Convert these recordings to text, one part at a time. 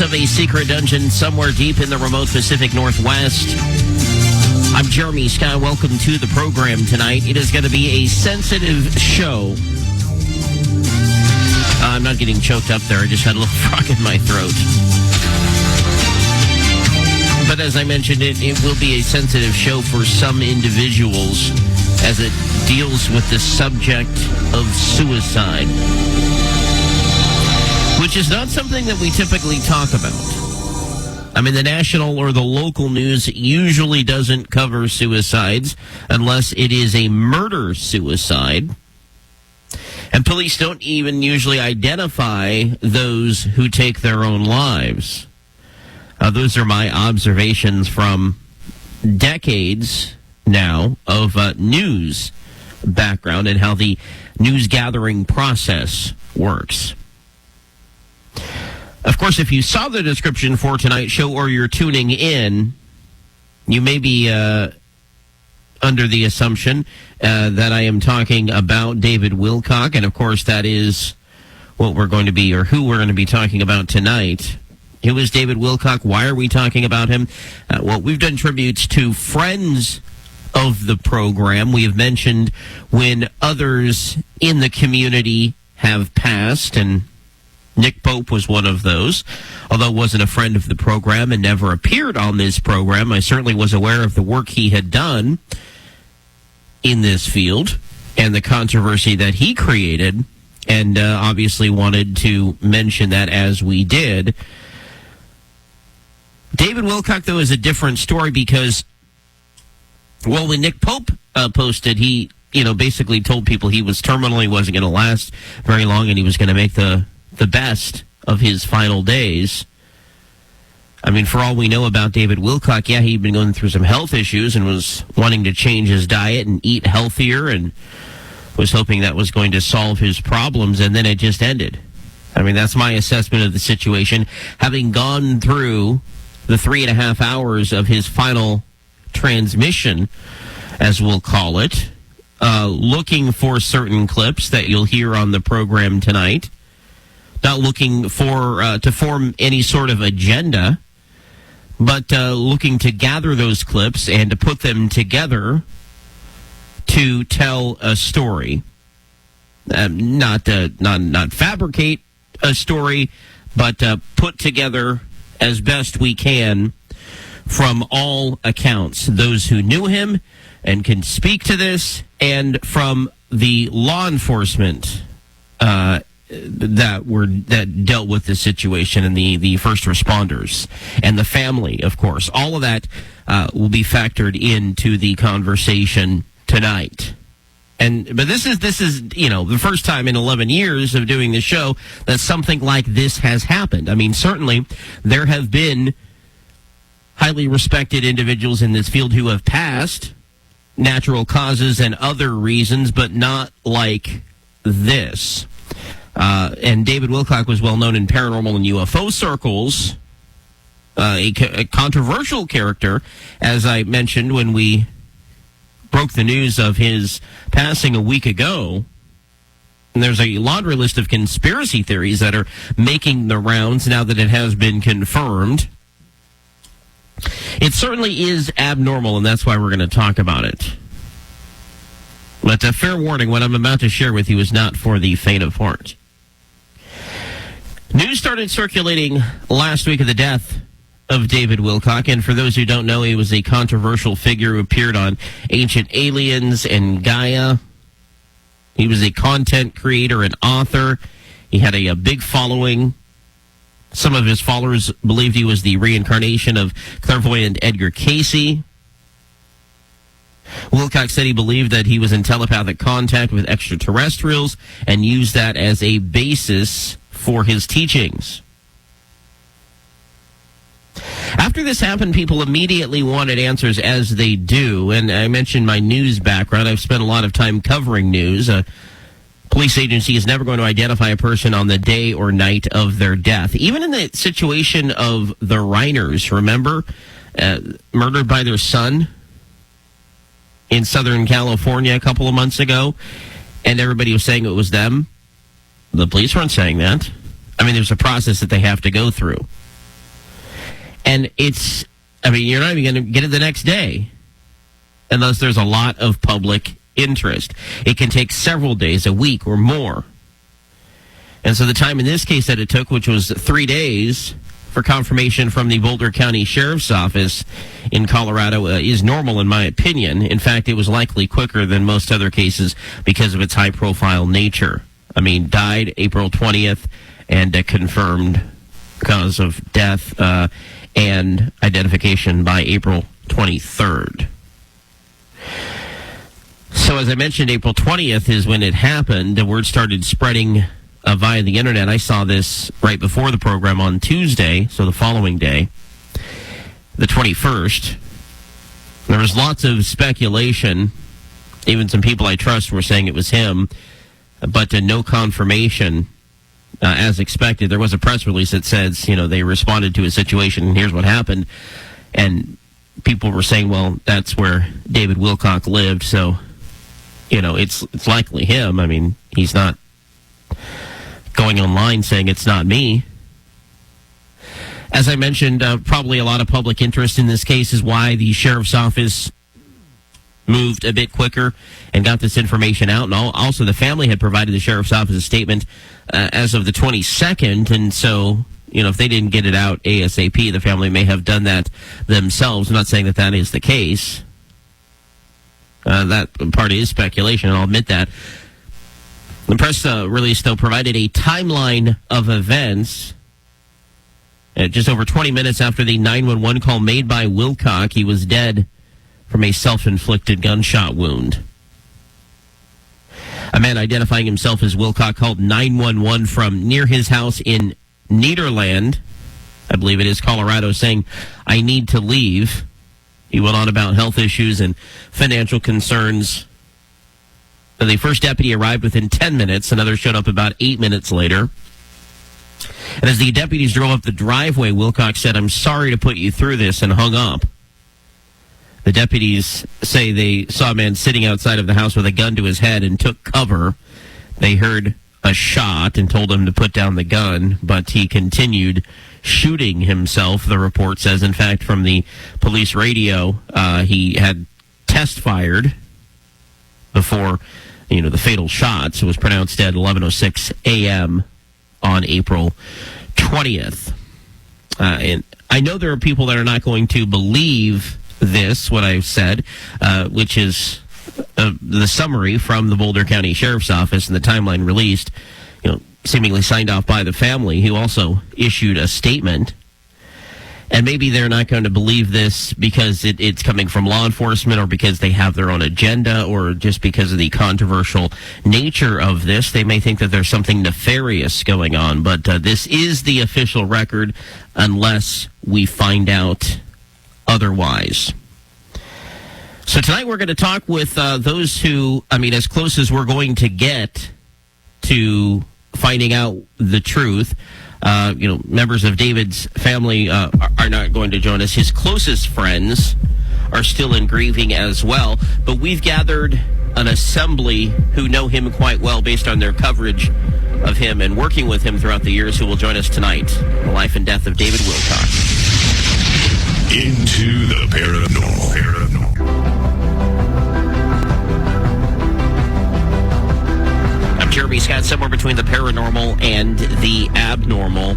of a secret dungeon somewhere deep in the remote Pacific Northwest. I'm Jeremy Scott. Welcome to the program tonight. It is going to be a sensitive show. I'm not getting choked up there. I just had a little frog in my throat. But as I mentioned, it will be a sensitive show for some individuals as it deals with the subject of suicide, which is not something that we typically talk about. I mean, the national or the local news usually doesn't cover suicides unless it is a murder-suicide. And police don't even usually identify those who take their own lives. Those are my observations from decades now of news background and how the news gathering process works. Of course, if you saw the description for tonight's show or you're tuning in, you may be under the assumption that I am talking about David Wilcock, and of course that is what we're going to be, or who we're going to be talking about tonight. Who is David Wilcock? Why are we talking about him? Well, we've done tributes to friends of the program. We have mentioned when others in the community have passed, and Nick Pope was one of those. Although wasn't a friend of the program and never appeared on this program, I certainly was aware of the work he had done in this field and the controversy that he created, and obviously wanted to mention that as we did. David Wilcock, though, is a different story because, well, when Nick Pope posted, he, basically told people he was terminally, wasn't going to last very long, and he was going to make the best of his final days. I mean, for all we know about David Wilcock, yeah, he'd been going through some health issues and was wanting to change his diet and eat healthier and was hoping that was going to solve his problems, and then it just ended. I mean, that's my assessment of the situation. Having gone through the 3.5 hours of his final transmission, as we'll call it, looking for certain clips that you'll hear on the program tonight, not looking for to form any sort of agenda, but looking to gather those clips and to put them together to tell a story. Not fabricate a story, but put together as best we can from all accounts. Those who knew him and can speak to this, and from the law enforcement that dealt with the situation, and the first responders and the family, of course. All of that will be factored into the conversation tonight. But this is the first time in 11 years of doing this show that something like this has happened. I mean, certainly there have been highly respected individuals in this field who have passed, natural causes and other reasons, but not like this. And David Wilcock was well known in paranormal and UFO circles, a controversial character, as I mentioned when we broke the news of his passing a week ago. And there's a laundry list of conspiracy theories that are making the rounds now that it has been confirmed. It certainly is abnormal, and that's why we're going to talk about it. But a fair warning, what I'm about to share with you is not for the faint of heart. News started circulating last week of the death of David Wilcock, and for those who don't know, he was a controversial figure who appeared on Ancient Aliens and Gaia. He was a content creator and author. He had a big following. Some of his followers believed he was the reincarnation of clairvoyant Edgar Cayce. Wilcock said he believed that he was in telepathic contact with extraterrestrials and used that as a basis for his teachings. After this happened, people immediately wanted answers, as they do. And I mentioned my news background. I've spent a lot of time covering news. A police agency is never going to identify a person on the day or night of their death. Even in the situation of the Reiners, remember? Murdered by their son in Southern California a couple of months ago. And everybody was saying it was them. The police weren't saying that. I mean, there's a process that they have to go through. And you're not even going to get it the next day unless there's a lot of public interest. It can take several days, a week or more. And so the time in this case that it took, which was 3 days for confirmation from the Boulder County Sheriff's Office in Colorado, is normal in my opinion. In fact, it was likely quicker than most other cases because of its high-profile nature. Died April 20th and confirmed cause of death and identification by April 23rd. So as I mentioned, April 20th is when it happened. The word started spreading via the internet. I saw this right before the program on Tuesday, so the following day, the 21st. There was lots of speculation. Even some people I trust were saying it was him, but no confirmation. As expected, there was a press release that says, they responded to a situation, and here's what happened. And people were saying, well, that's where David Wilcock lived, so, it's likely him. He's not going online saying it's not me. As I mentioned, probably a lot of public interest in this case is why the sheriff's office moved a bit quicker and got this information out. And also the family had provided the sheriff's office a statement as of the 22nd. And so, if they didn't get it out ASAP, the family may have done that themselves. I'm not saying that is the case. That part is speculation, and I'll admit that. The press release, though, provided a timeline of events. Just over 20 minutes after the 911 call made by Wilcock, he was dead from a self-inflicted gunshot wound. A man identifying himself as Wilcock called 911 from near his house in Nederland, I believe it is, Colorado, saying, "I need to leave." He went on about health issues and financial concerns. The first deputy arrived within 10 minutes. Another showed up about 8 minutes later. And as the deputies drove up the driveway, Wilcock said, "I'm sorry to put you through this," and hung up. The deputies say they saw a man sitting outside of the house with a gun to his head and took cover. They heard a shot and told him to put down the gun, but he continued shooting himself, the report says. In fact, from the police radio, he had test fired before, the fatal shots. It was pronounced dead at 11:06 a.m. on April 20th. And I know there are people that are not going to believe this, what I've said, which is the summary from the Boulder County Sheriff's Office and the timeline released, seemingly signed off by the family, who also issued a statement. And maybe they're not going to believe this because it's coming from law enforcement, or because they have their own agenda, or just because of the controversial nature of this. They may think that there's something nefarious going on, but this is the official record unless we find out otherwise. So tonight we're going to talk with those who, as close as we're going to get to finding out the truth. Members of David's family are not going to join us. His closest friends are still in grieving as well. But we've gathered an assembly who know him quite well based on their coverage of him and working with him throughout the years, who will join us tonight. The life and death of David Wilcock. Into the paranormal. Jeremy Scott, somewhere between the paranormal and the abnormal.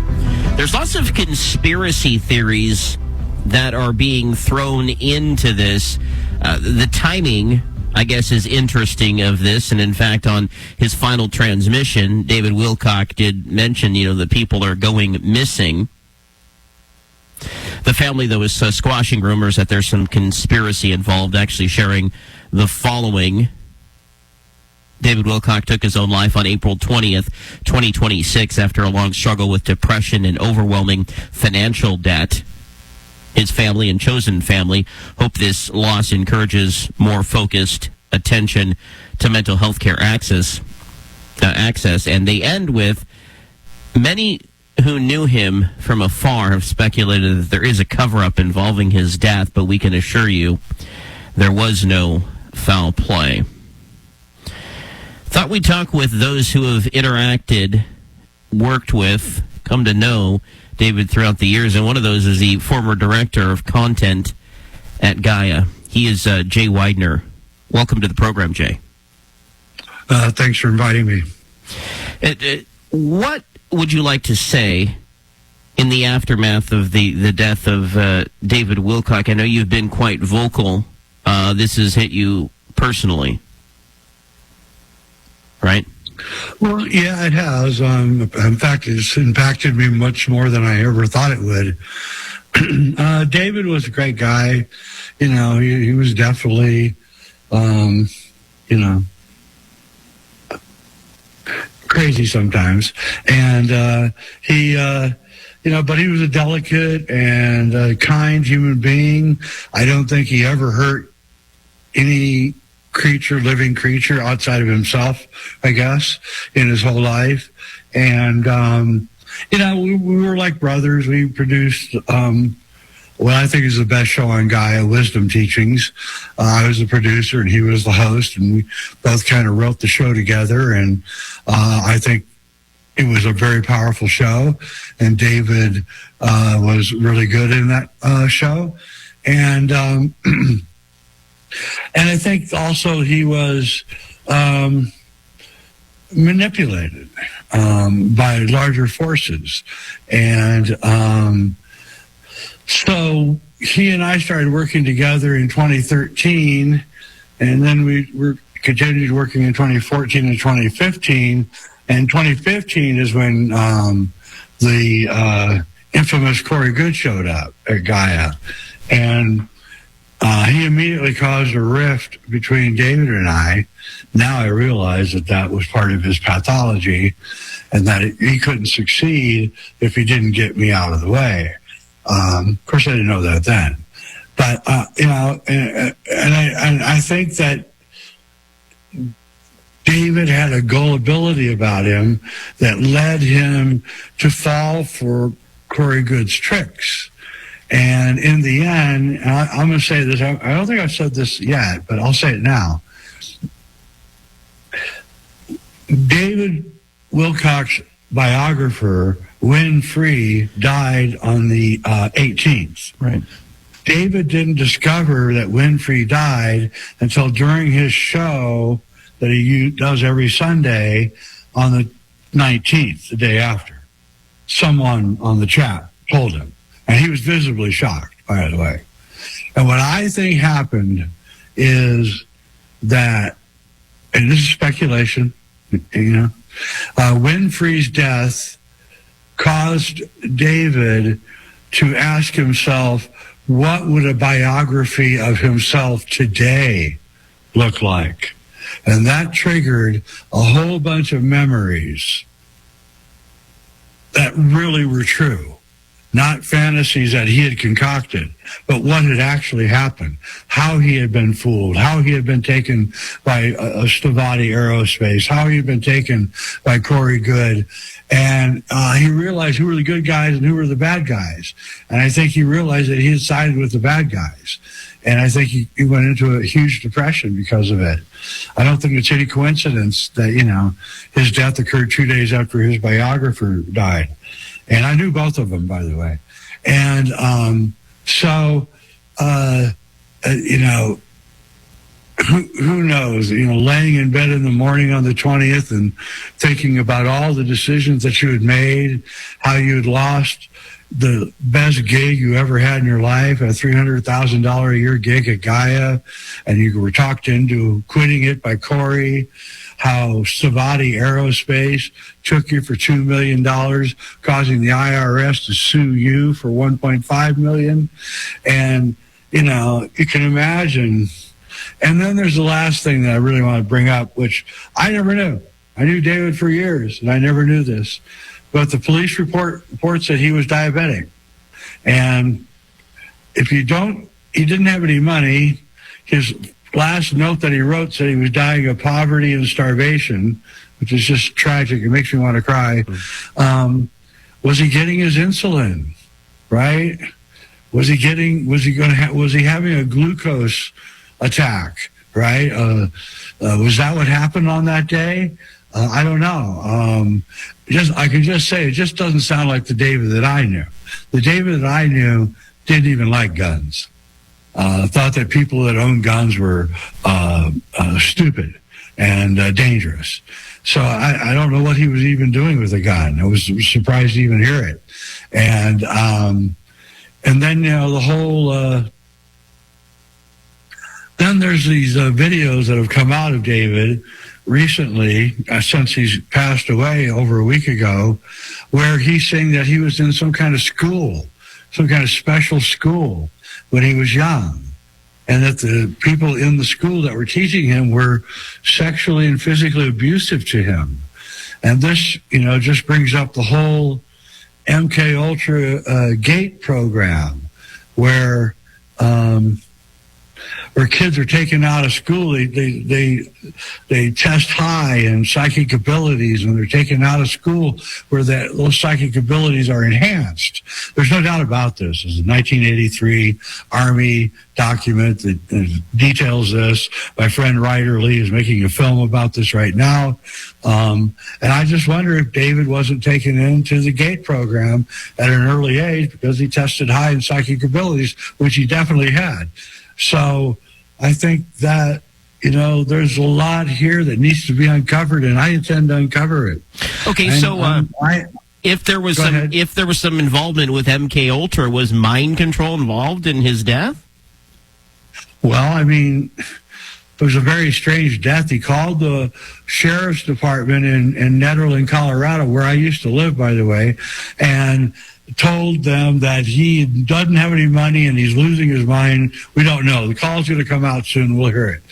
There's lots of conspiracy theories that are being thrown into this. The timing, I guess, is interesting of this. And in fact, on his final transmission, David Wilcock did mention, that people are going missing. The family, though, is squashing rumors that there's some conspiracy involved, actually sharing the following. David Wilcock took his own life on April 20th, 2026, after a long struggle with depression and overwhelming financial debt. His family and chosen family hope this loss encourages more focused attention to mental health care access. And they end with, many who knew him from afar have speculated that there is a cover-up involving his death, but we can assure you there was no foul play. Thought we'd talk with those who have interacted, worked with, come to know David, throughout the years, and one of those is the former director of content at Gaia. He is Jay Widener. Welcome to the program, Jay. Thanks for inviting me. What would you like to say in the aftermath of the death of David Wilcock? I know you've been quite vocal. This has hit you personally, right? Well, yeah, it has. In fact, it's impacted me much more than I ever thought it would. David was a great guy. You know, he was definitely, crazy sometimes. And he, but he was a delicate and kind human being. I don't think he ever hurt any living creature outside of himself, I guess, in his whole life. And, we were like brothers. We produced what I think is the best show on Gaia, Wisdom Teachings. I was the producer and he was the host, and we both kind of wrote the show together. And I think it was a very powerful show, and David was really good in that show. And and I think also he was manipulated by larger forces. And so he and I started working together in 2013, and then we continued working in 2014 and 2015. And 2015 is when the infamous Corey Good showed up at Gaia. And he immediately caused a rift between David and I. Now I realize that was part of his pathology, and that he couldn't succeed if he didn't get me out of the way. Of course, I didn't know that then. But, and I think that David had a gullibility about him that led him to fall for Corey Good's tricks. And in the end, and I'm going to say this, I don't think I've said this yet, but I'll say it now. David Wilcock's biographer, Win Free, died on the 18th. Right. David didn't discover that Winfrey died until during his show that he does every Sunday on the 19th, the day after. Someone on the chat told him. And he was visibly shocked, by the way. And what I think happened is that, and this is speculation, Winfrey's death caused David to ask himself, what would a biography of himself today look like? And that triggered a whole bunch of memories that really were true. Not fantasies that he had concocted, but what had actually happened, how he had been fooled, how he had been taken by Stavati Aerospace, how he had been taken by Corey Good. And he realized who were the good guys and who were the bad guys. And I think he realized that he had sided with the bad guys. And I think he went into a huge depression because of it. I don't think it's any coincidence that, his death occurred 2 days after his biographer died. And I knew both of them, by the way. And who knows? Laying in bed in the morning on the 20th and thinking about all the decisions that you had made, how you had lost the best gig you ever had in your life, a $300,000 a year gig at Gaia, and you were talked into quitting it by Corey. How Stavati Aerospace took you for $2 million, causing the IRS to sue you for $1.5 million. And, you can imagine. And then there's the last thing that I really want to bring up, which I never knew. I knew David for years, and I never knew this. But the police report said he was diabetic. And if he didn't have any money, his last note that he wrote said he was dying of poverty and starvation, which is just tragic. It makes me want to cry. Was he getting his insulin? Right? Was he having a glucose attack? Right? Was that what happened on that day? I don't know. I can just say it just doesn't sound like the David that I knew. The David that I knew didn't even like guns. Thought that people that owned guns were stupid and dangerous. So I don't know what he was even doing with a gun. I was surprised to even hear it. And then, the whole... then there's these videos that have come out of David recently, since he's passed away over a week ago, where he's saying that he was in some kind of school, some kind of special school when he was young, and that the people in the school that were teaching him were sexually and physically abusive to him. And this, just brings up the whole MK Ultra gate program, where kids are taken out of school. They test high in psychic abilities, and they're taken out of school where those psychic abilities are enhanced. There's no doubt about this. There's a 1983 Army document that details this. My friend Ryder Lee is making a film about this right now. And I just wonder if David wasn't taken into the GATE program at an early age because he tested high in psychic abilities, which he definitely had. So I think that, there's a lot here that needs to be uncovered, and I intend to uncover it. Okay, and, so if there was some involvement with MK Ultra, was mind control involved in his death? Well, it was a very strange death. He called the sheriff's department in Nederland, Colorado, where I used to live, by the way, and told them that he doesn't have any money and he's losing his mind. We don't know. The call's going to come out soon. We'll hear it.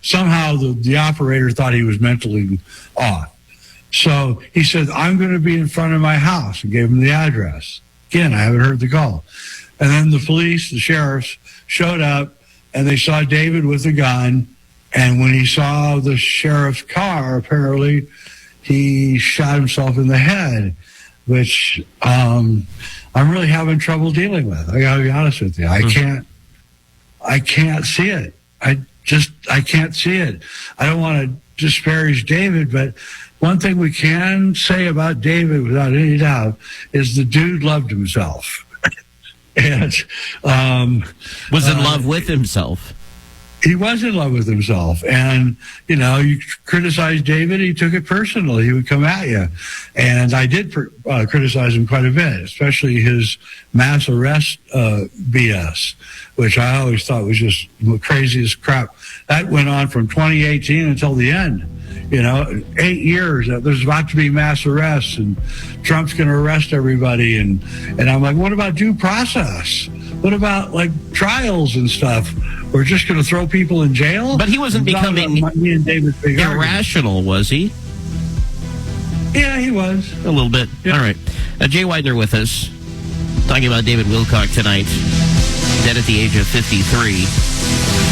Somehow the operator thought he was mentally off. So he said, I'm going to be in front of my house, and gave him the address. Again, I haven't heard the call. And then the police, the sheriffs, showed up, and they saw David with a gun. And when he saw the sheriff's car, apparently he shot himself in the head, which I'm really having trouble dealing with. I got to be honest with you. I can't see it. I can't see it. I don't want to disparage David, but one thing we can say about David without any doubt is the dude loved himself. And was in love with himself. He was in love with himself. And, you criticize David, he took it personally. He would come at you. And I did criticize him quite a bit, especially his mass arrest BS, which I always thought was just the craziest crap. That went on from 2018 until the end. 8 years, there's about to be mass arrests, and Trump's going to arrest everybody. And I'm like, what about due process? What about, trials and stuff? We're just going to throw people in jail? But he wasn't becoming irrational, was he? Yeah, he was. A little bit. Yeah. All right. Jay Widener with us, talking about David Wilcock tonight, dead at the age of 53.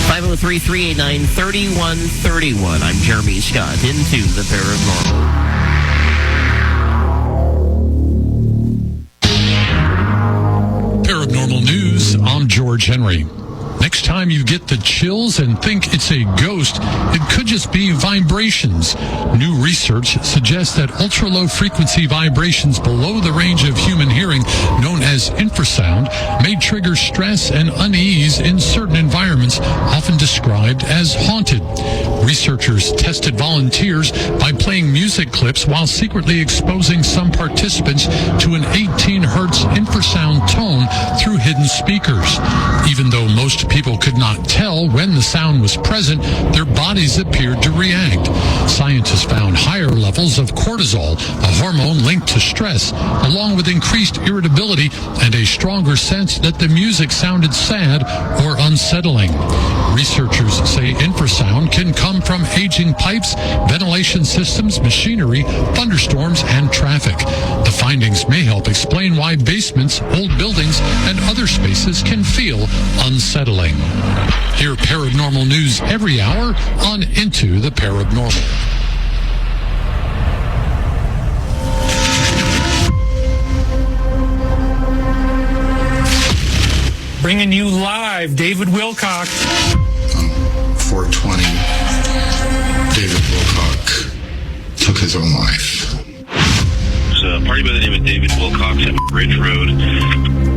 503-389-3131. I'm Jeremy Scott, into the paranormal. Paranormal News, I'm George Henry. Next time you get the chills and think it's a ghost, it could just be vibrations. New research suggests that ultra-low frequency vibrations below the range of human hearing, known as infrasound, may trigger stress and unease in certain environments, often described as haunted. Researchers tested volunteers by playing music clips while secretly exposing some participants to an 18 hertz infrasound tone through hidden speakers. Even though most people could not tell when the sound was present, their bodies appeared to react. Scientists found higher levels of cortisol, a hormone linked to stress, along with increased irritability and a stronger sense that the music sounded sad or unsettling. Researchers say infrasound can come from aging pipes, ventilation systems, machinery, thunderstorms, and traffic. The findings may help explain why basements, old buildings, and other spaces can feel unsettling. Hear paranormal news every hour on Into the Paranormal. Bringing you live, David Wilcock. 420, David Wilcock took his own life. A party by the name of David Wilcox at Ridge Road.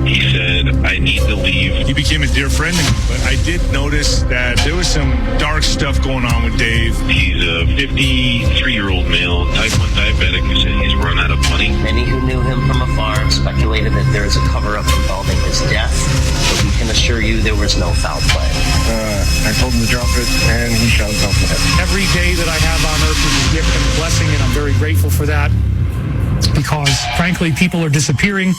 He said, I need to leave. He became a dear friend to me, but I did notice that there was some dark stuff going on with Dave. He's a 53-year-old male, type 1 diabetic, who said he's run out of money. Many who knew him from afar speculated that there is a cover-up involving his death, but we can assure you there was no foul play. I told him to drop it, and he shot himself in the head. Every day that I have on earth is a gift and a blessing, and I'm very grateful for that. Because, frankly, people are disappearing.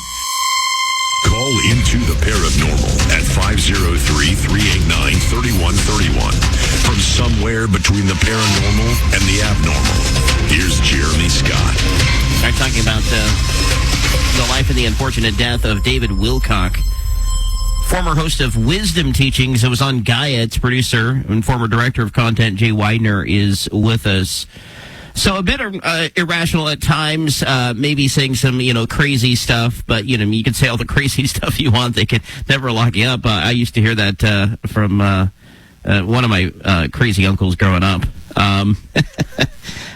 Call into the paranormal at 503-389-3131. From somewhere between the paranormal and the abnormal, here's Jeremy Scott. We're talking about the life and the unfortunate death of David Wilcock, former host of Wisdom Teachings. It was on Gaia. Its producer and former director of content, Jay Widener, is with us. So a bit irrational at times, maybe saying some, crazy stuff, but, you can say all the crazy stuff you want. They can never lock you up. I used to hear that from one of my crazy uncles growing up.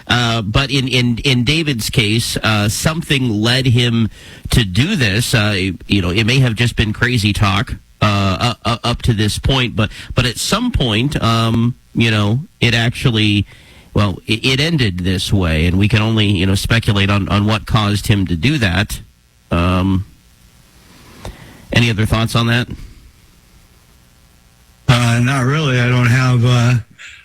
But in David's case, something led him to do this. It may have just been crazy talk up to this point, but at some point, it actually... Well, it ended this way, and we can only, speculate on what caused him to do that. Any other thoughts on that? Not really. I don't have,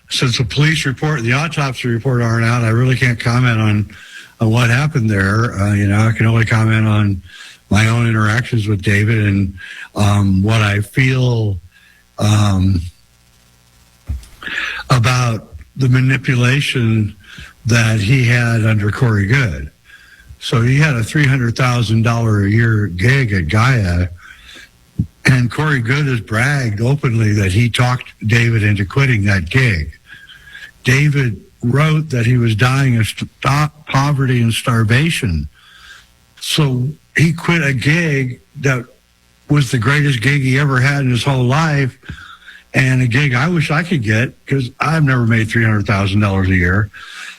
since the police report and the autopsy report aren't out, I really can't comment on what happened there. I can only comment on my own interactions with David and what I feel about the manipulation that he had under Corey Good. So he had a $300,000 a year gig at Gaia, and Corey Good has bragged openly that he talked David into quitting that gig. David wrote that he was dying of poverty and starvation. So he quit a gig that was the greatest gig he ever had in his whole life, and a gig I wish I could get because I've never made $300,000 a year.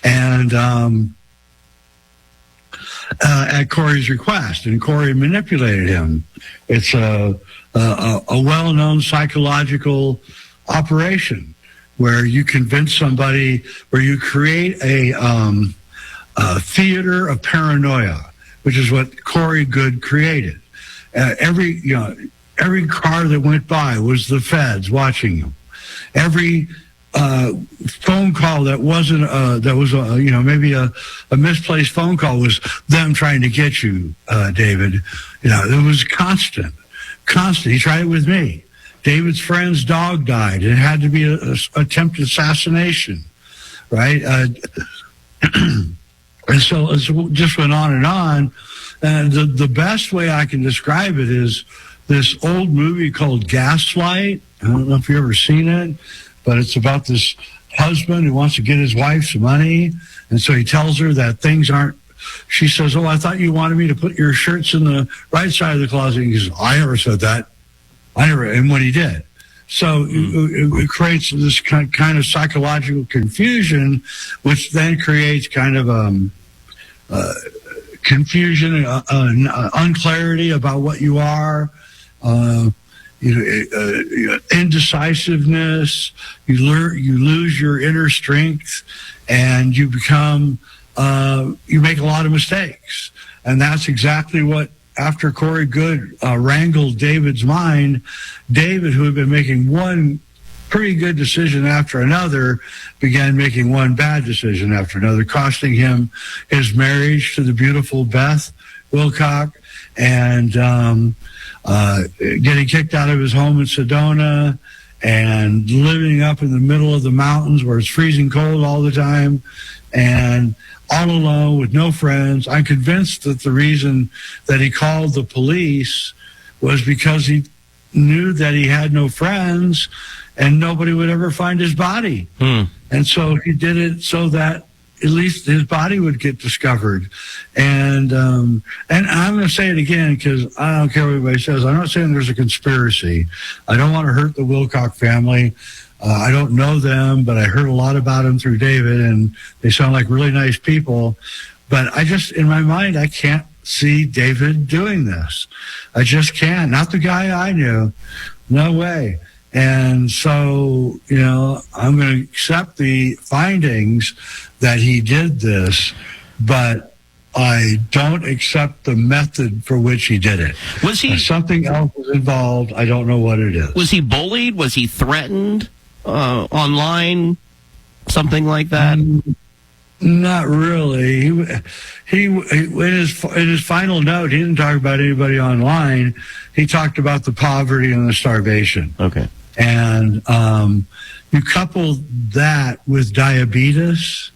And at Corey's request, and Corey manipulated him. It's a well-known psychological operation where you convince somebody, where you create a theater of paranoia, which is what Corey Good created. Every car that went by was the feds watching him. Every phone call that wasn't maybe a misplaced phone call was them trying to get you, David. It was constant. He tried it with me. David's friend's dog died. It had to be an attempted assassination, right? And so it just went on and on. And the best way I can describe it is this old movie called Gaslight. I don't know if you've ever seen it, but it's about this husband who wants to get his wife some money. And so he tells her that things aren't, she says, I thought you wanted me to put your shirts in the right side of the closet. And he says, I never said that. And when he did. So it creates this kind of psychological confusion, which then creates kind of confusion, unclarity about what you are. Indecisiveness, you lose your inner strength, and you become, you make a lot of mistakes. And that's exactly what, after Corey Good wrangled David's mind, David, who had been making one pretty good decision after another, began making one bad decision after another, costing him his marriage to the beautiful Beth Wilcock, and getting kicked out of his home in Sedona, and living up in the middle of the mountains where it's freezing cold all the time, and all alone with no friends. I'm convinced that the reason that he called the police was because he knew that he had no friends and nobody would ever find his body. And so he did it so that at least his body would get discovered. And I'm going to say it again because I don't care what anybody says. I'm not saying there's a conspiracy. I don't want to hurt the Wilcock family. I don't know them, but I heard a lot about them through David, and they sound like really nice people. But I just, in my mind, I can't see David doing this. I just can't. Not the guy I knew. No way. And so, I'm going to accept the findings that he did this, but I don't accept the method for which he did it. Was he? If something else was involved. I don't know what it is. Was he bullied? Was he threatened online? Something like that? Not really. He in his final note, he didn't talk about anybody online. He talked about the poverty and the starvation. Okay. And you couple that with diabetes,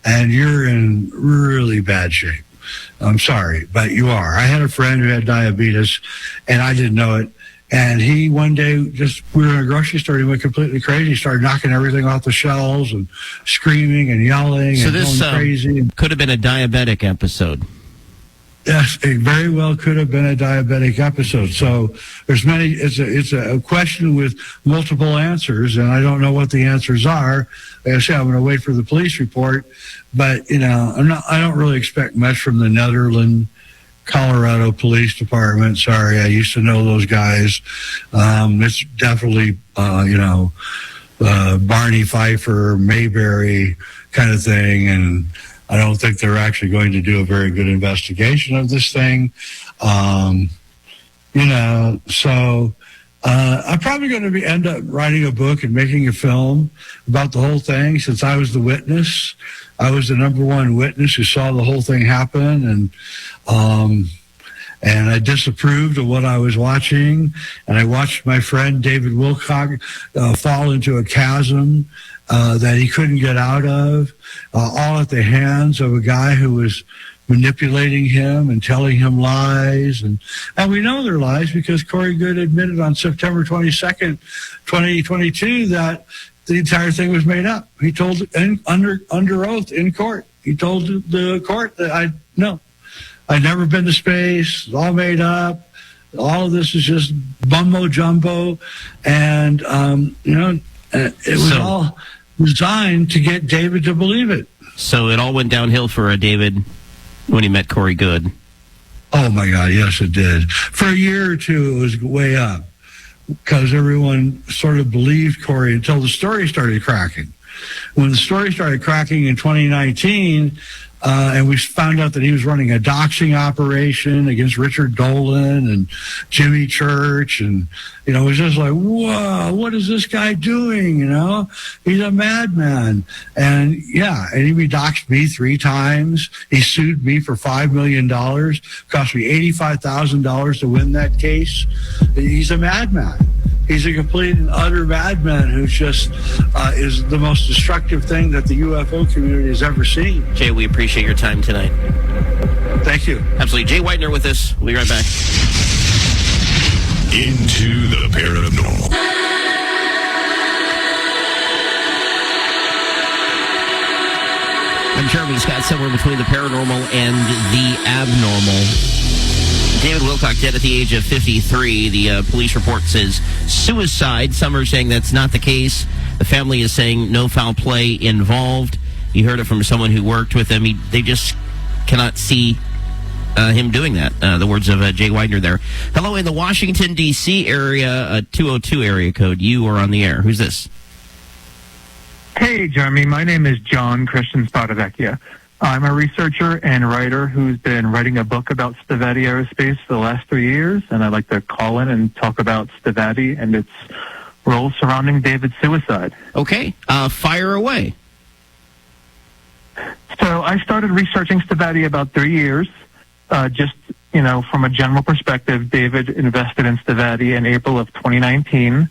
and you're in really bad shape. I'm sorry, but you are. I had a friend who had diabetes, and I didn't know it. And he one day we were in a grocery store. He went completely crazy. He started knocking everything off the shelves and screaming and yelling and going crazy. Could have been a diabetic episode. Yes, it very well could have been a diabetic episode. So there's many. It's a question with multiple answers, and I don't know what the answers are. Like I say, I'm going to wait for the police report, but I don't really expect much from the Netherlands, Colorado Police Department. Sorry, I used to know those guys. It's definitely Barney Pfeiffer, Mayberry kind of thing, and I don't think they're actually going to do a very good investigation of this thing. So I'm probably going to end up writing a book and making a film about the whole thing, since I was the witness. I was the number one witness who saw the whole thing happen, and I disapproved of what I was watching, and I watched my friend David Wilcock fall into a chasm that he couldn't get out of, all at the hands of a guy who was manipulating him and telling him lies. And we know they're lies because Corey Goode admitted on September 22nd, 2022, that the entire thing was made up. He told under oath in court. He told the court that I'd never been to space. It's all made up. All of this is just bumbo jumbo, and it was all designed to get David to believe it. So it all went downhill for David when he met Corey Goode. Oh my God, yes, it did. For a year or two, it was way up because everyone sort of believed Corey until the story started cracking. When the story started cracking in 2019, and we found out that he was running a doxing operation against Richard Dolan and Jimmy Church. And, it was just like, whoa, what is this guy doing? He's a madman. And and he doxed me 3 times. He sued me for $5 million, cost me $85,000 to win that case. He's a madman. He's a complete and utter madman who just is the most destructive thing that the UFO community has ever seen. Jay, we appreciate your time tonight. Thank you. Absolutely. Jay Whitener with us. We'll be right back. Into the paranormal. I'm Jeremy Scott, somewhere between the paranormal and the abnormal. David Wilcock dead at the age of 53. The police report says suicide. Some are saying that's not the case. The family is saying no foul play involved. You heard it from someone who worked with him. They just cannot see him doing that. The words of Jay Widener there. Hello, in the Washington, D.C. area, 202 area code. You are on the air. Who's this? Hey, Jeremy. My name is John Christian Spadavecchia. I'm a researcher and writer who's been writing a book about Stavati Aerospace for the last 3 years, and I'd like to call in and talk about Stavati and its role surrounding David's suicide. Okay. Fire away. So I started researching Stavati about 3 years. From a general perspective, David invested in Stavati in April of 2019.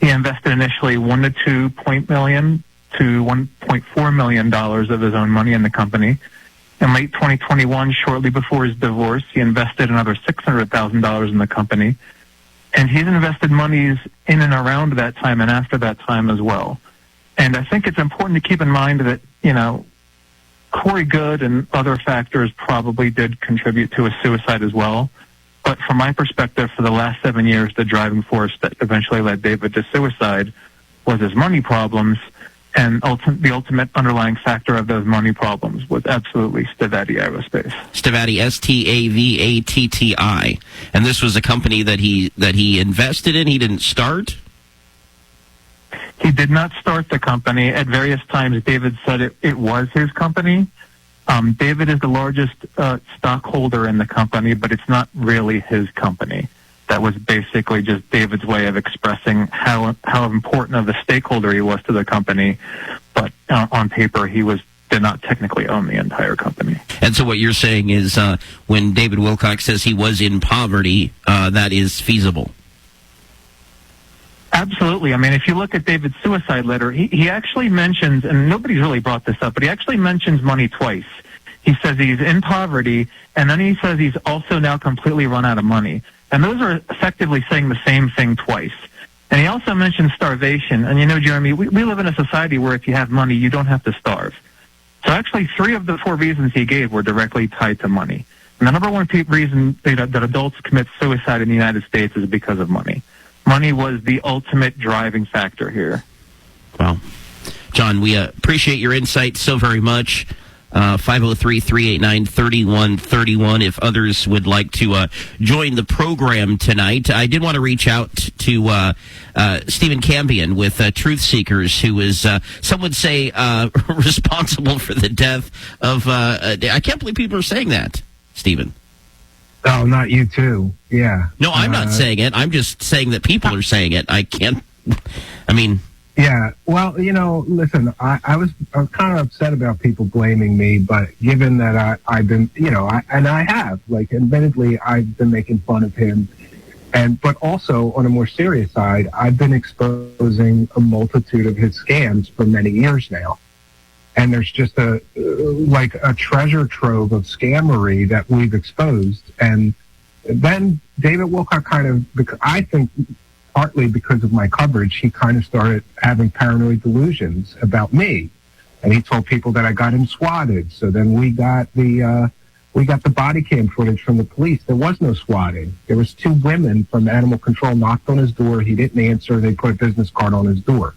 He invested initially $1 to $2 million to $1.4 million of his own money in the company. In late 2021, shortly before his divorce, he invested another $600,000 in the company. And he's invested monies in and around that time and after that time as well. And I think it's important to keep in mind that, Corey Goode and other factors probably did contribute to his suicide as well. But from my perspective, for the last 7 years, the driving force that eventually led David to suicide was his money problems. And the ultimate underlying factor of those money problems was absolutely Stavati Aerospace. Stavati, Stavatti. And this was a company that he invested in. He didn't start? He did not start the company. At various times, David said it was his company. David is the largest stockholder in the company, but it's not really his company. That was basically just David's way of expressing how important of a stakeholder he was to the company. But on paper, he did not technically own the entire company. And so what you're saying is when David Wilcox says he was in poverty, that is feasible. Absolutely. I mean, if you look at David's suicide letter, he actually mentions, and nobody's really brought this up, but he actually mentions money twice. He says he's in poverty, and then he says he's also now completely run out of money. And those are effectively saying the same thing twice. And he also mentions starvation. And you know, Jeremy, we live in a society where if you have money, you don't have to starve. So actually 3 of the 4 reasons he gave were directly tied to money. And the number one reason that adults commit suicide in the United States is because of money. Money was the ultimate driving factor here. Well, John, we appreciate your insight so very much. 503-389-3131 if others would like to join the program tonight. I did want to reach out to Stephen Cambion with Truth Seekers, who is, some would say, responsible for the death of... I can't believe people are saying that, Stephen. Oh, not you too. Yeah. No, I'm not saying it. I'm just saying that people are saying it. I can't... I mean... Yeah, well, you know, listen, I was kind of upset about people blaming me, but given that I've been, you know, I have, like, admittedly, I've been making fun of him, but also on a more serious side, I've been exposing a multitude of his scams for many years now, and there's just a treasure trove of scammery that we've exposed, and then David Wilcock kind of, I think, partly because of my coverage, he kind of started having paranoid delusions about me. And he told people that I got him swatted. So then we got the body cam footage from the police. There was no swatting. There was 2 women from animal control knocked on his door. He didn't answer. They put a business card on his door.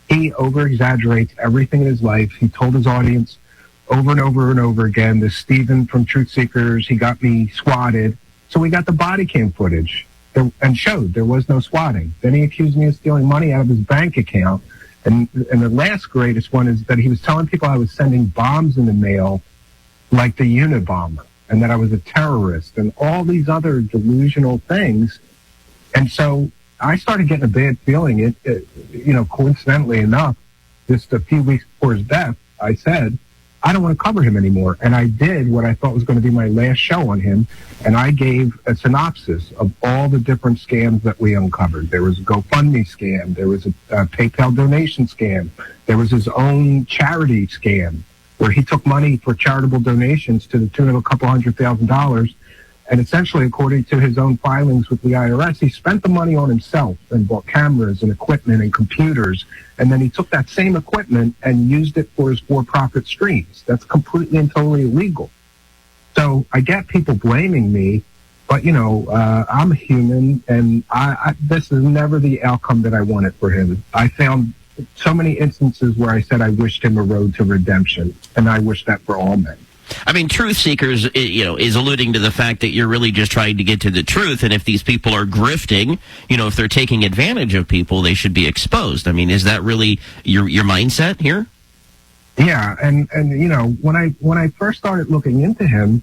He over-exaggerates everything in his life. He told his audience over and over and over again, this Stephen from Truth Seekers, he got me swatted. So we got the body cam footage. And showed there was no swatting. Then he accused me of stealing money out of his bank account. And the last greatest one is that he was telling people I was sending bombs in the mail like the Unabomber, and that I was a terrorist, and all these other delusional things. And so I started getting a bad feeling. You know, coincidentally enough, just a few weeks before his death, I said, I don't want to cover him anymore. And I did what I thought was going to be my last show on him, and I gave a synopsis of all the different scams that we uncovered. There was a GoFundMe scam. There was a PayPal donation scam. There was his own charity scam where he took money for charitable donations to the tune of a couple $100,000. And essentially, according to his own filings with the IRS, he spent the money on himself and bought cameras and equipment and computers. And then he took that same equipment and used it for his for-profit streams. That's completely and totally illegal. So I get people blaming me, but, you know, I'm human, and this is never the outcome that I wanted for him. I found so many instances where I said I wished him a road to redemption, and I wish that for all men. I mean, Truth Seekers, you know, is alluding to the fact that you're really just trying to get to the truth, and if these people are grifting, you know, if they're taking advantage of people, they should be exposed. I mean, is that really your mindset here? Yeah, and you know, when I first started looking into him,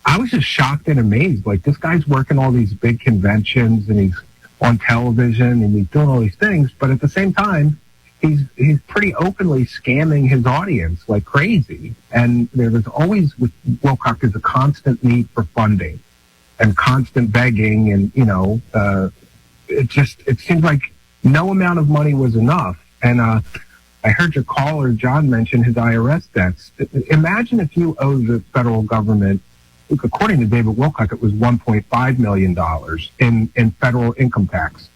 I was just shocked and amazed. Like, this guy's working all these big conventions, and he's on television, and he's doing all these things, but at the same time, he's pretty openly scamming his audience like crazy. And there was always, with Wilcock, there's a constant need for funding and constant begging. And, you know, it seems like no amount of money was enough. And I heard your caller, John, mention his IRS debts. Imagine if you owe the federal government, according to David Wilcock, it was $1.5 million in federal income tax.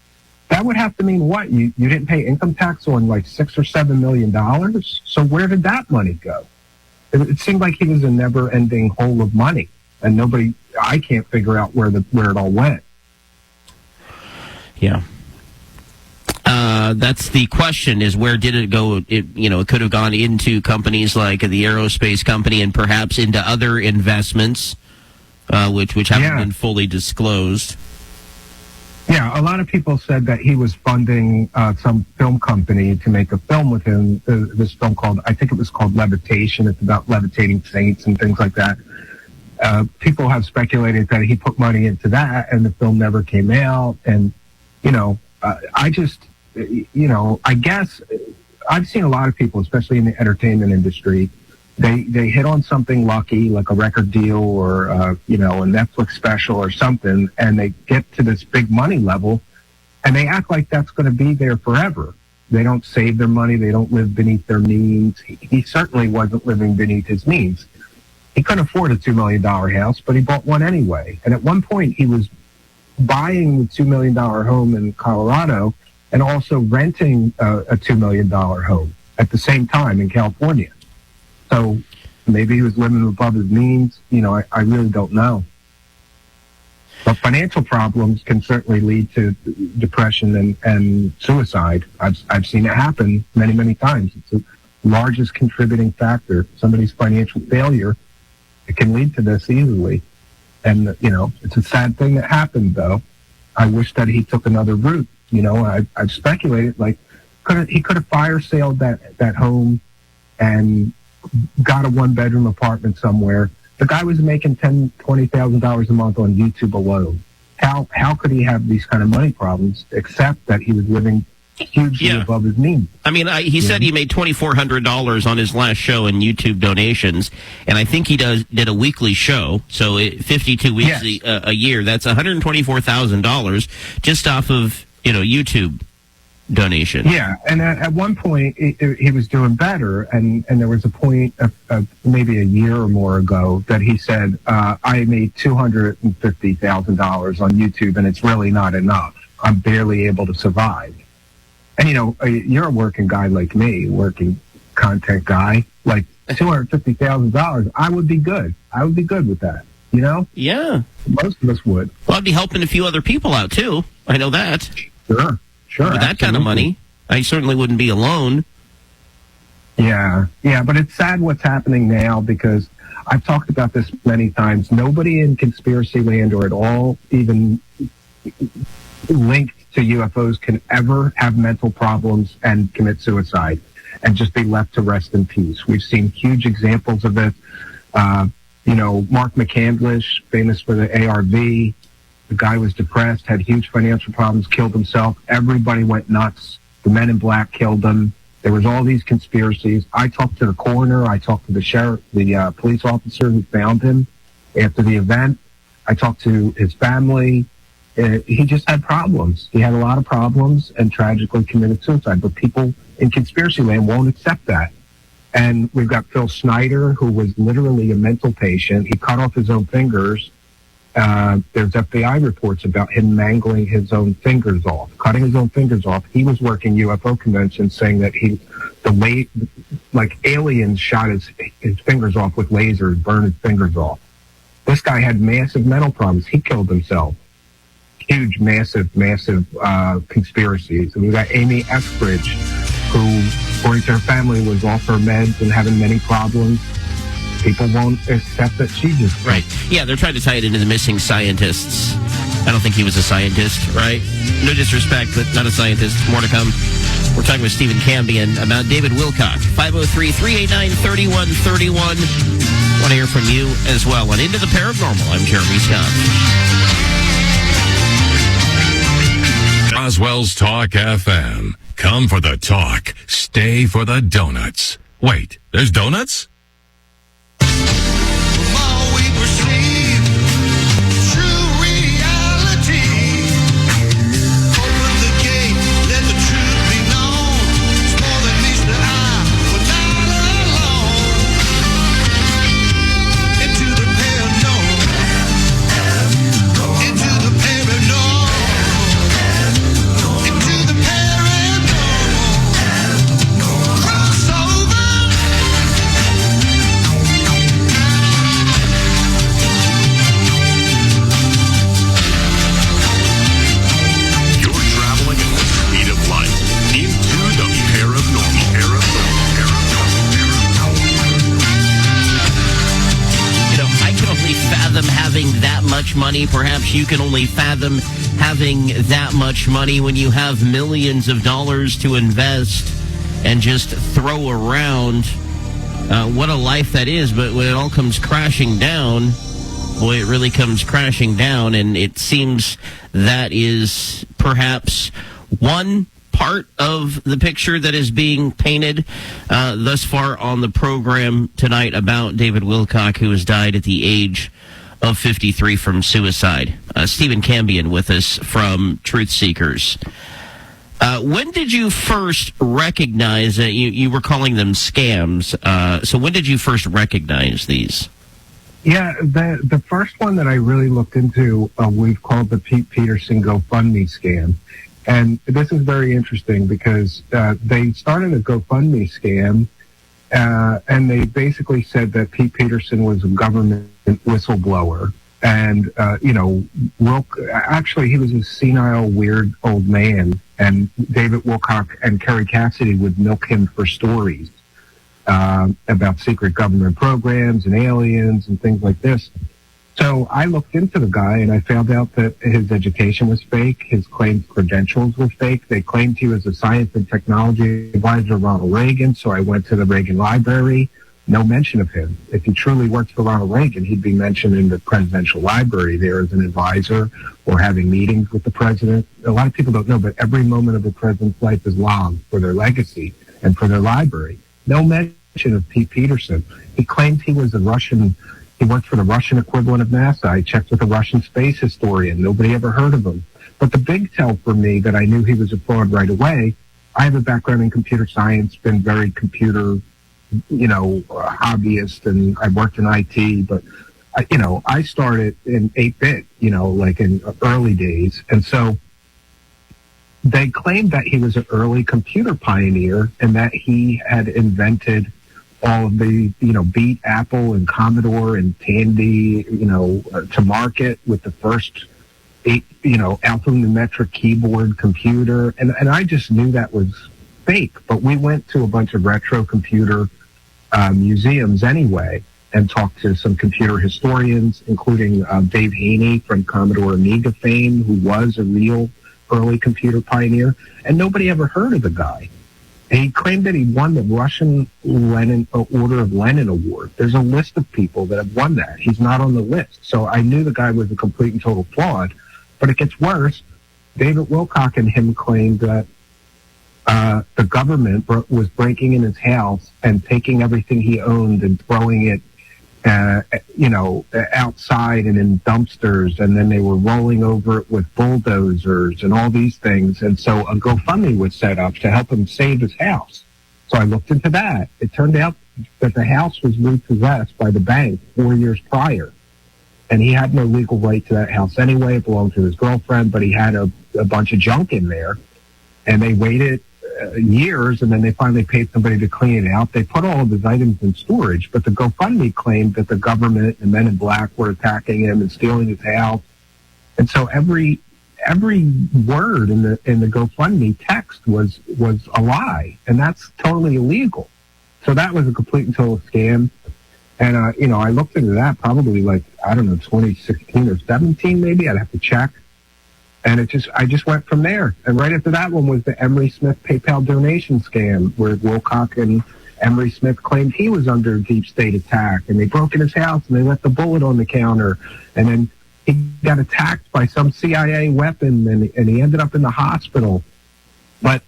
That would have to mean what? You didn't pay income tax on like $6 or $7 million? So where did that money go? It seemed like he was a never-ending hole of money, and I can't figure out where it all went. Yeah. That's the question: is where did it go? It could have gone into companies like the aerospace company and perhaps into other investments, which haven't been fully disclosed. Yeah, a lot of people said that he was funding some film company to make a film with him. This film I think it was called Levitation. It's about levitating saints and things like that. People have speculated that he put money into that and the film never came out. And, I guess I've seen a lot of people, especially in the entertainment industry, they hit on something lucky, like a record deal or, a Netflix special or something, and they get to this big money level, and they act like that's going to be there forever. They don't save their money. They don't live beneath their means. He certainly wasn't living beneath his means. He couldn't afford a $2 million house, but he bought one anyway. And at one point, he was buying the $2 million home in Colorado and also renting a $2 million home at the same time in California. So maybe he was living above his means. I really don't know. But financial problems can certainly lead to depression and suicide. I've seen it happen many, many times. It's the largest contributing factor. Somebody's financial failure, it can lead to this easily. And, it's a sad thing that happened, though. I wish that he took another route. I've speculated, he could have fire saled that home and got a one-bedroom apartment somewhere. The guy was making $10,000, $20,000 a month on YouTube alone. How could he have these kind of money problems, except that he was living hugely above his means? I mean, he said he made $2,400 on his last show in YouTube donations, and I think he did a weekly show, so 52 weeks a year. That's $124,000 just off of YouTube donation. Yeah, and at one point he was doing better, and there was a point of maybe a year or more ago that he said, I made $250,000 on YouTube, and it's really not enough. I'm barely able to survive. And, you're a working guy like me, working content guy, like $250,000, I would be good. I would be good with that, Yeah. Most of us would. Well, I'd be helping a few other people out, too. I know that. Sure. With that kind of money, I certainly wouldn't be alone. Yeah, but it's sad what's happening now because I've talked about this many times. Nobody in conspiracy land or at all even linked to UFOs can ever have mental problems and commit suicide and just be left to rest in peace. We've seen huge examples of it. Mark McCandlish, famous for the ARV, the guy was depressed, had huge financial problems, killed himself. Everybody went nuts. The Men in Black killed him. There was all these conspiracies. I talked to the coroner. I talked to the sheriff, the police officer who found him after the event. I talked to his family. He just had problems. He had a lot of problems and tragically committed suicide. But people in conspiracy land won't accept that. And we've got Phil Snyder, who was literally a mental patient. He cut off his own fingers. There's FBI reports about him mangling his own fingers off, cutting his own fingers off. He was working UFO conventions saying that aliens shot his fingers off with lasers, burned his fingers off. This guy had massive mental problems. He killed himself. Huge, massive conspiracies. And we've got Amy Eskridge, who, according to her family, was off her meds and having many problems. People won't accept that she just... Right. Yeah, they're trying to tie it into the missing scientists. I don't think he was a scientist, right? No disrespect, but not a scientist. More to come. We're talking with Stephen Cambion about David Wilcock. 503-389-3131. Want to hear from you as well. On Into the Paranormal, I'm Jeremy Scott. Roswell's Talk FM. Come for the talk. Stay for the donuts. Wait, there's donuts? much money. Perhaps you can only fathom having that much money when you have millions of dollars to invest and just throw around. What a life that is. But when it all comes crashing down, boy, it really comes crashing down. And it seems that is perhaps one part of the picture that is being painted thus far on the program tonight about David Wilcock, who has died at the age of 53 from suicide. Stephen Cambion with us from Truth Seekers. When did you first recognize that you were calling them scams? So when did you first recognize these? Yeah, the first one that I really looked into, we've called the Pete Peterson GoFundMe scam. And this is very interesting because they started a GoFundMe scam, and they basically said that Pete Peterson was a government whistleblower. And, actually, he was a senile, weird old man, and David Wilcock and Kerry Cassidy would milk him for stories about secret government programs and aliens and things like this. So I looked into the guy, and I found out that his education was fake. His claimed credentials were fake. They claimed he was a science and technology advisor of Ronald Reagan, so I went to the Reagan Library. No mention of him. If he truly worked for Ronald Reagan, he'd be mentioned in the presidential library there as an advisor or having meetings with the president. A lot of people don't know, but every moment of the president's life is logged for their legacy and for their library. No mention of Pete Peterson. He claimed he was a Russian. He worked for the Russian equivalent of NASA. I checked with a Russian space historian. Nobody ever heard of him. But the big tell for me that I knew he was a fraud right away, I have a background in computer science, been very computer, hobbyist, and I worked in IT, but, I started in 8-bit, like in early days. And so they claimed that he was an early computer pioneer and that he had invented all of the, beat Apple and Commodore and Tandy, to market with the first, alphanumeric keyboard computer. And I just knew that was fake. But we went to a bunch of retro computer museums anyway and talked to some computer historians, including Dave Haney from Commodore Amiga fame, who was a real early computer pioneer. And nobody ever heard of the guy. He claimed that he won the Russian Order of Lenin Award. There's a list of people that have won that. He's not on the list. So I knew the guy was a complete and total fraud. But it gets worse. David Wilcock and him claimed that the government was breaking in his house and taking everything he owned and throwing it, outside and in dumpsters, and then they were rolling over it with bulldozers and all these things. And so a GoFundMe was set up to help him save his house. So I looked into that. It turned out that the house was repossessed by the bank 4 years prior. And he had no legal right to that house anyway. It belonged to his girlfriend, but he had a bunch of junk in there. And they waited years, and then they finally paid somebody to clean it out. They put all of his items in storage, but the GoFundMe claimed that the government and Men in Black were attacking him and stealing his house. And so every word in the GoFundMe text was a lie, and that's totally illegal. So that was a complete and total scam. And I looked into that probably 2016 or 17 maybe. I'd have to check. And I just went from there. And right after that one was the Emery Smith PayPal donation scam, where Wilcock and Emery Smith claimed he was under deep state attack, and they broke in his house and they left the bullet on the counter, and then he got attacked by some CIA weapon, and he ended up in the hospital. But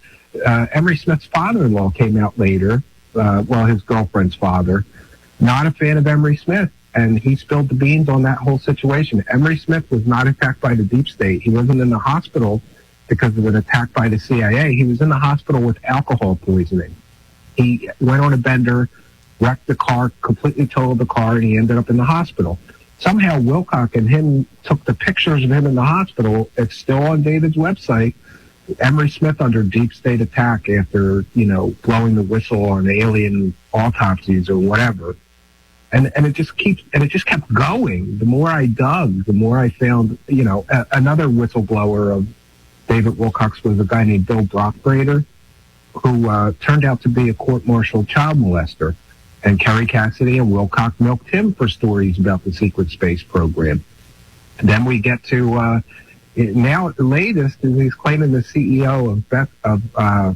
Emery Smith's father-in-law came out later, his girlfriend's father, not a fan of Emery Smith. And he spilled the beans on that whole situation. Emery Smith was not attacked by the deep state. He wasn't in the hospital because of an attack by the CIA. He was in the hospital with alcohol poisoning. He went on a bender, wrecked the car, completely totaled the car, and he ended up in the hospital. Somehow Wilcock and him took the pictures of him in the hospital. It's still on David's website. Emery Smith under deep state attack after, blowing the whistle on alien autopsies or whatever. And it just kept going. The more I dug, the more I found, another whistleblower of David Wilcock's was a guy named Bill Brockbrader, who turned out to be a court-martialed child molester. And Kerry Cassidy and Wilcock milked him for stories about the secret space program. Then we get to now the latest is he's claiming the CEO of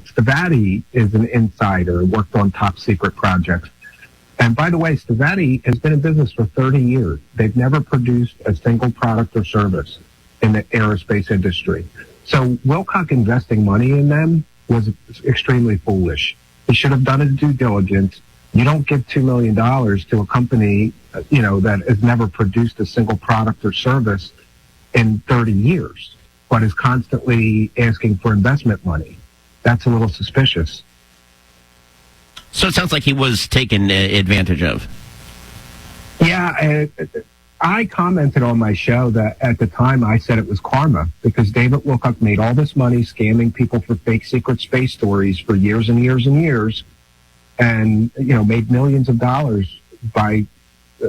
Stavati is an insider, worked on top secret projects. And by the way, Stavati has been in business for 30 years. They've never produced a single product or service in the aerospace industry. So Wilcock investing money in them was extremely foolish. He should have done his due diligence. You don't give $2 million to a company, that has never produced a single product or service in 30 years, but is constantly asking for investment money. That's a little suspicious. So it sounds like he was taken advantage of. Yeah, I commented on my show that at the time I said it was karma because David Wilcock made all this money scamming people for fake secret space stories for years and years and years, and made millions of dollars by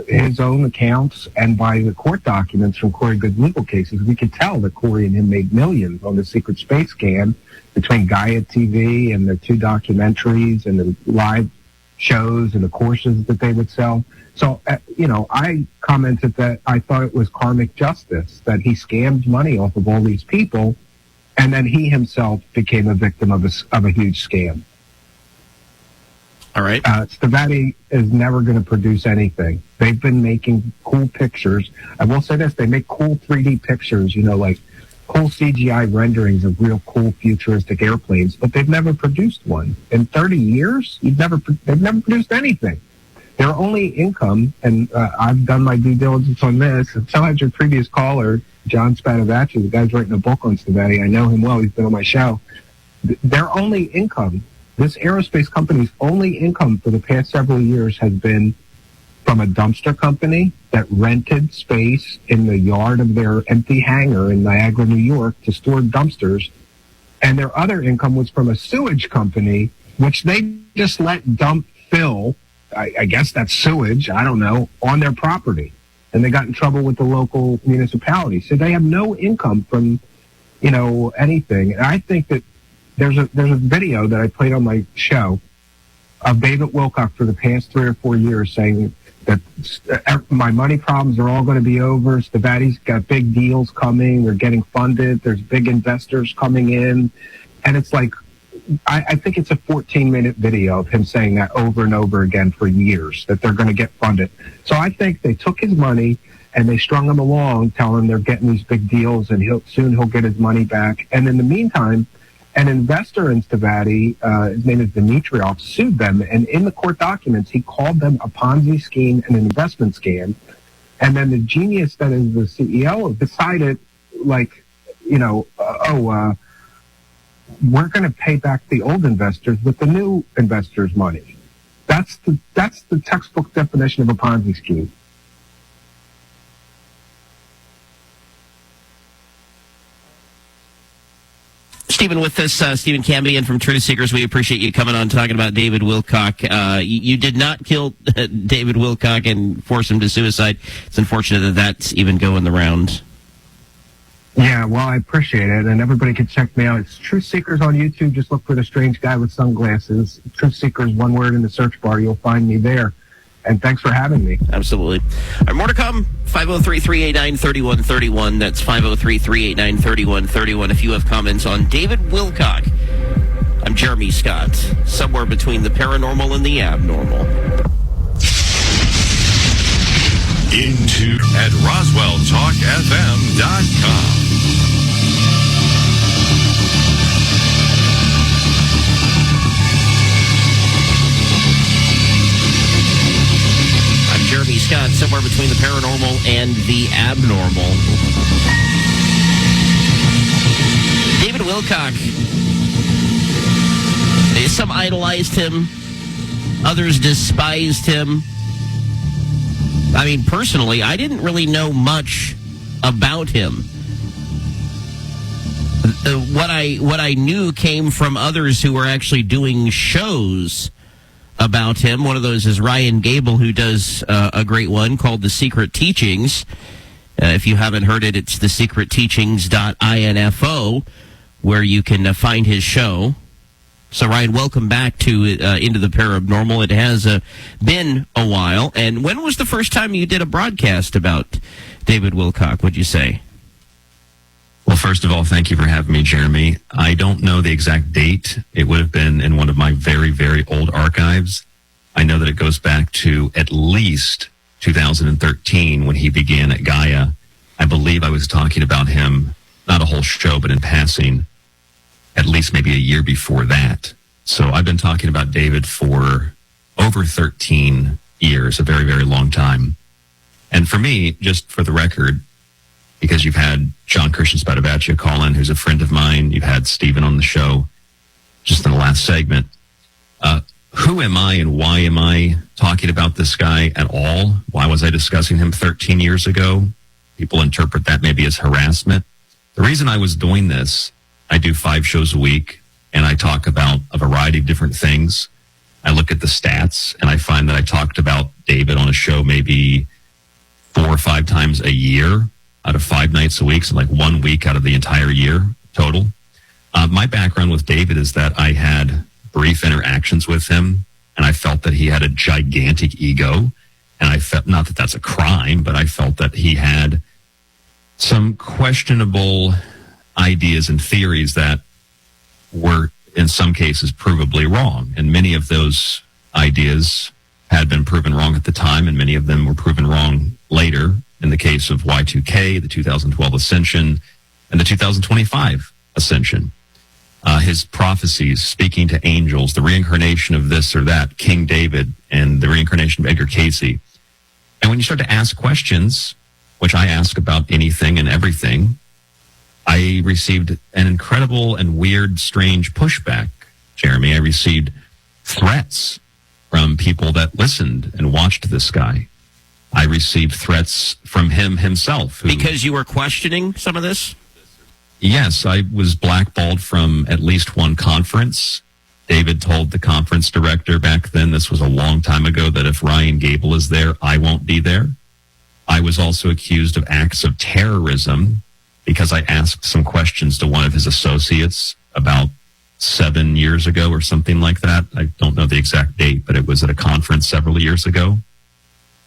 his own accounts and by the court documents from Corey Good's legal cases. We could tell that Corey and him made millions on the secret space scam between Gaia TV and the 2 documentaries and the live shows and the courses that they would sell. So, I commented that I thought it was karmic justice, that he scammed money off of all these people, and then he himself became a victim of a huge scam. All right. Stavati is never going to produce anything. They've been making cool pictures. I will say this, they make cool 3D pictures, like cool CGI renderings of real cool futuristic airplanes, but they've never produced one. In 30 years, they've never produced anything. Their only income, and I've done my due diligence on this, and so has your previous caller, John Spadavacci, the guy's writing a book on Stavati. I know him well. He's been on my show. Their only income, this aerospace company's only income for the past several years has been from a dumpster company that rented space in the yard of their empty hangar in Niagara, New York to store dumpsters. And their other income was from a sewage company, which they just let dump fill, I guess that's sewage, I don't know, on their property. And they got in trouble with the local municipality. So they have no income from, anything. And I think that there's a video that I played on my show of David Wilcock for the past 3 or 4 years saying that my money problems are all going to be over. Stavati's got big deals coming. They're getting funded. There's big investors coming in. And it's like, I think it's a 14-minute video of him saying that over and over again for years, that they're going to get funded. So I think they took his money and they strung him along, telling him they're getting these big deals and soon he'll get his money back. And in the meantime, an investor in Stavati, his name is Dimitrov, sued them. And in the court documents, he called them a Ponzi scheme and an investment scam. And then the genius that is the CEO decided, we're going to pay back the old investors with the new investors' money. That's the textbook definition of a Ponzi scheme. Stephen, with this, Stephen Cambian from Truth Seekers, we appreciate you coming on talking about David Wilcock. You did not kill David Wilcock and force him to suicide. It's unfortunate that that's even going the rounds. Yeah, well, I appreciate it, and everybody can check me out. It's Truth Seekers on YouTube. Just look for the strange guy with sunglasses. Truth Seekers, one word in the search bar. You'll find me there. And thanks for having me. Absolutely. All right, more to come. 503-389-3131. That's 503-389-3131. If you have comments on David Wilcock. I'm Jeremy Scott. Somewhere between the paranormal and the abnormal. Into at RoswellTalkFM.com. Jeremy Scott, somewhere between the paranormal and the abnormal. David Wilcock. Some idolized him. Others despised him. I mean, personally, I didn't really know much about him. What I knew came from others who were actually doing shows about him. One of those is Ryan Gable, who does a great one called The Secret Teachings. If you haven't heard it, it's thesecretteachings.info, where you can find his show. So, Ryan, welcome back to Into the Paranormal. It has been a while. And when was the first time you did a broadcast about David Wilcock, would you say? Well, first of all, thank you for having me, Jeremy. I don't know the exact date. It would have been in one of my very, very old archives. I know that it goes back to at least 2013 when he began at Gaia. I believe I was talking about him, not a whole show, but in passing, at least maybe a year before that. So I've been talking about David for over 13 years, a very, very long time. And for me, just for the record, because you've had John Christian Spadavaccia call in, who's a friend of mine. You've had Stephen on the show just in the last segment. Who am I and why am I talking about this guy at all? Why was I discussing him 13 years ago? People interpret that maybe as harassment. The reason I was doing this, I do 5 shows a week, and I talk about a variety of different things. I look at the stats, and I find that I talked about David on a show maybe 4 or 5 times a year out of 5 nights a week, so like 1 week out of the entire year total. My background with David is that I had brief interactions with him, and I felt that he had a gigantic ego, and I felt, not that that's a crime, but I felt that he had some questionable ideas and theories that were in some cases provably wrong, and many of those ideas had been proven wrong at the time, and many of them were proven wrong later, in the case of Y2K, the 2012 Ascension, and the 2025 Ascension. His prophecies, speaking to angels, the reincarnation of this or that, King David, and the reincarnation of Edgar Casey. And when you start to ask questions, which I ask about anything and everything, I received an incredible and weird, strange pushback, Jeremy. I received threats from people that listened and watched this guy. I received threats from him himself. Because you were questioning some of this? Yes, I was blackballed from at least one conference. David told the conference director back then, this was a long time ago, that if Ryan Gable is there, I won't be there. I was also accused of acts of terrorism because I asked some questions to one of his associates about 7 years ago or something like that. I don't know the exact date, but it was at a conference several years ago.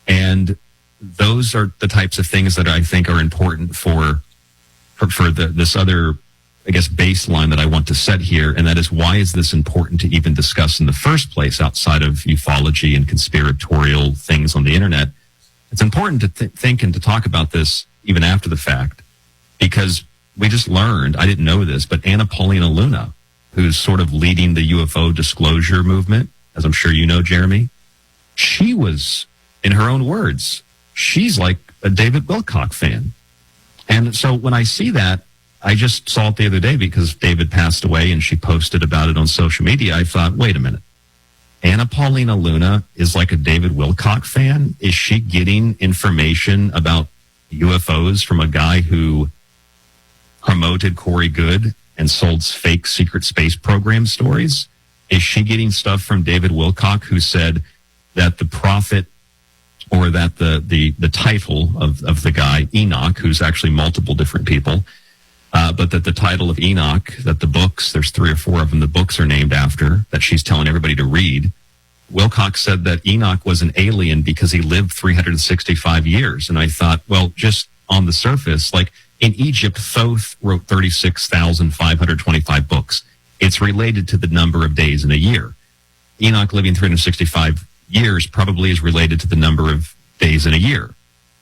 And those are the types of things that I think are important for this other, I guess, baseline that I want to set here. And that is, why is this important to even discuss in the first place outside of ufology and conspiratorial things on the internet? It's important to think and to talk about this even after the fact, because we just learned, I didn't know this, but Anna Paulina Luna, who's sort of leading the UFO disclosure movement, as I'm sure you know, Jeremy, she was, in her own words, she's like a David Wilcock fan. And so when I see that, I just saw it the other day because David passed away and she posted about it on social media. I thought, wait a minute. Anna Paulina Luna is like a David Wilcock fan? Is she getting information about UFOs from a guy who promoted Corey Good and sold fake secret space program stories? Is she getting stuff from David Wilcock, who said that the prophet, or that the title of the guy, Enoch, who's actually multiple different people, but that the title of Enoch, that the books, there's 3 or 4 of them, the books are named after, that she's telling everybody to read. Wilcock said that Enoch was an alien because he lived 365 years. And I thought, well, just on the surface, like in Egypt, Thoth wrote 36,525 books. It's related to the number of days in a year. Enoch living 365 years probably is related to the number of days in a year.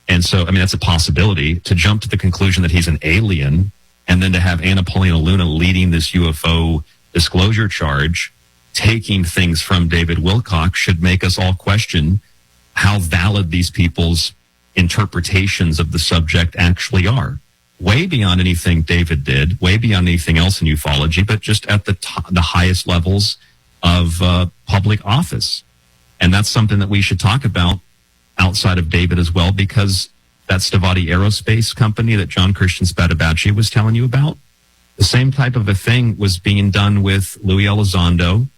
And so, I mean, that's a possibility. To jump to the conclusion that he's an alien, and then to have Anna Paulina Luna leading this UFO disclosure charge, taking things from David Wilcock, should make us all question how valid these people's interpretations of the subject actually are. Way beyond anything David did, way beyond anything else in ufology, but just at the highest levels of public office. And that's something that we should talk about outside of David as well, because that Stavati Aerospace company that John Christian Spadavacci was telling you about, the same type of a thing was being done with Louis Elizondo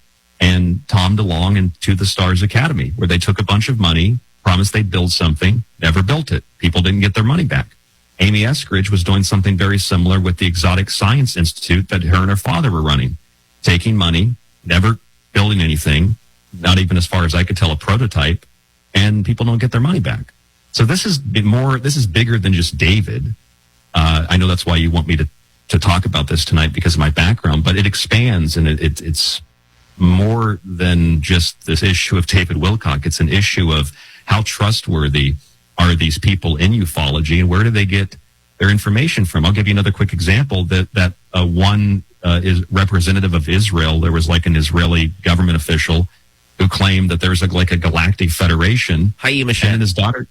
and Tom DeLonge and To the Stars Academy, where they took a bunch of money, promised they'd build something, never built it. People didn't get their money back. Amy Eskridge was doing something very similar with the Exotic Science Institute that her and her father were running, taking money, never building anything, not even, as far as I could tell, a prototype, and people don't get their money back. So this is bigger than just David. I know that's why you want me to talk about this tonight because of my background, but it expands and it's more than just this issue of David Wilcock. It's an issue of how trustworthy are these people in ufology and where do they get their information from? I'll give you another quick example that one is representative of Israel. There was like an Israeli government official who claimed that there's like a galactic federation. And his daughter,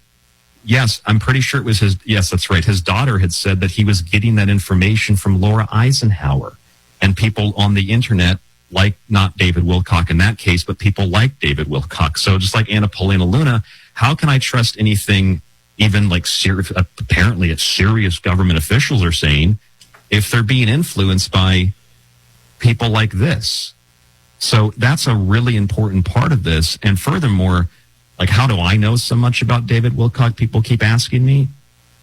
yes, I'm pretty sure it was yes, that's right. His daughter had said that he was getting that information from Laura Eisenhower and people on the internet, like not David Wilcock in that case, but people like David Wilcock. So just like Anna Paulina Luna, how can I trust anything even like apparently it's serious government officials are saying if they're being influenced by people like this? So that's a really important part of this. And furthermore, like, how do I know so much about David Wilcock? People keep asking me.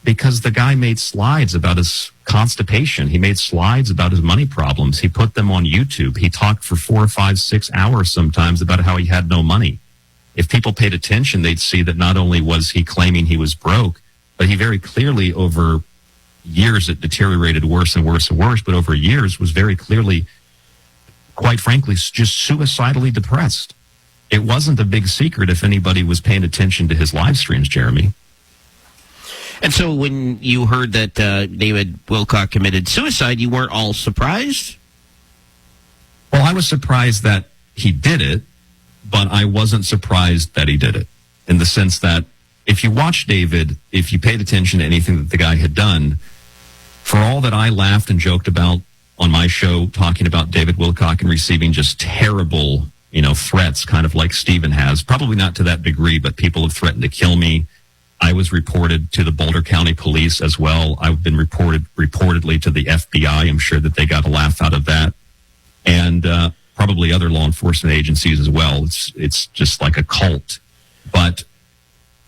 Because the guy made slides about his constipation. He made slides about his money problems. He put them on YouTube. He talked for 4, 5, 6 hours sometimes about how he had no money. If people paid attention, they'd see that not only was he claiming he was broke, but he very clearly over years it deteriorated worse and worse and worse, but over years was very clearly, quite frankly, just suicidally depressed. It wasn't a big secret if anybody was paying attention to his live streams, Jeremy. And so when you heard that David Wilcock committed suicide, you weren't all surprised? Well, I was surprised that he did it, but I wasn't surprised that he did it. In the sense that if you watch David, if you paid attention to anything that the guy had done, for all that I laughed and joked about on my show, talking about David Wilcock and receiving just terrible, threats, kind of like Stephen has, probably not to that degree, but people have threatened to kill me. I was reported to the Boulder County Police as well. I've been reportedly to the FBI. I'm sure that they got a laugh out of that. And probably other law enforcement agencies as well. It's just like a cult. But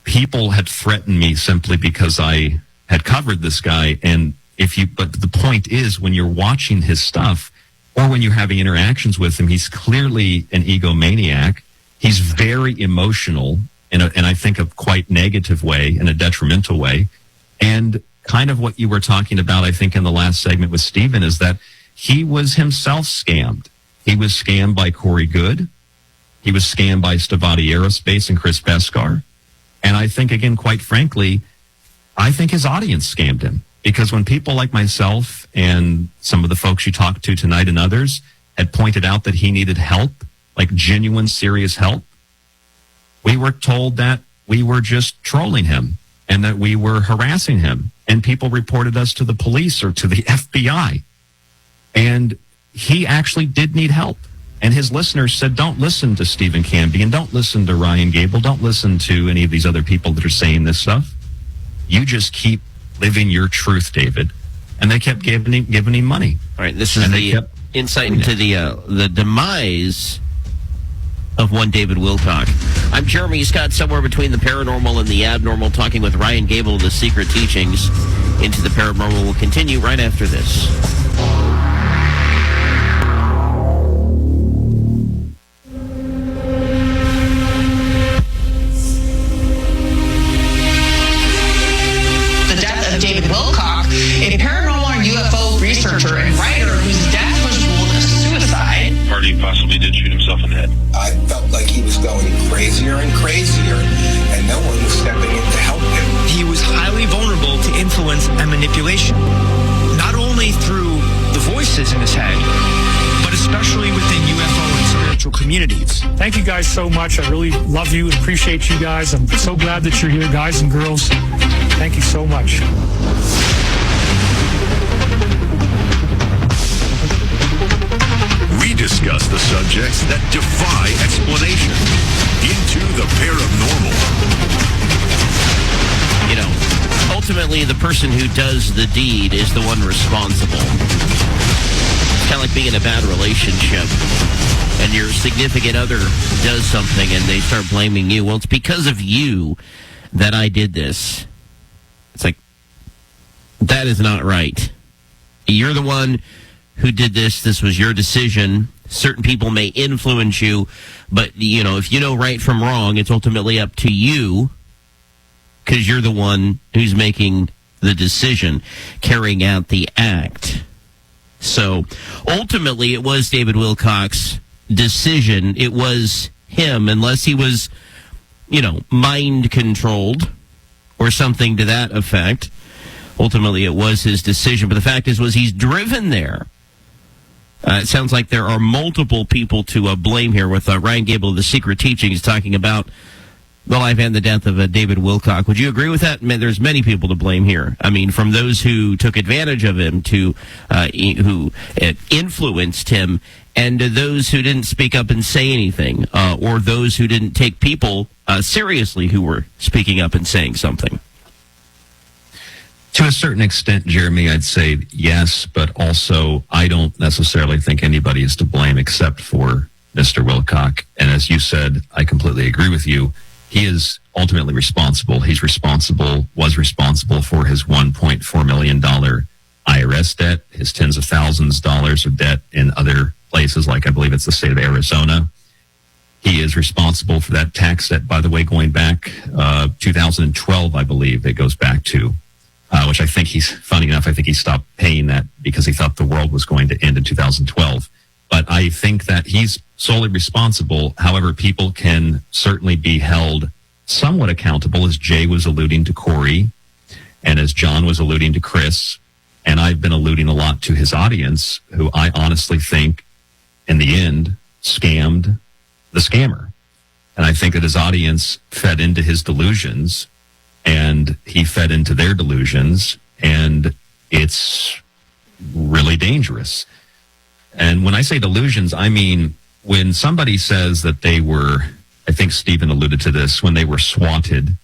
people had threatened me simply because I had covered this guy. And but the point is, when you're watching his stuff or when you're having interactions with him, he's clearly an egomaniac. He's very emotional. In I think, a quite negative way, in a detrimental way. And kind of what you were talking about, I think, in the last segment with Stephen, is that he was himself scammed. He was scammed by Corey Good. He was scammed by Stavati Aerospace and Chris Beskar. And I think, again, quite frankly, I think his audience scammed him. Because when people like myself and some of the folks you talked to tonight and others had pointed out that he needed help, like genuine, serious help, we were told that we were just trolling him and that we were harassing him. And people reported us to the police or to the FBI. And he actually did need help. And his listeners said, don't listen to Stephen Canby and don't listen to Ryan Gable. Don't listen to any of these other people that are saying this stuff. You just keep living your truth, David. And they kept giving him money. All right, this is the insight into the demise of one David Wilcock. I'm Jeremy Scott, somewhere between the paranormal and the abnormal, talking with Ryan Gable of the Secret Teachings. Into the Paranormal will continue right after this. The death of David Wilcock, a paranormal and UFO researcher and writer whose death was ruled a suicide. Party possibly did shoot himself in the head. I felt like he was going crazier and crazier, and no one was stepping in to help him. He was highly vulnerable to influence and manipulation, not only through the voices in his head, but especially within UFO and spiritual communities. Thank you guys so much. I really love you and appreciate you guys. I'm so glad that you're here, guys and girls. Thank you so much. We discuss the subjects that defy explanation. Into the paranormal. Ultimately, the person who does the deed is the one responsible. It's kind of like being in a bad relationship and your significant other does something and they start blaming you. Well, it's because of you that I did this. It's like, that is not right. You're the one who did this. This was your decision. Certain people may influence you, but, if you know right from wrong, it's ultimately up to you. because you're the one who's making the decision, carrying out the act. So ultimately, it was David Wilcock's decision. It was him, unless he was, mind controlled or something to that effect. Ultimately, it was his decision. But the fact is, he's driven there. It sounds like there are multiple people to blame here, with Ryan Gable of The Secret Teachings talking about the life and the death of David Wilcock. Would you agree with that? There's many people to blame here. I mean, from those who took advantage of him to who influenced him, and to those who didn't speak up and say anything, or those who didn't take people seriously who were speaking up and saying something. To a certain extent, Jeremy, I'd say yes, but also I don't necessarily think anybody is to blame except for Mr. Wilcock. And as you said, I completely agree with you. He is ultimately responsible. Was responsible for his $1.4 million IRS debt, his tens of thousands of dollars of debt in other places, like I believe it's the state of Arizona. He is responsible for that tax debt, by the way, going back 2012, I believe it goes back to. Which I think funny enough, I think he stopped paying that because he thought the world was going to end in 2012. But I think that he's solely responsible. However, people can certainly be held somewhat accountable, as Jay was alluding to Corey, and as John was alluding to Chris, and I've been alluding a lot to his audience, who I honestly think, in the end, scammed the scammer. And I think that his audience fed into his delusions, and he fed into their delusions, and it's really dangerous. And when I say delusions, I mean when somebody says that they were, I think Stephen alluded to this, when they were swatted,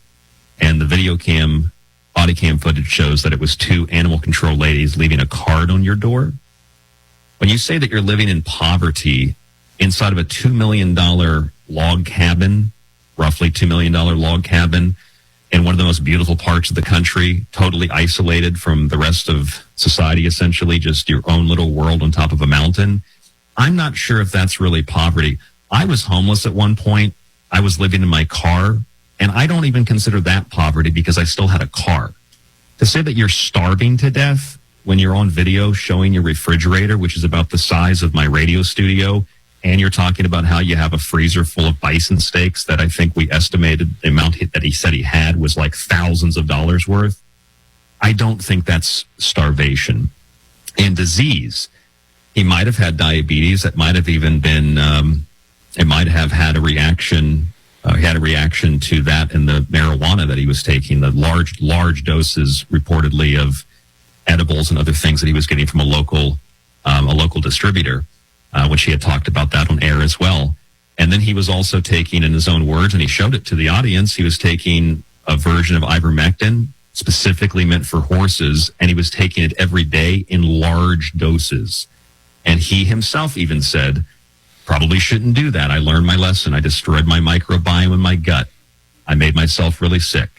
and the body cam footage shows that it was two animal control ladies leaving a card on your door. When you say that you're living in poverty inside of a $2 million log cabin, roughly $2 million log cabin, in one of the most beautiful parts of the country, totally isolated from the rest of society, essentially, just your own little world on top of a mountain. I'm not sure if that's really poverty. I was homeless at one point. I was living in my car, and I don't even consider that poverty because I still had a car. To say that you're starving to death when you're on video showing your refrigerator, which is about the size of my radio studio, and you're talking about how you have a freezer full of bison steaks that I think we estimated the amount that he said he had was like thousands of dollars worth. I don't think that's starvation. And disease, he might have had diabetes. It might have even been, it might have had a reaction. He had a reaction to that in the marijuana that he was taking, the large doses reportedly of edibles and other things that he was getting from a local distributor. Which he had talked about that on air as well. And then he was also taking, in his own words, and he showed it to the audience, he was taking a version of ivermectin specifically meant for horses, and he was taking it every day in large doses. And he himself even said, probably shouldn't do that. I learned my lesson. I destroyed my microbiome in my gut. I made myself really sick.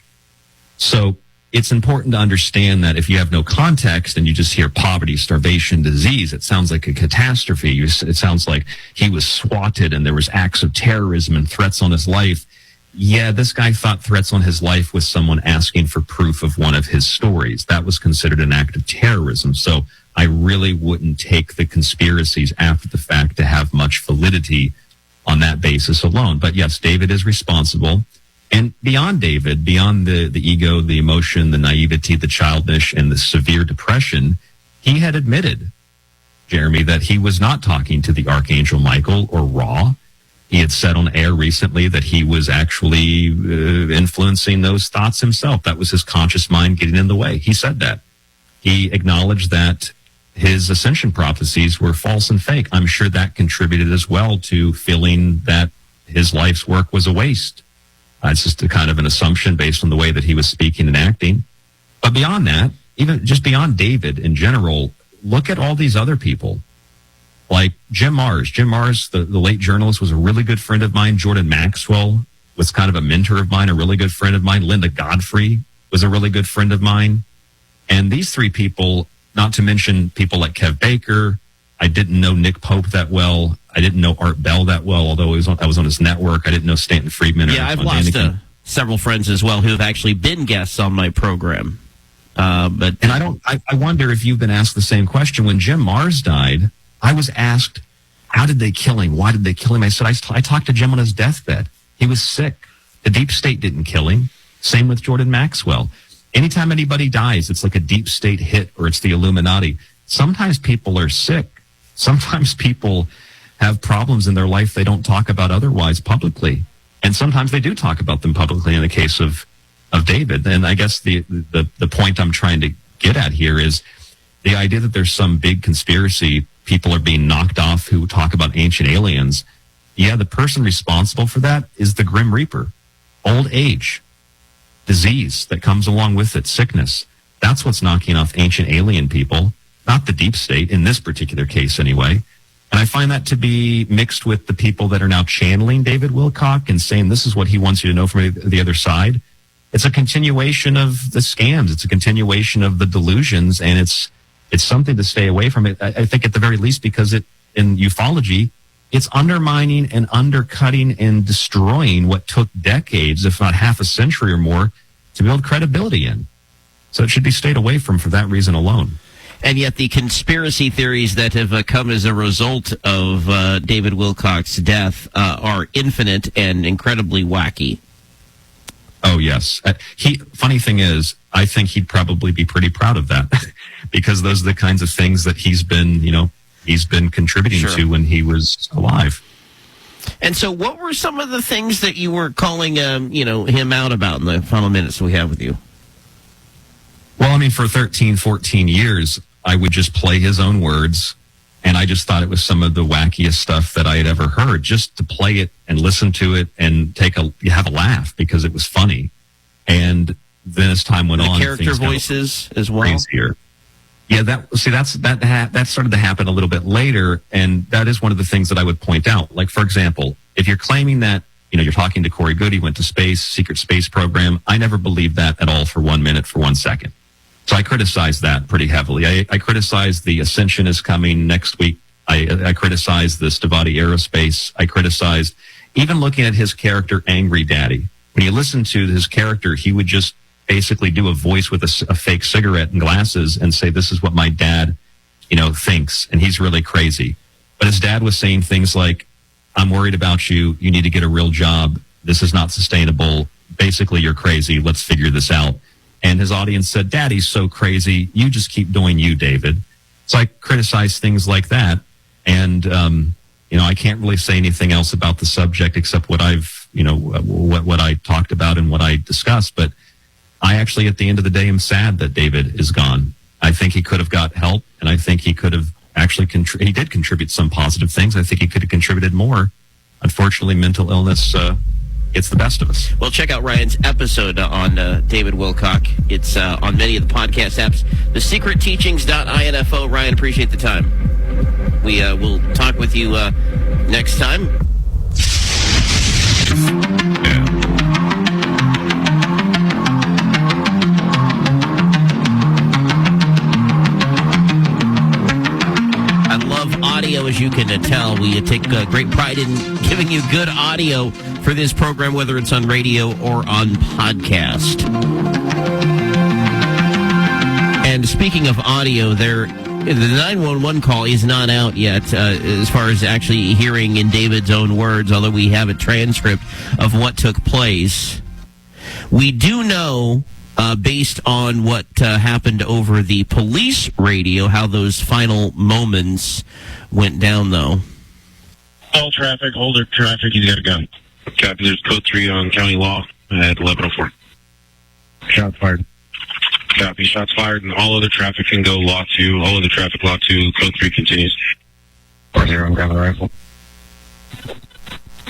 So it's important to understand that if you have no context and you just hear poverty, starvation, disease, it sounds like a catastrophe. It sounds like he was swatted and there was acts of terrorism and threats on his life. Yeah, this guy thought threats on his life was someone asking for proof of one of his stories. That was considered an act of terrorism. So I really wouldn't take the conspiracies after the fact to have much validity on that basis alone. But yes, David is responsible. And beyond David, beyond the ego, the emotion, the naivety, the childish, and the severe depression, he had admitted, Jeremy, that he was not talking to the Archangel Michael or Ra. He had said on air recently that he was actually influencing those thoughts himself. That was his conscious mind getting in the way. He said that. He acknowledged that his ascension prophecies were false and fake. I'm sure that contributed as well to feeling that his life's work was a waste. It's just a kind of an assumption based on the way that he was speaking and acting. But beyond that, even just beyond David in general, look at all these other people. Like Jim Marrs. Jim Marrs, the late journalist, was a really good friend of mine. Jordan Maxwell was kind of a mentor of mine, a really good friend of mine. Linda Godfrey was a really good friend of mine. And these three people, not to mention people like Kev Baker, I didn't know Nick Pope that well. I didn't know Art Bell that well, although I was on his network. I didn't know Stanton Friedman. Yeah, I've lost several friends as well who have actually been guests on my program. But I wonder if you've been asked the same question. When Jim Mars died, I was asked, how did they kill him? Why did they kill him? I said, I talked to Jim on his deathbed. He was sick. The deep state didn't kill him. Same with Jordan Maxwell. Anytime anybody dies, it's like a deep state hit or it's the Illuminati. Sometimes people are sick. Sometimes people have problems in their life they don't talk about otherwise publicly. And sometimes they do talk about them publicly in the case of David. And I guess the point I'm trying to get at here is the idea that there's some big conspiracy, people are being knocked off who talk about ancient aliens. Yeah, the person responsible for that is the Grim Reaper. Old age, disease that comes along with it, sickness. That's what's knocking off ancient alien people, not the deep state, in this particular case anyway. And I find that to be mixed with the people that are now channeling David Wilcock and saying this is what he wants you to know from the other side. It's a continuation of the scams. It's a continuation of the delusions, and it's something to stay away from. It, I think, at the very least, because in ufology, it's undermining and undercutting and destroying what took decades, if not half a century or more, to build credibility in. So it should be stayed away from for that reason alone. And yet the conspiracy theories that have come as a result of David Wilcock's death are infinite and incredibly wacky. Oh, yes. Funny thing is, I think he'd probably be pretty proud of that because those are the kinds of things that he's been contributing to when he was alive. And so what were some of the things that you were calling, him out about in the final minutes we have with you? Well, I mean, for 13, 14 years, I would just play his own words, and I just thought it was some of the wackiest stuff that I had ever heard, just to play it and listen to it and have a laugh because it was funny. And then as time went on, character voices as well. Crazier. Yeah, that started to happen a little bit later, and that is one of the things that I would point out. Like, for example, if you're claiming that you're talking to Corey Goode, he went to space, secret space program, I never believed that at all for 1 minute, for 1 second. So I criticized that pretty heavily. I criticized the Ascension is coming next week. I criticized the Stavati Aerospace. I criticized even looking at his character, Angry Daddy. When you listen to his character, he would just basically do a voice with a fake cigarette and glasses and say, this is what my dad, thinks. And he's really crazy. But his dad was saying things like, I'm worried about you. You need to get a real job. This is not sustainable. Basically, you're crazy. Let's figure this out. And his audience said, Daddy's so crazy. You just keep doing you, David. So I criticized things like that. And, I can't really say anything else about the subject except what I've, what I talked about and what I discussed. But I actually, at the end of the day, am sad that David is gone. I think he could have got help, and I think he could have actually he did contribute some positive things. I think he could have contributed more. Unfortunately, mental illness gets the best of us. Well, check out Ryan's episode on David Wilcock. It's on many of the podcast apps. TheSecretTeachings.info. Ryan, appreciate the time. We will talk with you next time. Audio, as you can tell, we take great pride in giving you good audio for this program, whether it's on radio or on podcast. And speaking of audio, the 911 call is not out yet as far as actually hearing in David's own words, although we have a transcript of what took place. We do know, based on what happened over the police radio, how those final moments went down, though. All traffic, hold the traffic, he's got a gun. Copy, there's code 3 on county law at 11:04. Shots fired. Copy, shots fired, and all other traffic can go law 2. All other traffic, law 2. Code 3 continues. 4-0, I'm grabbing the rifle.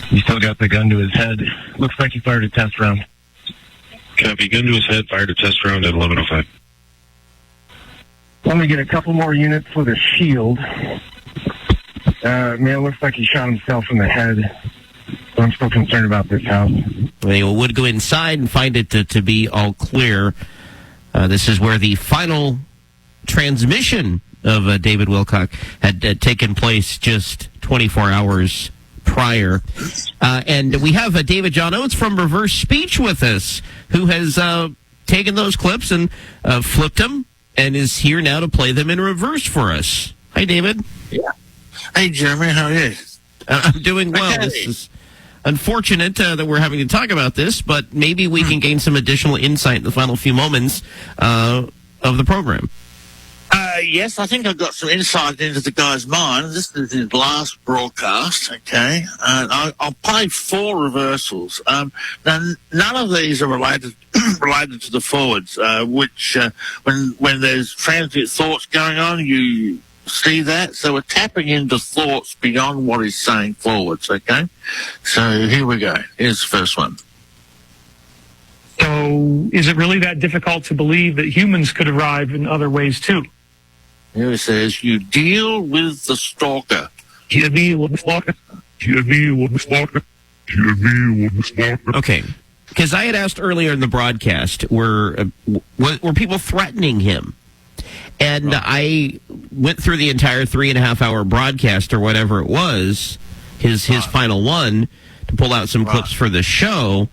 He still got the gun to his head. Looks like he fired a test round. Copy, gun to his head, fired a test round at 11:05. Let me get a couple more units for the shield. Man, looks like he shot himself in the head. So I'm still concerned about this house. We would go inside and find it to be all clear. This is where the final transmission of David Wilcock had taken place just 24 hours prior. And we have David John Oates from Reverse Speech with us, who has taken those clips and flipped them and is here now to play them in reverse for us. Hi, David. Yeah. Hey, Jeremy. How are you? I'm doing well. Okay. This is unfortunate that we're having to talk about this, but maybe we can gain some additional insight in the final few moments of the program. Yes, I think I've got some insight into the guy's mind. This is his last broadcast, okay? And I'll play 4 reversals. Now, none of these are related to the forwards, which when there's transient thoughts going on, you see that. So we're tapping into thoughts beyond what he's saying forwards, okay? So here we go. Here's the first one. So is it really that difficult to believe that humans could arrive in other ways too? Here it says, you deal with the stalker. You deal with the stalker. You deal with the stalker. You deal with the stalker. Okay. Because I had asked earlier in the broadcast, were people threatening him? And I went through the entire 3.5 hour broadcast or whatever it was, his final one, to pull out some clips for the show.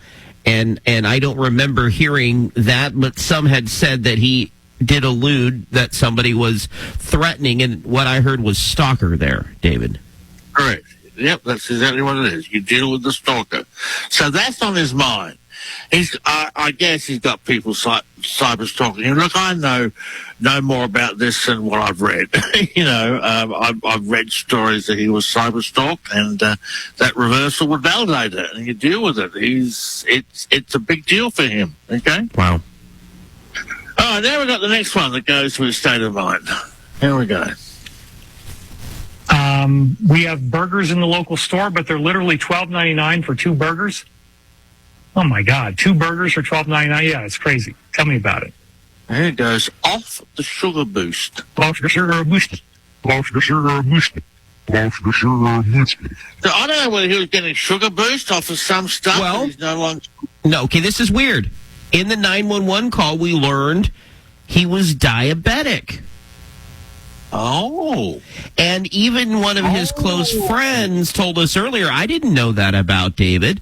And I don't remember hearing that, but some had said that he did allude that somebody was threatening, and what I heard was stalker there, David. Correct. Yep, that's exactly what it is. You deal with the stalker. So that's on his mind. I guess he's got people cyber stalking him. Look, I know more about this than what I've read. I've read stories that he was cyber stalked, and that reversal would validate it, and you deal with it. It's a big deal for him. Okay. Wow. All right, now we've got the next one that goes to his state of mind. Here we go. We have burgers in the local store, but they're literally $12.99 for 2 burgers. Oh my God, 2 burgers for $12.99? Yeah, it's crazy. Tell me about it. Here it goes. Off the sugar boost. Off the sugar boost. Off the sugar boost. Off the sugar boost. So I don't know whether he was getting sugar boost off of some stuff. Well, he's no longer. No, okay, this is weird. In the 911 call, we learned he was diabetic. Oh. And even one of his close friends told us earlier, I didn't know that about David.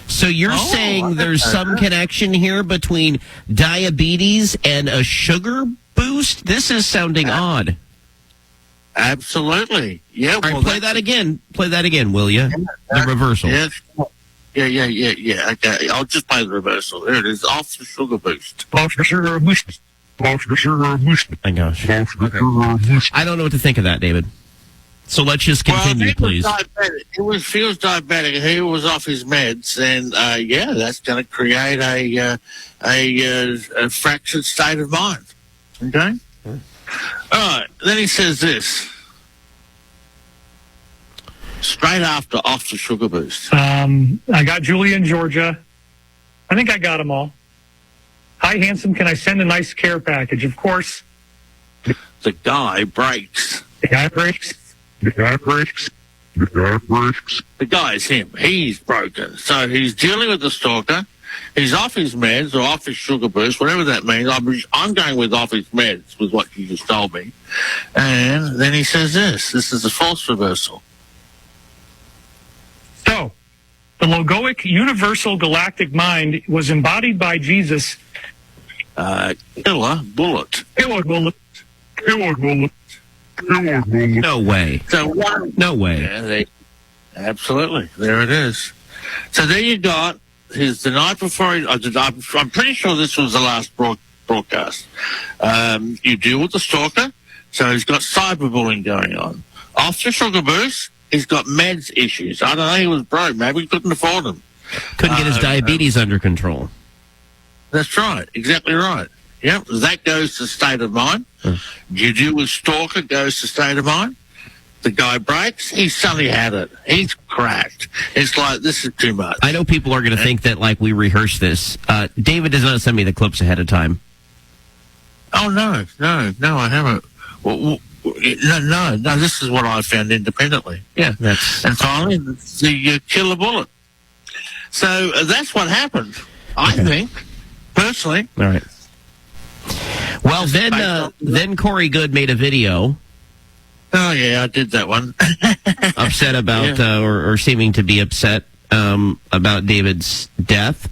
So you're saying there's some connection here between diabetes and a sugar boost? This is sounding odd. Absolutely. Yeah. All right, play that again. Play that again, will you? The reversal. Yes. Yeah. Okay. I'll just play the reversal. There it is. Off the sugar boost. Off the sugar boost. Off the sugar boost. My gosh. Off the sugar boost. I don't know what to think of that, David. So let's just continue, please. He was diabetic. He was off his meds, and that's going to create a fractured state of mind. Okay. All right. Then he says this. Straight after off the sugar boost. I got Julia in Georgia. I think I got them all. Hi, handsome. Can I send a nice care package? Of course. The guy breaks. The guy breaks. The guy breaks. The guy breaks. The guy is him. He's broken. So he's dealing with the stalker. He's off his meds or off his sugar boost, whatever that means. I'm going with off his meds, was what you just told me. And then he says this. This is a false reversal. So, the logoic universal galactic mind was embodied by Jesus. Killer bullet. Killer bullet. Killer bullet. No way. So no way. Yeah, absolutely. There it is. So there you got the night before. I'm pretty sure this was the last broadcast. You deal with the stalker. So he's got cyberbullying going on. Off the sugar boost, he's got meds issues. I don't know. He was broke. Maybe he couldn't afford them. Couldn't get his diabetes under control. That's right. Exactly right. Yep, that goes to state of mind. You deal with stalker, goes to state of mind. The guy breaks, he's suddenly had it. He's cracked. It's like, this is too much. I know people are going to think that, like, we rehearsed this. David does not send me the clips ahead of time. Oh, no, I haven't. No, this is what I found independently. Yeah, and finally, the killer bullet. So that's what happened, I think, personally. All right. Well, then Corey Good made a video Oh, yeah, I did that one. Upset about, or seeming to be upset about David's death.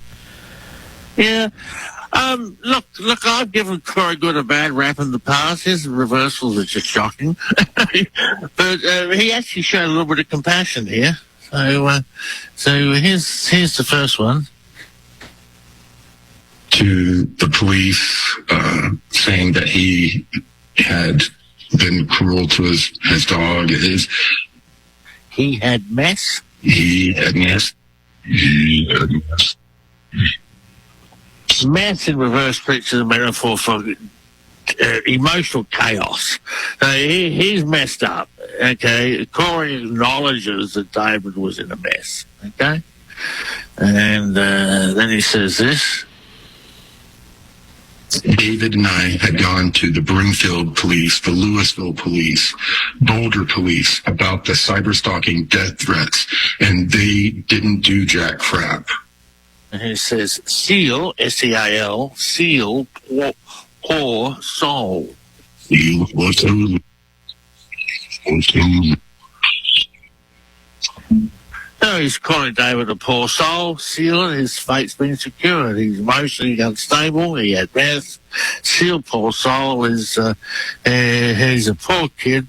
Yeah. Look, I've given Corey Good a bad rap in the past. His reversals are just shocking. But he actually showed a little bit of compassion here. So here's the first one. To the police, saying that he had been cruel to his dog. He had mess? He had mess. Mess in reverse picture is a metaphor for emotional chaos. He's messed up, okay? Corey acknowledges that David was in a mess, okay? And then he says this. David and I had gone to the Broomfield police, the Louisville police, Boulder police about the cyber-stalking death threats, and they didn't do jack crap. And he says, seal, S-E-A-L, seal, poor soul. Seal, poor soul. No, he's calling David a poor soul. Seal, his fate's been secured. He's emotionally unstable. He had meth. Seal, poor soul, he's a poor kid.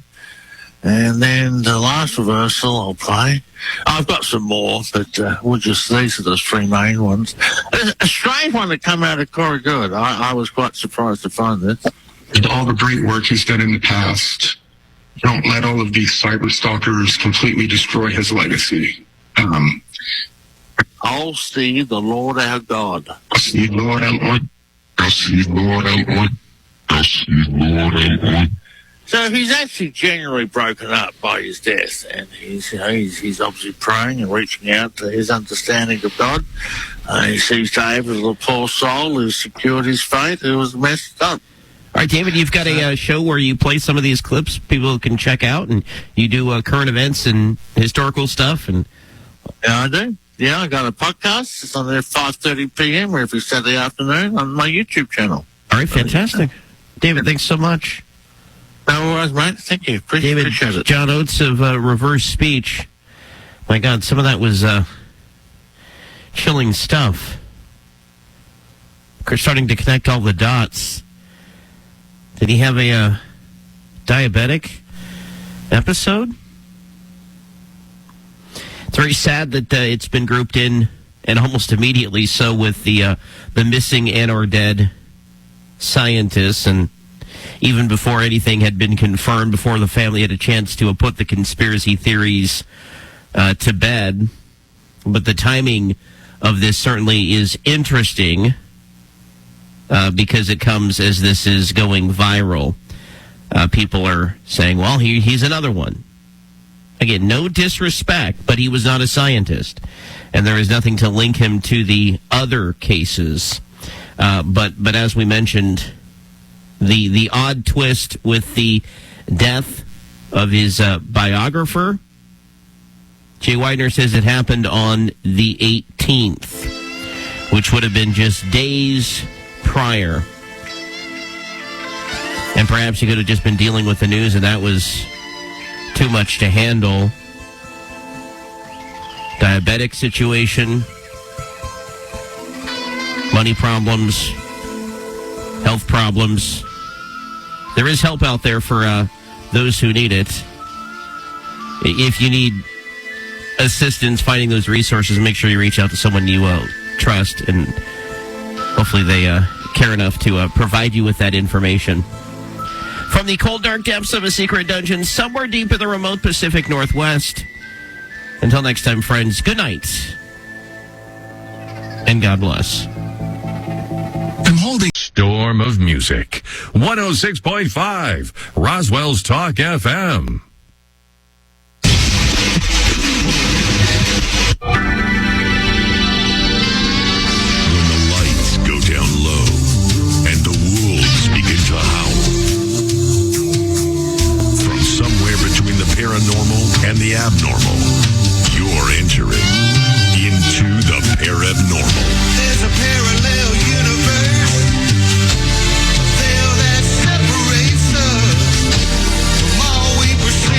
And then the last reversal I'll play. I've got some more, but these are the three main ones. A strange one that come out of Corey Good. I was quite surprised to find this. With all the great work he's done in the past, don't let all of these cyber stalkers completely destroy his legacy. I'll see the Lord our God. I'll see Lord our Lord. I'll see Lord our Lord. I'll see Lord our Lord. So he's actually genuinely broken up by his death, and he's obviously praying and reaching out to his understanding of God. He sees David as a poor soul who secured his fate, who was messed up. All right, David, you've got a show where you play some of these clips people can check out, and you do current events and historical stuff. And yeah, I do. Yeah, I got a podcast. It's on there at 5:30 p.m. every Saturday afternoon on my YouTube channel. All right, fantastic. David, thanks so much. No worries, mate. Thank you. Appreciate it. John Oates of Reverse Speech. My God, some of that was chilling stuff. We're starting to connect all the dots. Did he have a diabetic episode? It's very sad that it's been grouped in, and almost immediately so, with the missing and or dead scientists, and even before anything had been confirmed, before the family had a chance to put the conspiracy theories to bed. But the timing of this certainly is interesting because it comes as this is going viral. People are saying, well, he's another one. Again, no disrespect, but he was not a scientist. And there is nothing to link him to the other cases. But as we mentioned, the odd twist with the death of his biographer, Jay Widener says it happened on the 18th, which would have been just days prior. And perhaps he could have just been dealing with the news, and that was too much to handle. Diabetic situation, money problems, health problems. There is help out there for those who need it. If you need assistance finding those resources, make sure you reach out to someone you trust, and hopefully they care enough to provide you with that information. From the cold, dark depths of a secret dungeon somewhere deep in the remote Pacific Northwest. Until next time, friends, good night. And God bless. I'm holding Storm of Music. 106.5 Roswell's Talk FM. When the lights go down low and the wolves begin to howl, from somewhere between the paranormal and the abnormal, you're entering into the paranormal. There's a parallel universe, a veil that separates us from all we perceive.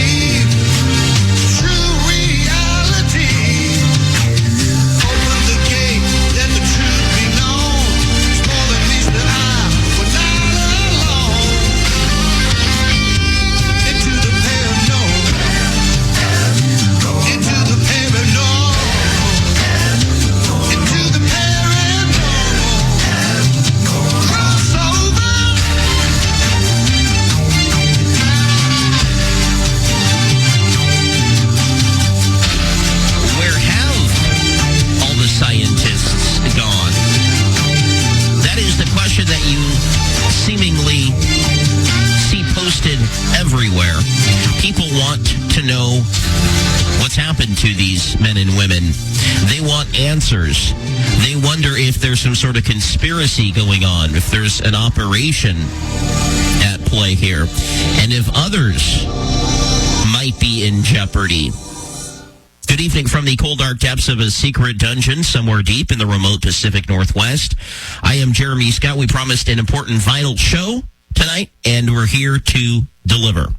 what's happened to these men and women. They want answers. They wonder if there's some sort of conspiracy going on, if there's an operation at play here, and if others might be in jeopardy. Good evening from the cold, dark depths of a secret dungeon somewhere deep in the remote Pacific Northwest. I am Jeremy Scott. We promised an important, vital show tonight, and we're here to deliver.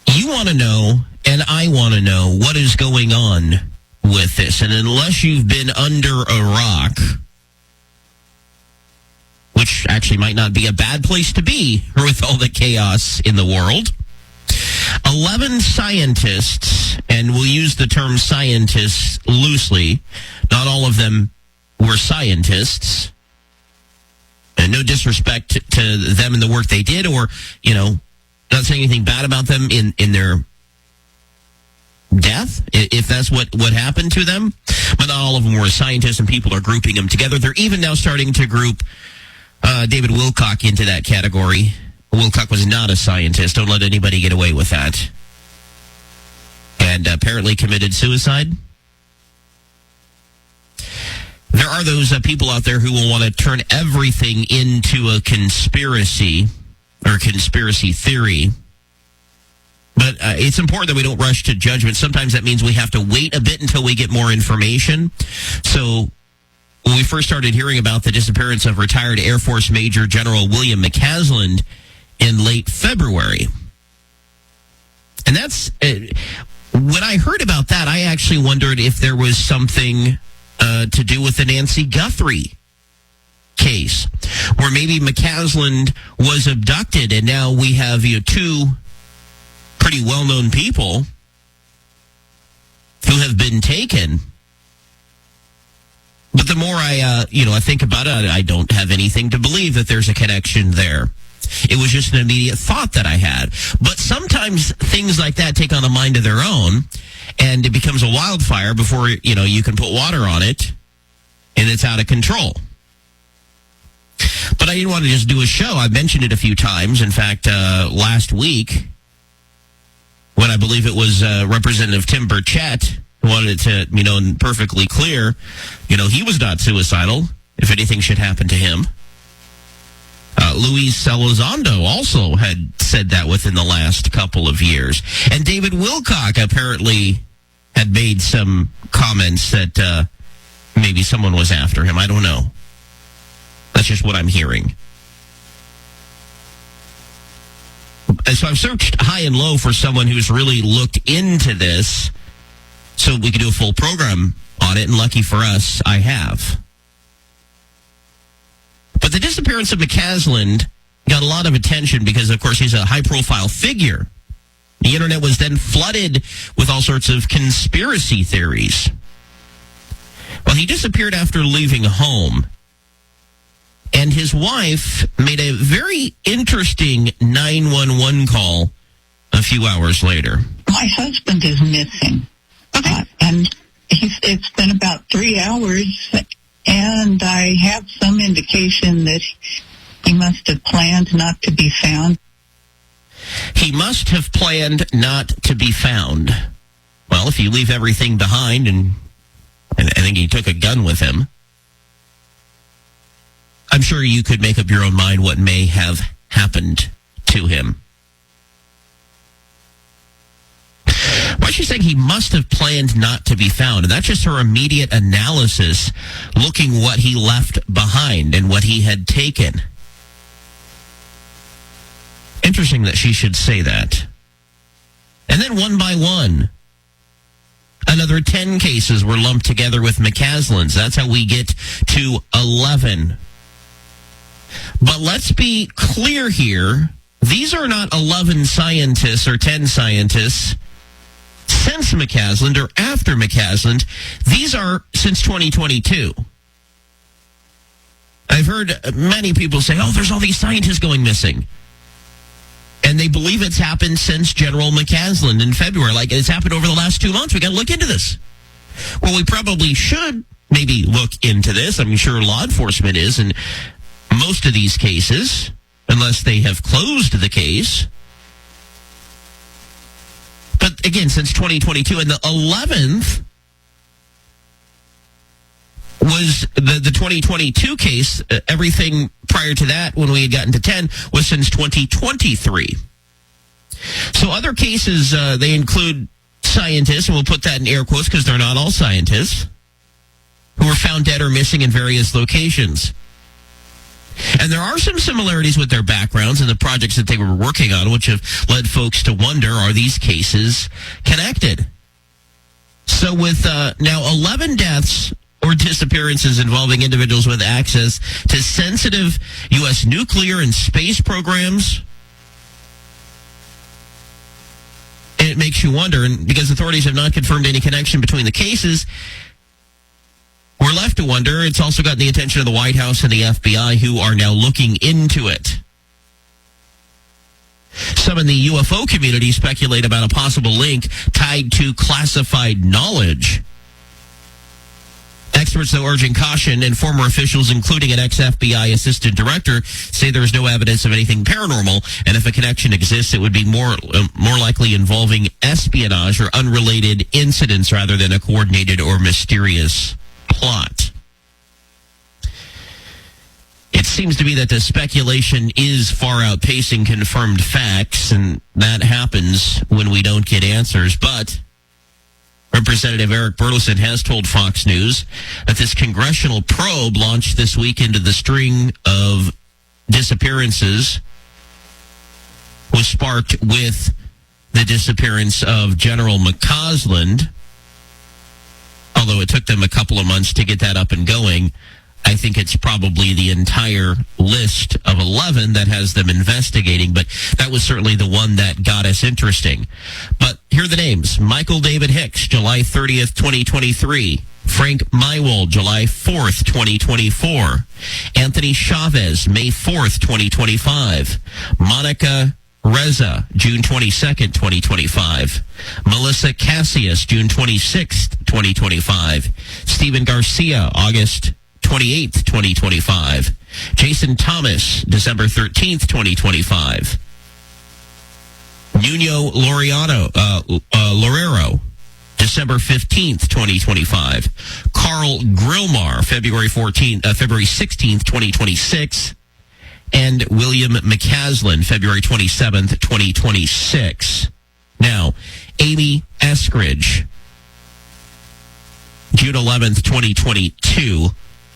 You want to know, and I want to know, what is going on with this. And unless you've been under a rock, which actually might not be a bad place to be with all the chaos in the world, 11 scientists, and we'll use the term scientists loosely, not all of them were scientists, and no disrespect to them and the work they did, or, not saying anything bad about them in their death, if that's what happened to them. But not all of them were scientists, and people are grouping them together. They're even now starting to group David Wilcock into that category. Wilcock was not a scientist. Don't let anybody get away with that. And apparently committed suicide. There are those people out there who will want to turn everything into a conspiracy or conspiracy theory. But it's important that we don't rush to judgment. Sometimes that means we have to wait a bit until we get more information. So when we first started hearing about the disappearance of retired Air Force Major General William McCasland in late February, and that's when I heard about that, I actually wondered if there was something to do with the Nancy Guthrie case, where maybe McCasland was abducted, and now we have two pretty well-known people who have been taken. But the more I think about it, I don't have anything to believe that there's a connection there. It was just an immediate thought that I had. But sometimes things like that take on a mind of their own, and it becomes a wildfire before, you can put water on it, and it's out of control. But I didn't want to just do a show. I mentioned it a few times. In fact, last week, when I believe it was Representative Tim Burchett wanted it to, perfectly clear, he was not suicidal, if anything should happen to him. Luis Elizondo also had said that within the last couple of years. And David Wilcock apparently had made some comments that maybe someone was after him. I don't know. That's just what I'm hearing. So I've searched high and low for someone who's really looked into this so we could do a full program on it, and lucky for us, I have. But the disappearance of McCasland got a lot of attention because, of course, he's a high-profile figure. The internet was then flooded with all sorts of conspiracy theories. Well, he disappeared after leaving home, and his wife made a very interesting 911 call a few hours later. My husband is missing, and it's been about 3 hours, and I have some indication that he must have planned not to be found. He must have planned not to be found. Well, if you leave everything behind, and I think he took a gun with him, I'm sure you could make up your own mind what may have happened to him. Why is she saying he must have planned not to be found? And that's just her immediate analysis, looking what he left behind and what he had taken. Interesting that she should say that. And then one by one, another 10 cases were lumped together with McCasland's. That's how we get to 11. But let's be clear here. These are not 11 scientists or 10 scientists since McCasland or after McCasland. These are since 2022. I've heard many people say, there's all these scientists going missing. And they believe it's happened since General McCasland in February. Like, it's happened over the last 2 months. We got to look into this. Well, we probably should maybe look into this. I'm sure law enforcement is in most of these cases, unless they have closed the case. But again, since 2022, and the 11th was the 2022 case. Everything prior to that, when we had gotten to 10, was since 2023. So other cases, they include scientists, and we'll put that in air quotes because they're not all scientists, who were found dead or missing in various locations. And there are some similarities with their backgrounds and the projects that they were working on, which have led folks to wonder, are these cases connected? So with now 11 deaths or disappearances involving individuals with access to sensitive U.S. nuclear and space programs, it makes you wonder, and because authorities have not confirmed any connection between the cases, we're left to wonder. It's also gotten the attention of the White House and the FBI, who are now looking into it. Some in the UFO community speculate about a possible link tied to classified knowledge. Experts, though, urging caution, and former officials, including an ex-FBI assistant director, say there is no evidence of anything paranormal, and if a connection exists, it would be more likely involving espionage or unrelated incidents rather than a coordinated or mysterious plot. It seems to be that the speculation is far outpacing confirmed facts, and that happens when we don't get answers, but Representative Eric Burleson has told Fox News that this congressional probe launched this week into the string of disappearances was sparked with the disappearance of General McCausland. Although it took them a couple of months to get that up and going, I think it's probably the entire list of 11 that has them investigating, but that was certainly the one that got us interesting. But here are the names. Michael David Hicks, July 30th, 2023. Frank Mywald, July 4th, 2024. Anthony Chavez, May 4th, 2025. Monica Reza, June 22nd, 2025. Melissa Cassius, June 26th, 2025. Stephen Garcia, August 28th, 2025. Jason Thomas, December 13th, 2025. Nuno Lorero, December 15th, 2025. Carl Grillmar, February 16th, 2026. And William McCaslin, February 27th, 2026. Now, Amy Eskridge, June 11th, 2022.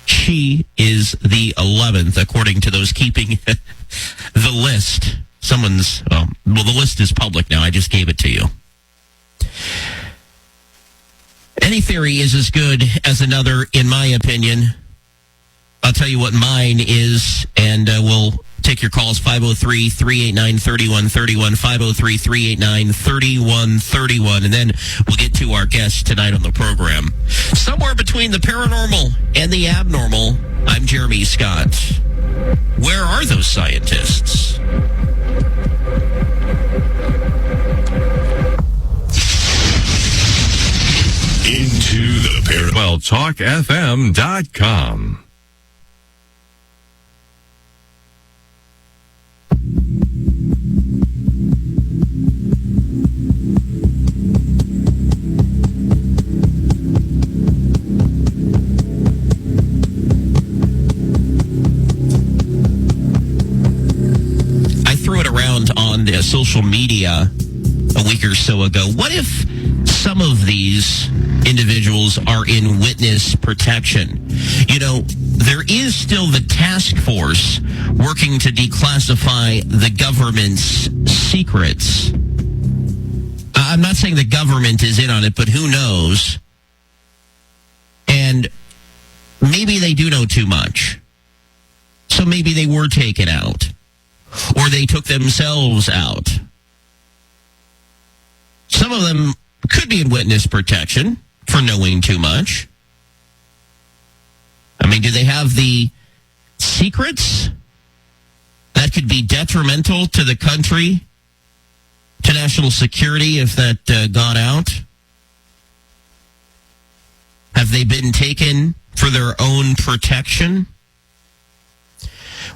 She is the 11th, according to those keeping the list. The list is public now. I just gave it to you. Any theory is as good as another, in my opinion. I'll tell you what mine is, and we'll take your calls, 503-389-3131, 503-389-3131, and then we'll get to our guest tonight on the program. Somewhere between the paranormal and the abnormal, I'm Jeremy Scott. Where are those scientists? Into the paranormal. TalkFM.com. Social media a week or so ago. What if some of these individuals are in witness protection? You know, there is still the task force working to declassify the government's secrets. I'm not saying the government is in on it, but who knows? And maybe they do know too much. So maybe they were taken out. Or they took themselves out. Some of them could be in witness protection for knowing too much. I mean, do they have the secrets that could be detrimental to the country, to national security if that got out? Have they been taken for their own protection?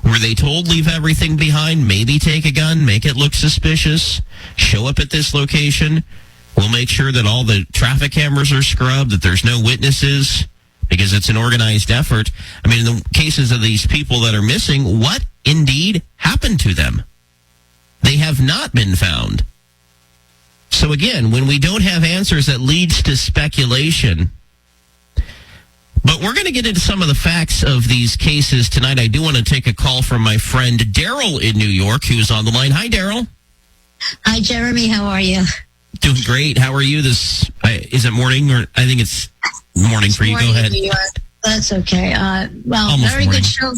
Were they told leave everything behind, maybe take a gun, make it look suspicious, show up at this location, We'll make sure that all the traffic cameras are scrubbed, that there's no witnesses, because it's an organized effort. I mean, in the cases of these people that are missing, what indeed happened to them? They have not been found. So again, when we don't have answers, that leads to speculation. But we're going to get into some of the facts of these cases tonight. I do want to take a call from my friend Daryl in New York, who's on the line. Hi, Daryl. Hi, Jeremy. How are you? Doing great. How are you? Is it morning? Or I think it's morning for you. Go ahead. That's okay. Well, Almost very morning. good show.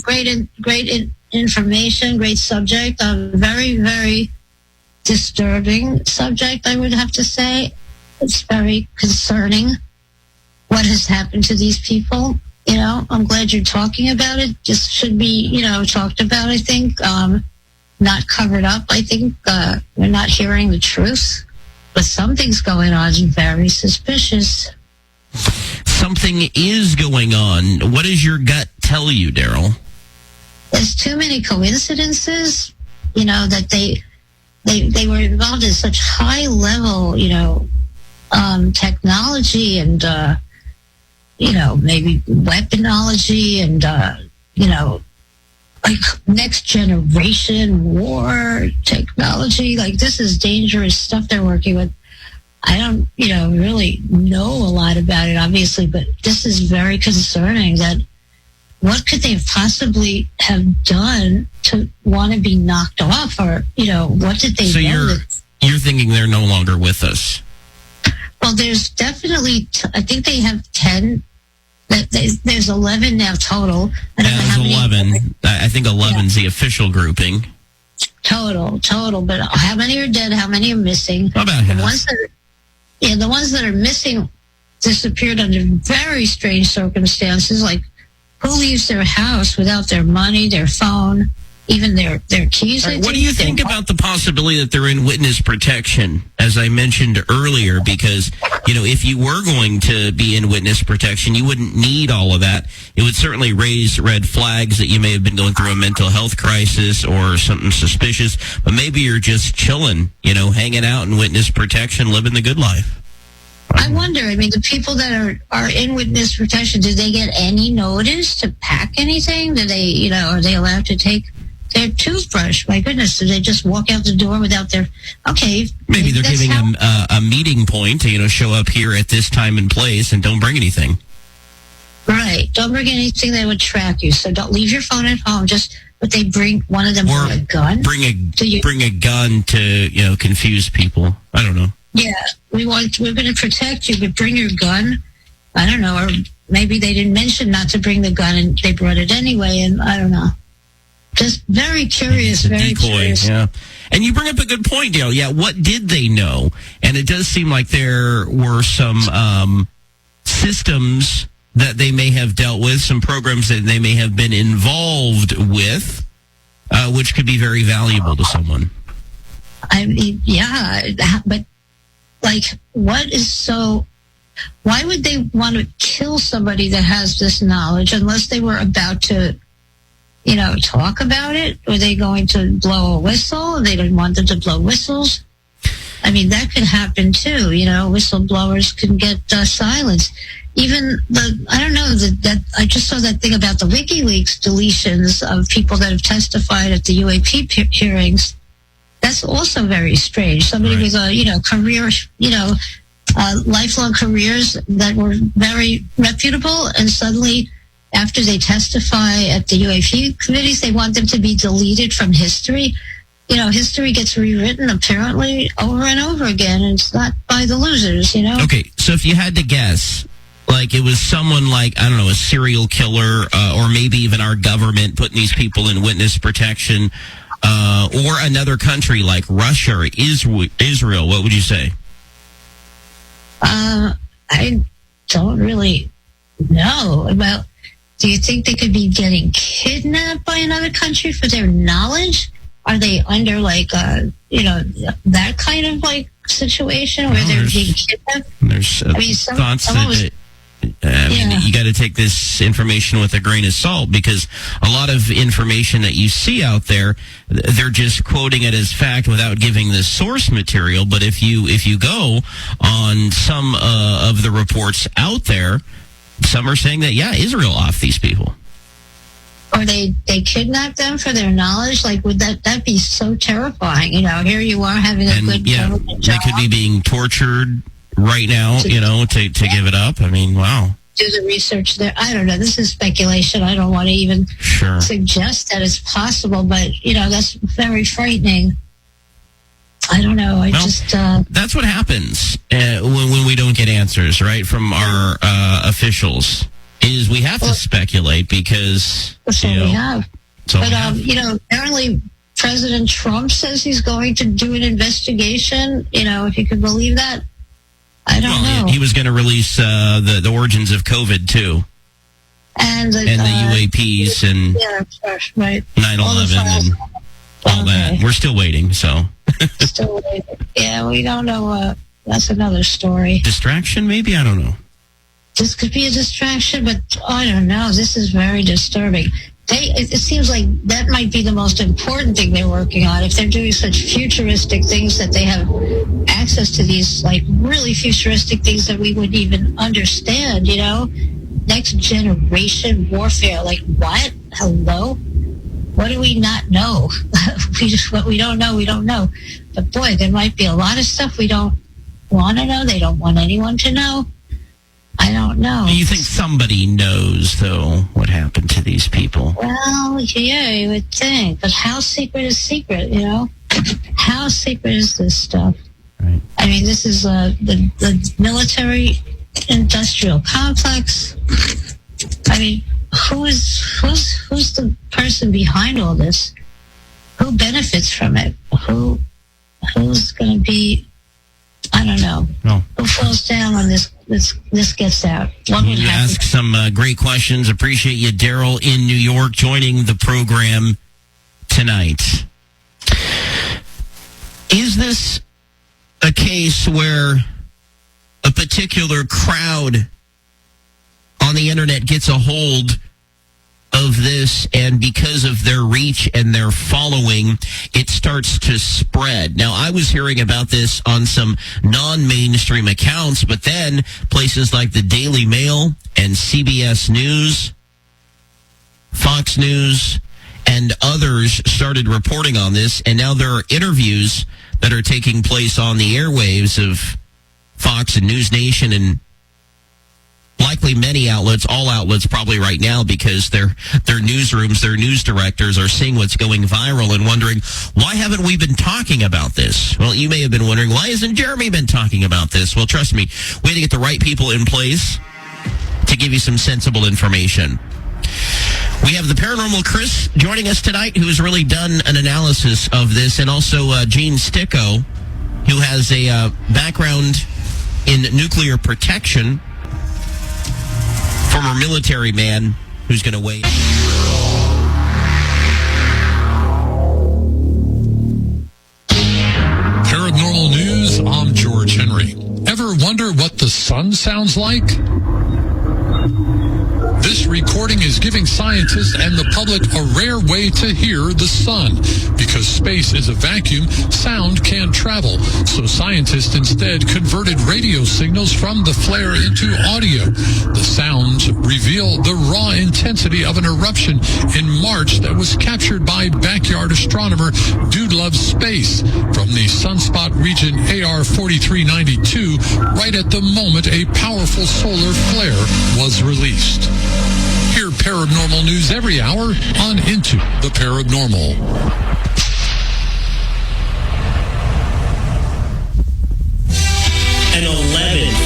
Great information. Great subject. Very, very disturbing subject, I would have to say. It's very concerning what has happened to these people. You know, I'm glad you're talking about it. Just should be, talked about, I think. Not covered up, I think. We're not hearing the truth. But something's going on, very suspicious. Something is going on. What does your gut tell you, Daryl? There's too many coincidences, that they were involved in such high level, technology and, maybe weaponology and, like next generation war technology. Like, this is dangerous stuff they're working with. I don't, really know a lot about it, obviously, but this is very concerning. That what could they possibly have done to want to be knocked off, or what did they? So know you're thinking they're no longer with us? Well, there's definitely. I think they have 10. There's 11 now total. There's 11. I think 11's the official grouping. Total. But how many are dead? How many are missing? About half. The ones that are missing disappeared under very strange circumstances. Like, who leaves their house without their money, their phone, even their keys? Right, what do you think about the possibility that they're in witness protection, as I mentioned earlier? Because, if you were going to be in witness protection, you wouldn't need all of that. It would certainly raise red flags that you may have been going through a mental health crisis or something suspicious, but maybe you're just chilling, hanging out in witness protection, living the good life. I wonder, the people that are in witness protection, did they get any notice to pack anything? Do they, are they allowed to take their toothbrush? My goodness, do they just walk out the door without their... Okay. Maybe they're giving them a meeting point to, show up here at this time and place and don't bring anything. Right. Don't bring anything that would track you. So don't leave your phone at home. But they bring one of them or a gun. Bring a gun to, confuse people. I don't know. Yeah. We're going to protect you, but bring your gun. I don't know. Or maybe they didn't mention not to bring the gun and they brought it anyway, and I don't know. Just very curious, very decoy, curious. Yeah. And you bring up a good point, Dale. Yeah, what did they know? And it does seem like there were some systems that they may have dealt with, some programs that they may have been involved with, which could be very valuable to someone. Yeah, but why would they want to kill somebody that has this knowledge unless they were about to, talk about it? Were they going to blow a whistle? They didn't want them to blow whistles. That could happen too. Whistleblowers can get silenced. Even I just saw that thing about the WikiLeaks deletions of people that have testified at the UAP hearings. That's also very strange. Somebody with a, career, lifelong careers that were very reputable, and suddenly after they testify at the UAP committees, they want them to be deleted from history. History gets rewritten apparently over and over again, and it's not by the losers, Okay, so if you had to guess, it was someone like, I don't know, a serial killer, or maybe even our government putting these people in witness protection, or another country like Russia or Israel, what would you say? I don't really know about. Do you think they could be getting kidnapped by another country for their knowledge? Are they under that kind of situation where they're being kidnapped? There's thoughts that I mean, you got to take this information with a grain of salt, because a lot of information that you see out there, they're just quoting it as fact without giving the source material. But if you go on some of the reports out there, some are saying that, Israel off these people. Or they kidnap them for their knowledge. Like, would that be so terrifying? Here you are having a good government job. They could be being tortured right now, to give it up. I mean, wow. Do the research there. I don't know. This is speculation. I don't want to even suggest that it's possible, but, that's very frightening. I don't know. That's what happens when we don't get answers, right, from our officials, is we have to speculate, because... That's all we have. But, apparently President Trump says he's going to do an investigation, if you could believe that. I don't know. He was going to release the origins of COVID, too. And the UAPs and right. 9/11 and all that. We're still waiting, so... Still waiting. Yeah, we don't know. That's another story. Distraction, maybe? I don't know. This could be a distraction, but I don't know. This is very disturbing. It seems like that might be the most important thing they're working on. If they're doing such futuristic things, that they have access to these like really futuristic things that we wouldn't even understand, next generation warfare. Like what? Hello? What do we not know? What we don't know, we don't know. But boy, there might be a lot of stuff we don't want to know. They don't want anyone to know. I don't know. You think somebody knows, though, what happened to these people? Well, yeah, you would think. But how secret is secret, How secret is this stuff? Right. I mean, this is the military-industrial complex. I mean, who's the person behind all this? Who benefits from it? Who's going to be... I don't know. No. Who falls down when this gets out? You ask some great questions. Appreciate you, Daryl, in New York, joining the program tonight. Is this a case where a particular crowd on the internet gets a hold of this, and because of their reach and their following, it starts to spread? Now, I was hearing about this on some non-mainstream accounts, but then places like the Daily Mail and CBS News, Fox News, and others started reporting on this, and now there are interviews that are taking place on the airwaves of Fox and News Nation and likely many outlets, all outlets probably right now, because their newsrooms, their news directors are seeing what's going viral and wondering, why haven't we been talking about this? Well, you may have been wondering, why hasn't Jeremy been talking about this? Well, trust me, we had to get the right people in place to give you some sensible information. We have the Paranormal Chris joining us tonight, who has really done an analysis of this, and also Gene Sticco, who has a background in nuclear protection, former military man who's going to weigh. Paranormal News, I'm George Henry. Ever wonder what the sun sounds like? This recording is giving scientists and the public a rare way to hear the sun. Because space is a vacuum, sound can't travel. So scientists instead converted radio signals from the flare into audio. The sounds reveal the raw intensity of an eruption in March that was captured by backyard astronomer Dude Loves Space from the sunspot region AR 4392, right at the moment a powerful solar flare was released. Hear paranormal news every hour on Into the Paranormal. An 11th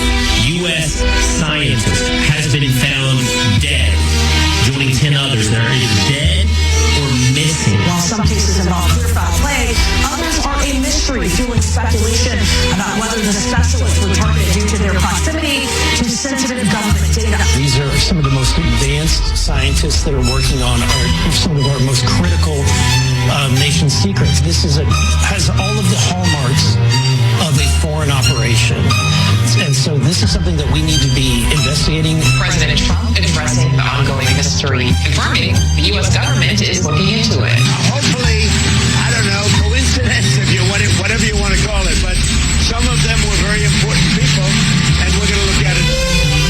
U.S. scientist has been found dead, joining 10 others that are either dead or missing. While some cases involve clear foul play, others are a mystery, fueling speculation about whether the specialists were targeted due to their proximity to sensitive government data. These are some of the most advanced scientists that are working on some of our most critical nation secrets. This has all of the hallmarks of a foreign operation. And so this is something that we need to be investigating. mystery, confirming the U.S. government is looking into it. Hopefully, I don't know, coincidence, if you want it, whatever you want to call it, but some of them were very important people, and we're going to look at it.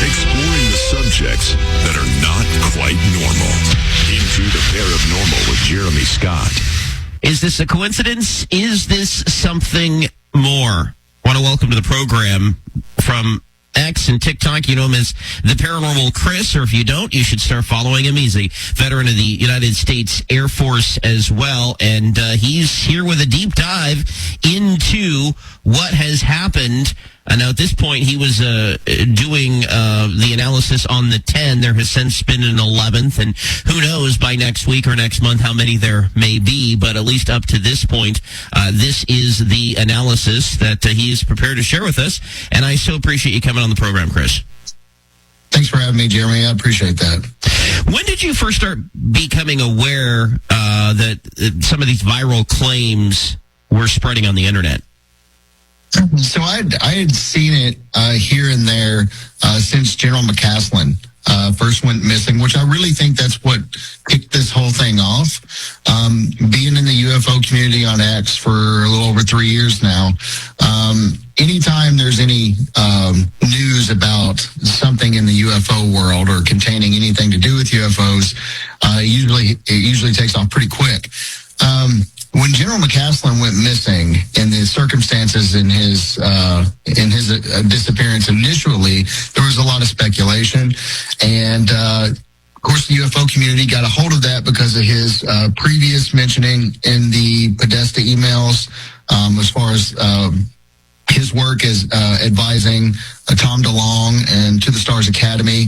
Exploring the subjects that are not quite normal. Into the Paranormal with Jeremy Scott. Is this a coincidence? Is this something more? I want to welcome to the program from X and TikTok. You know him as the Paranormal Chris, or if you don't, you should start following him. He's a veteran of the United States Air Force as well, and he's here with a deep dive into what has happened. Now, at this point, he was doing the analysis on the 10. There has since been an 11th, and who knows by next week or next month how many there may be, but at least up to this point, this is the analysis that he is prepared to share with us, and I so appreciate you coming on the program, Chris. Thanks for having me, Jeremy. I appreciate that. When did you first start becoming aware that some of these viral claims were spreading on the internet? So I had seen it here and there since General McCaslin first went missing, which I really think that's what kicked this whole thing off. Being in the UFO community on X for a little over 3 years now, anytime there's any news about something in the UFO world or containing anything to do with UFOs, it usually takes off pretty quick. When General McCaslin went missing, in the circumstances in his disappearance initially, there was a lot of speculation, and of course the UFO community got a hold of that because of his previous mentioning in the Podesta emails, as far as his work as advising Tom DeLonge and To the Stars Academy.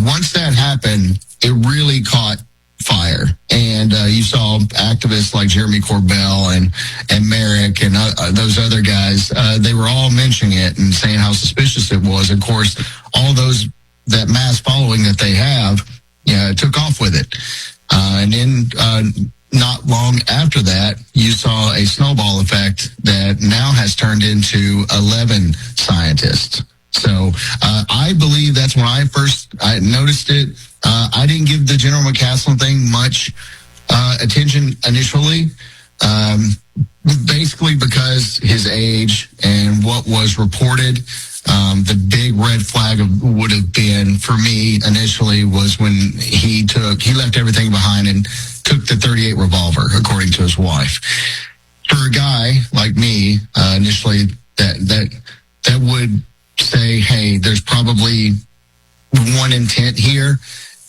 Once that happened, it really caught fire, and you saw activists like Jeremy Corbell and Merrick and those other guys. They were all mentioning it and saying how suspicious it was. Of course, all those, that mass following that they have, took off with it. And then not long after that, you saw a snowball effect that now has turned into 11 scientists. So I believe that's when I noticed it. I didn't give the General McCaslin thing much attention initially, basically because his age and what was reported. The big red flag would have been, for me initially, was when he left everything behind and took the .38 revolver, according to his wife. For a guy like me, initially, that would say, hey, there's probably one intent here,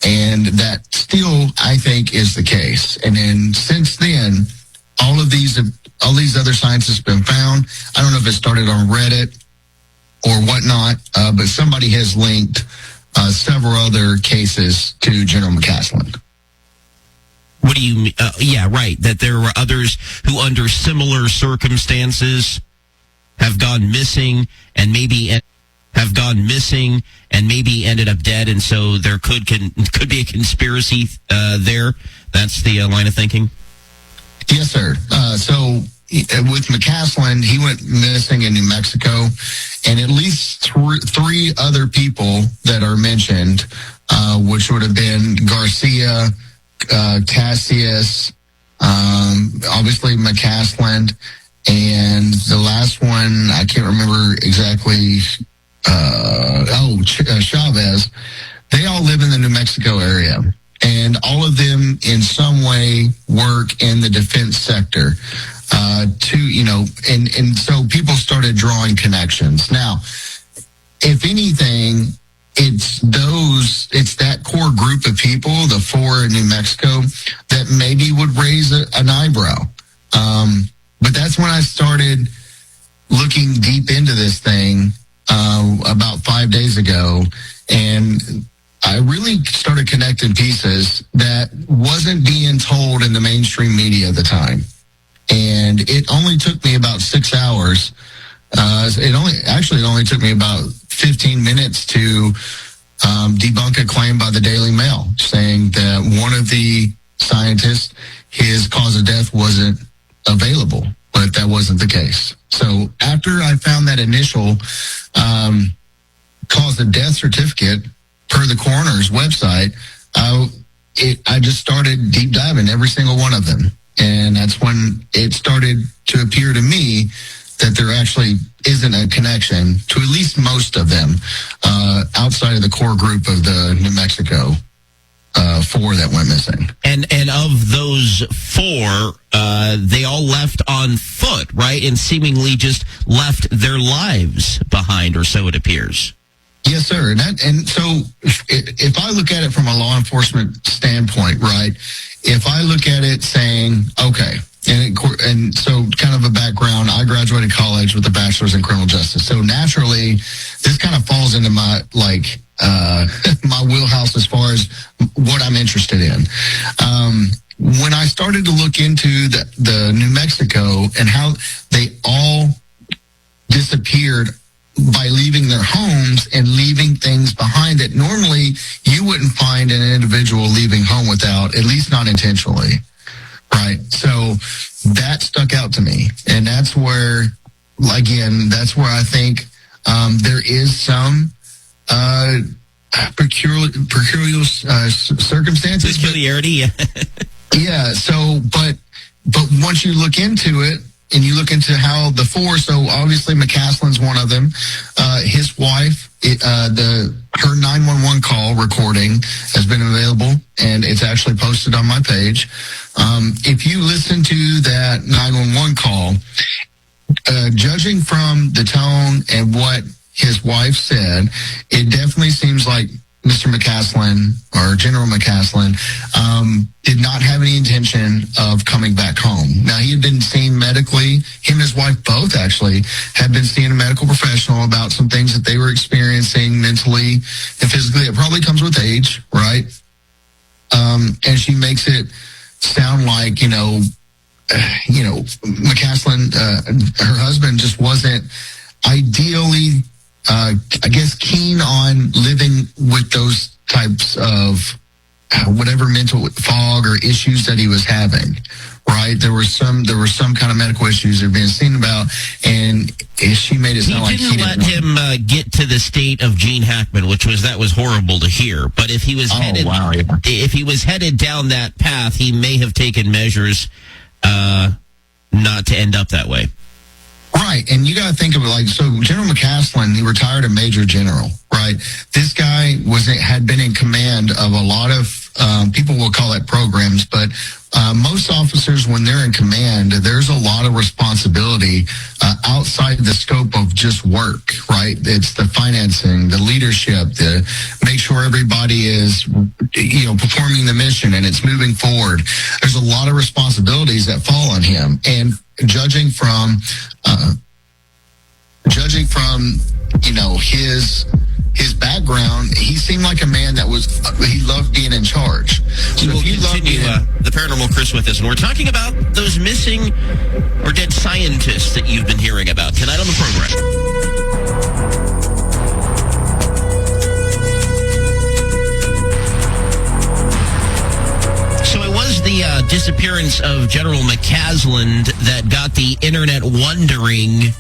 and that still, I think, is the case. And then since then, all these other scientists have been found. I don't know if it started on Reddit or whatnot, but somebody has linked several other cases to General McCaslin. What do you mean? Yeah, right. That there were others who, under similar circumstances, have gone missing and maybe ended up dead, and so there could be a conspiracy there. That's the line of thinking. Yes, sir. So with McCaslin, he went missing in New Mexico, and at least three other people that are mentioned, which would have been Garcia, Cassius, obviously McCaslin, and the last one, I can't remember exactly, Chavez. They all live in the New Mexico area, and all of them in some way work in the defense sector. And so people started drawing connections. Now, if anything, it's that core group of people, the four in New Mexico, that maybe would raise an eyebrow. But that's when I started looking deep into this thing about 5 days ago, and I really started connecting pieces that wasn't being told in the mainstream media at the time. And it only took me about 6 hours. It only took me about 15 minutes to debunk a claim by the Daily Mail saying that one of the scientists, his cause of death wasn't available, but that wasn't the case. So after I found that initial cause of death certificate per the coroner's website, I just started deep diving every single one of them. And that's when it started to appear to me that there actually isn't a connection to at least most of them outside of the core group of the New Mexico 4 that went missing. And of those 4, they all left on foot, right? And seemingly just left their lives behind, or so it appears. Yes, sir. And so if I look at it from a law enforcement standpoint, right, if I look at it saying, okay, and so kind of a background, I graduated college with a bachelor's in criminal justice. So naturally, this kind of falls into my, my wheelhouse as far as what I'm interested in. When I started to look into the New Mexico and how they all disappeared by leaving their homes and leaving things behind that normally you wouldn't find an individual leaving home without, at least not intentionally. Right. So that stuck out to me. And that's where, again, that's where I think there is some peculiar circumstances. Peculiarity, yeah. So, but once you look into it, and you look into how the 4, so obviously McCaslin's one of them. His wife, her 911 call recording has been available, and it's actually posted on my page. If you listen to that 911 call, judging from the tone and what his wife said, it definitely seems like Mr. McCaslin, or General McCaslin, did not have any intention of coming back home. Now, he had been seen medically. Him and his wife both actually had been seeing a medical professional about some things that they were experiencing mentally and physically. It probably comes with age, right? And she makes it sound like, McCaslin, her husband, just wasn't ideally keen on living with those types of whatever mental fog or issues that he was having, right? There were some kind of medical issues that were being seen about, and she made it sound like he didn't let him get to the state of Gene Hackman, that was horrible to hear. But if he was if he was headed down that path, he may have taken measures not to end up that way. Right, and you got to think of it so General McCaslin, he retired a major general, right? This guy had been in command of a lot of, people will call it programs, but most officers, when they're in command, there's a lot of responsibility outside the scope of just work, right? It's the financing, the leadership, the make sure everybody is, performing the mission and it's moving forward. There's a lot of responsibilities that fall on him, and judging from his background, he seemed like a man that he loved being in charge. So we'll continue the Paranormal Chris with us, and we're talking about those missing or dead scientists that you've been hearing about tonight on the program. So it was the disappearance of General McCaslin that got the internet wondering,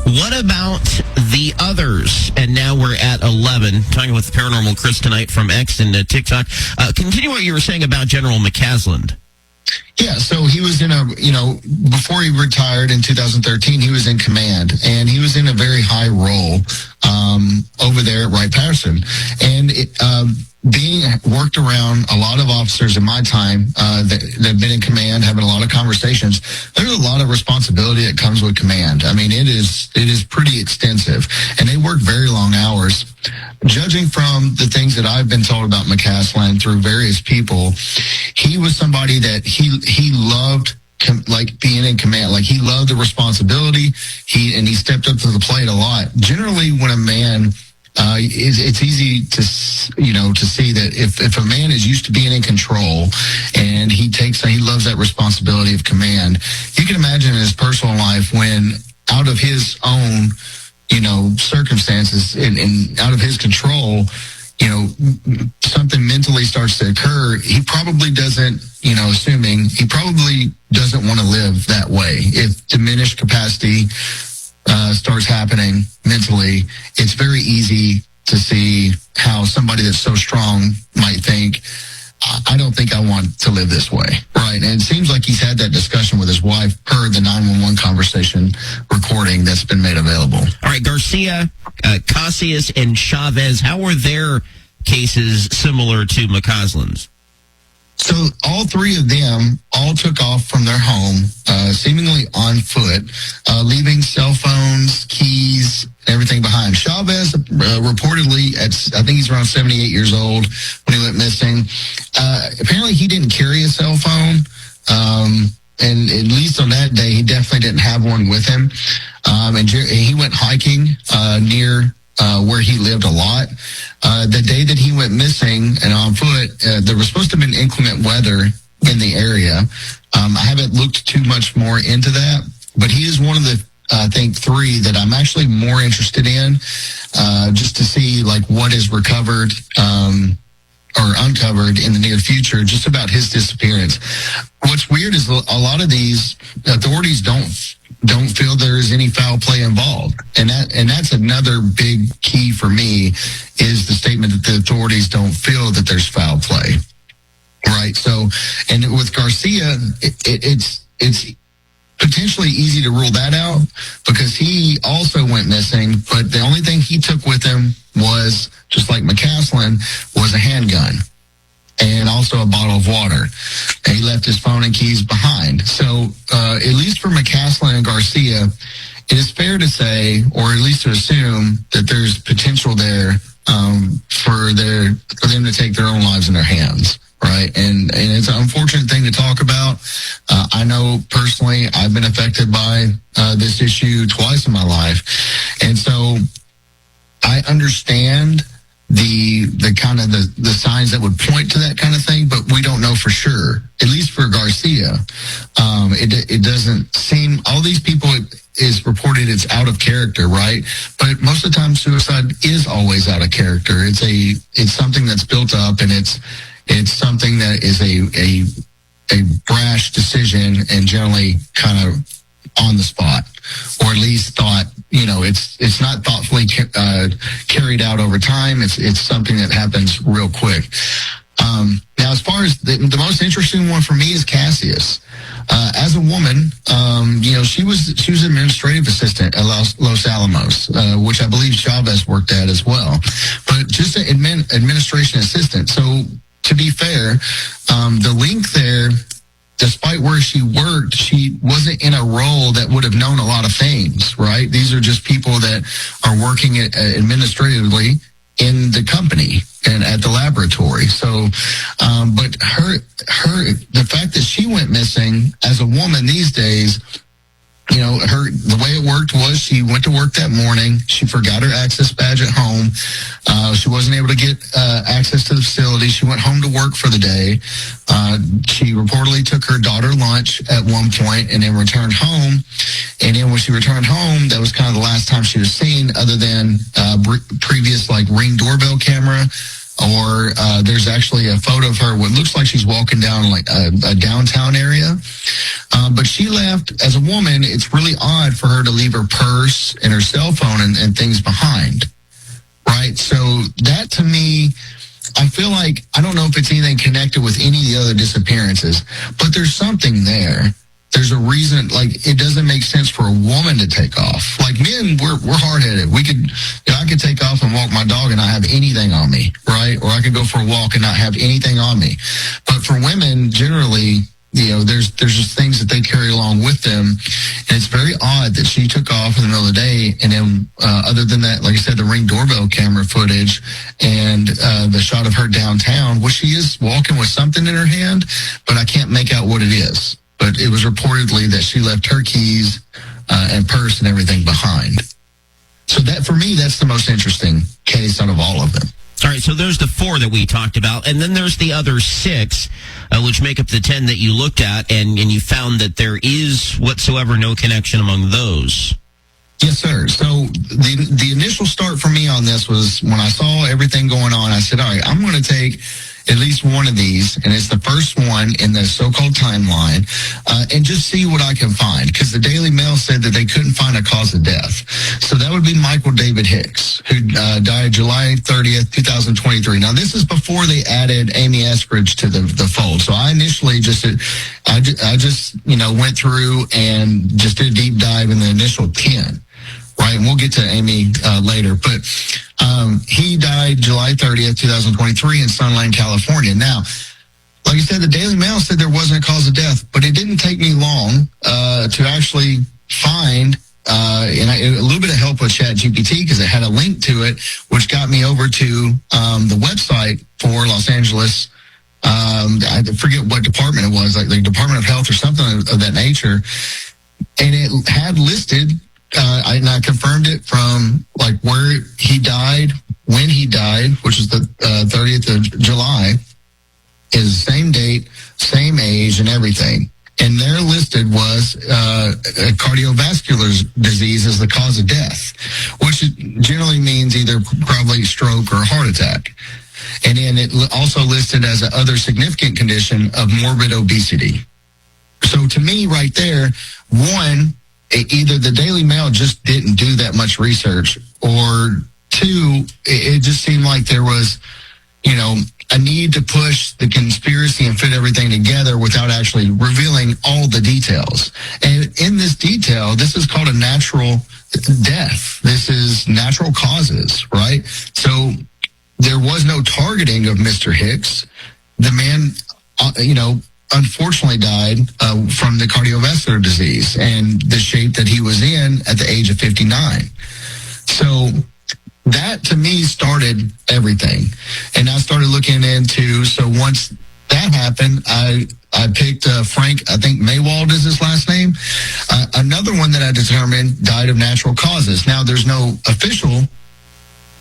what about the others? And now we're at 11, talking with Paranormal Chris tonight from X and TikTok. Continue what you were saying about General McCaslin. Yeah, so he was in before he retired in 2013, he was in command, and he was in a very high role over there at Wright-Patterson. And being worked around a lot of officers in my time that have been in command, having a lot of conversations, there's a lot of responsibility that comes with command. I mean, it is pretty extensive, and they work very long hours. Judging from the things that I've been told about McCaslin through various people, he was somebody that he loved being in command. Like, he loved the responsibility. He stepped up to the plate a lot. Generally, when a man it's easy to see that if a man is used to being in control and he loves that responsibility of command, you can imagine in his personal life when out of his own circumstances and out of his control, something mentally starts to occur. He probably doesn't, assuming he probably doesn't want to live that way. If diminished capacity starts happening mentally, it's very easy to see how somebody that's so strong might think, I don't think I want to live this way, right? And it seems like he's had that discussion with his wife per the 911 conversation recording that's been made available. All right, Garcia, Casillas, and Chavez, how are their cases similar to McCausland's? So all three of them all took off from their home, seemingly on foot, leaving cell phones, keys, everything behind. Chavez reportedly, I think he's around 78 years old when he went missing. Apparently he didn't carry a cell phone, and at least on that day, he definitely didn't have one with him. And he went hiking near where he lived a lot. The day that he went missing and on foot, there was supposed to have been inclement weather in the area. I haven't looked too much more into that, but he is one of the, I think, three that I'm actually more interested in, just to see like what is recovered or uncovered in the near future, just about his disappearance. What's weird is a lot of these authorities don't feel there is any foul play involved. And that's another big key for me, is the statement that the authorities don't feel that there's foul play. Right. So, and with Garcia, it's potentially easy to rule that out because he also went missing, but the only thing he took with him was, just like McCausland, was a handgun and also a bottle of water. And he left his phone and keys behind. So at least for McCausland and Garcia, it is fair to say, or at least to assume, that there's potential there for them to take their own lives in their hands. Right. And it's an unfortunate thing to talk about. I know personally I've been affected by this issue twice in my life. And so I understand the kind of the signs that would point to that kind of thing, but we don't know for sure. At least for Garcia, it doesn't seem, all these people is reported it's out of character, right? But most of the time suicide is always out of character. It's something that's built up, and it's something that is a brash decision and generally kind of on the spot, or at least thought, it's not thoughtfully carried out over time. It's something that happens real quick. Now, as far as the most interesting one for me is Casillas. As a woman, she was administrative assistant at Los Alamos, which I believe Chavez worked at as well. But just an administration assistant. So, to be fair, the link there, despite where she worked, she wasn't in a role that would have known a lot of things, right? These are just people that are working administratively in the company and at the laboratory. So, but the fact that she went missing as a woman these days, the way it worked was she went to work that morning. She forgot her access badge at home. She wasn't able to get access to the facility. She went home to work for the day. She reportedly took her daughter lunch at one point and then returned home. And then when she returned home, that was kind of the last time she was seen, other than previous Ring doorbell camera. Or there's actually a photo of her what looks like she's walking down a downtown area. But she left, as a woman, it's really odd for her to leave her purse and her cell phone and things behind. Right? So that, to me, I feel like, I don't know if it's anything connected with any of the other disappearances, but there's something there. There's a reason, it doesn't make sense for a woman to take off. Men, we're hard-headed. I could take off and walk my dog and not have anything on me, right? Or I could go for a walk and not have anything on me. But for women, generally, there's just things that they carry along with them. And it's very odd that she took off in the middle of the day. And then, other than that, like I said, the Ring doorbell camera footage and the shot of her downtown, she is walking with something in her hand, but I can't make out what it is. But it was reportedly that she left her keys and purse and everything behind. So that, for me, that's the most interesting case out of all of them. All right, so there's the 4 that we talked about, and then there's the other 6, which make up the 10 that you looked at, and you found that there is whatsoever no connection among those. Yes, sir. So the initial start for me on this was when I saw everything going on, I said, all right, I'm going to take at least one of these, and it's the first one in the so-called timeline, and just see what I can find, because the Daily Mail said that they couldn't find a cause of death. So that would be Michael David Hicks, who died July 30th, 2023. Now, this is before they added Amy Eskridge to the fold. So I initially just went through and just did a deep dive in the initial 10. Right, and we'll get to Amy later. But he died July 30th, 2023 in Sunland, California. Now, like I said, the Daily Mail said there wasn't a cause of death, but it didn't take me long to actually find a little bit of help with ChatGPT, because it had a link to it, which got me over to the website for Los Angeles. I forget what department it was, like the Department of Health or something of that nature. And it had listed, and I confirmed it from like where he died, when he died, which is the 30th of July, is the same date, same age, and everything. And there listed was a cardiovascular disease as the cause of death, which generally means either probably stroke or heart attack. And then it also listed as a other significant condition of morbid obesity. So to me right there, one, either the Daily Mail just didn't do that much research, or two, it just seemed like there was, a need to push the conspiracy and fit everything together without actually revealing all the details. And in this detail, this is called a natural death. This is natural causes, right? So there was no targeting of Mr. Hicks. The man, unfortunately died from the cardiovascular disease and the shape that he was in at the age of 59. So that to me started everything. And I started looking into, so once that happened, I picked Frank, I think Maywald is his last name. Another one that I determined died of natural causes. Now there's no official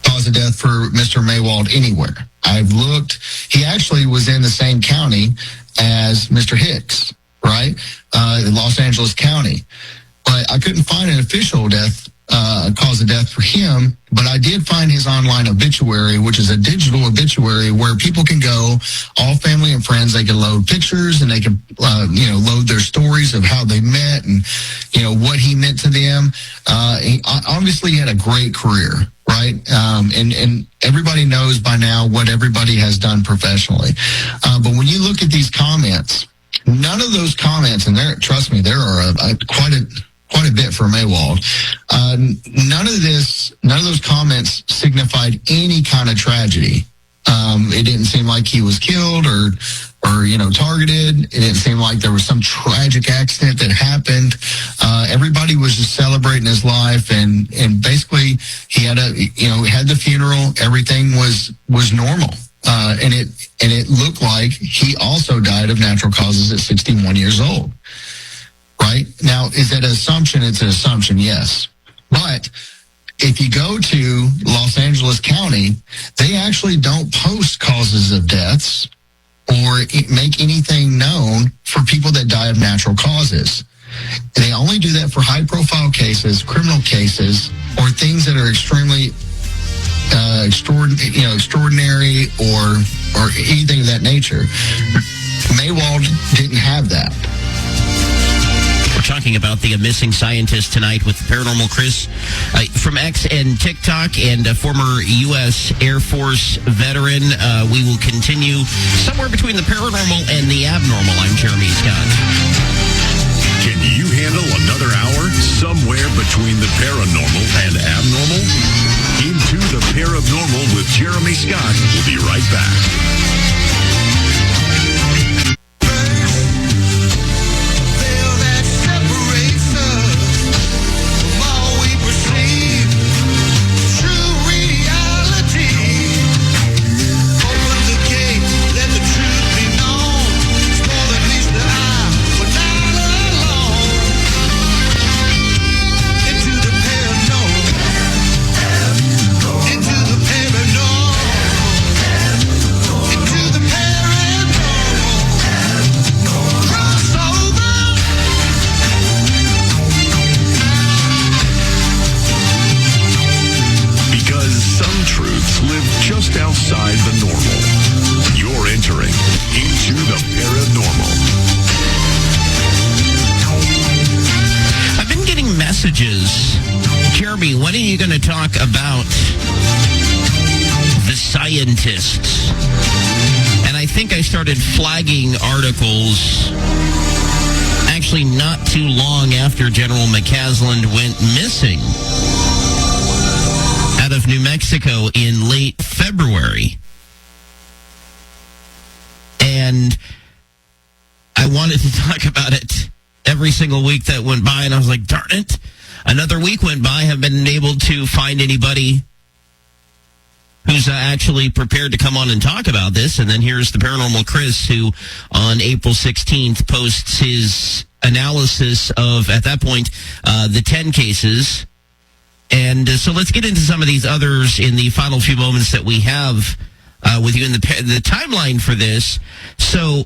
cause of death for Mr. Maywald anywhere. I've looked, he actually was in the same county as Mr. Hicks, right? Los Angeles County. But I couldn't find an official cause of death for him, but I did find his online obituary, which is a digital obituary where people can go, all family and friends, they can load pictures and they can, load their stories of how they met and, what he meant to them. He obviously had a great career, right? And everybody knows by now what everybody has done professionally. But when you look at these comments, none of those comments, and trust me, there are quite a bit for Maywald. None of those comments signified any kind of tragedy. It didn't seem like he was killed or targeted. It didn't seem like there was some tragic accident that happened. Everybody was just celebrating his life, and basically he had had the funeral. Everything was normal. And it looked like he also died of natural causes at 61 years old. Right? Now, is that an assumption? It's an assumption, yes. But if you go to Los Angeles County, they actually don't post causes of deaths or make anything known for people that die of natural causes. They only do that for high-profile cases, criminal cases, or things that are extremely extraordinary or anything of that nature. Maywald didn't have that. We're talking about the missing scientist tonight with Paranormal Chris from X and TikTok, and a former U.S. Air Force veteran. We will continue somewhere between the paranormal and the abnormal. I'm Jeremy Scott. Can you handle another hour somewhere between the paranormal and abnormal? Into the Paranormal with Jeremy Scott. We'll be right back. to talk about the scientists. And I think I started flagging articles actually not too long after General McCasland went missing out of New Mexico in late February. And I wanted to talk about it every single week that went by, and I was like, darn it. Another week went by, I haven't been able to find anybody who's actually prepared to come on and talk about this. And then here's the Paranormal Chris, who on April 16th posts his analysis of, at that point, the 10 cases. And so let's get into some of these others in the final few moments that we have with you in the timeline for this. So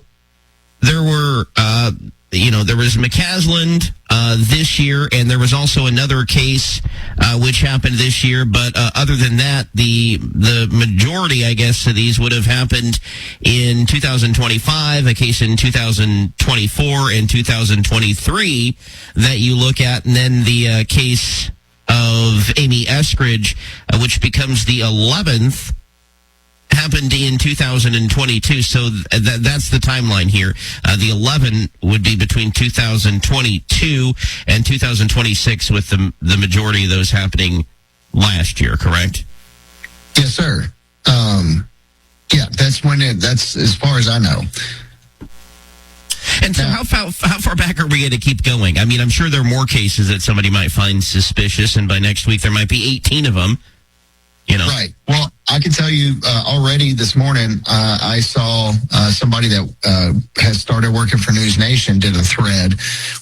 there were, there was McCasland this year, and there was also another case which happened this year. But other than that, the majority, I guess, of these would have happened in 2025, a case in 2024 and 2023 that you look at, and then the case of Amy Eskridge, which becomes the 11th, happened in 2022. So that's the timeline here. The 11 would be between 2022 and 2026, with the majority of those happening last year, correct? Yes, sir. Yeah, that's that's as far as I know. And so how far back are we going to keep going? I mean, I'm sure there are more cases that somebody might find suspicious, and by next week there might be 18 of them. Right. Well, I can tell you already this morning, I saw somebody that has started working for News Nation did a thread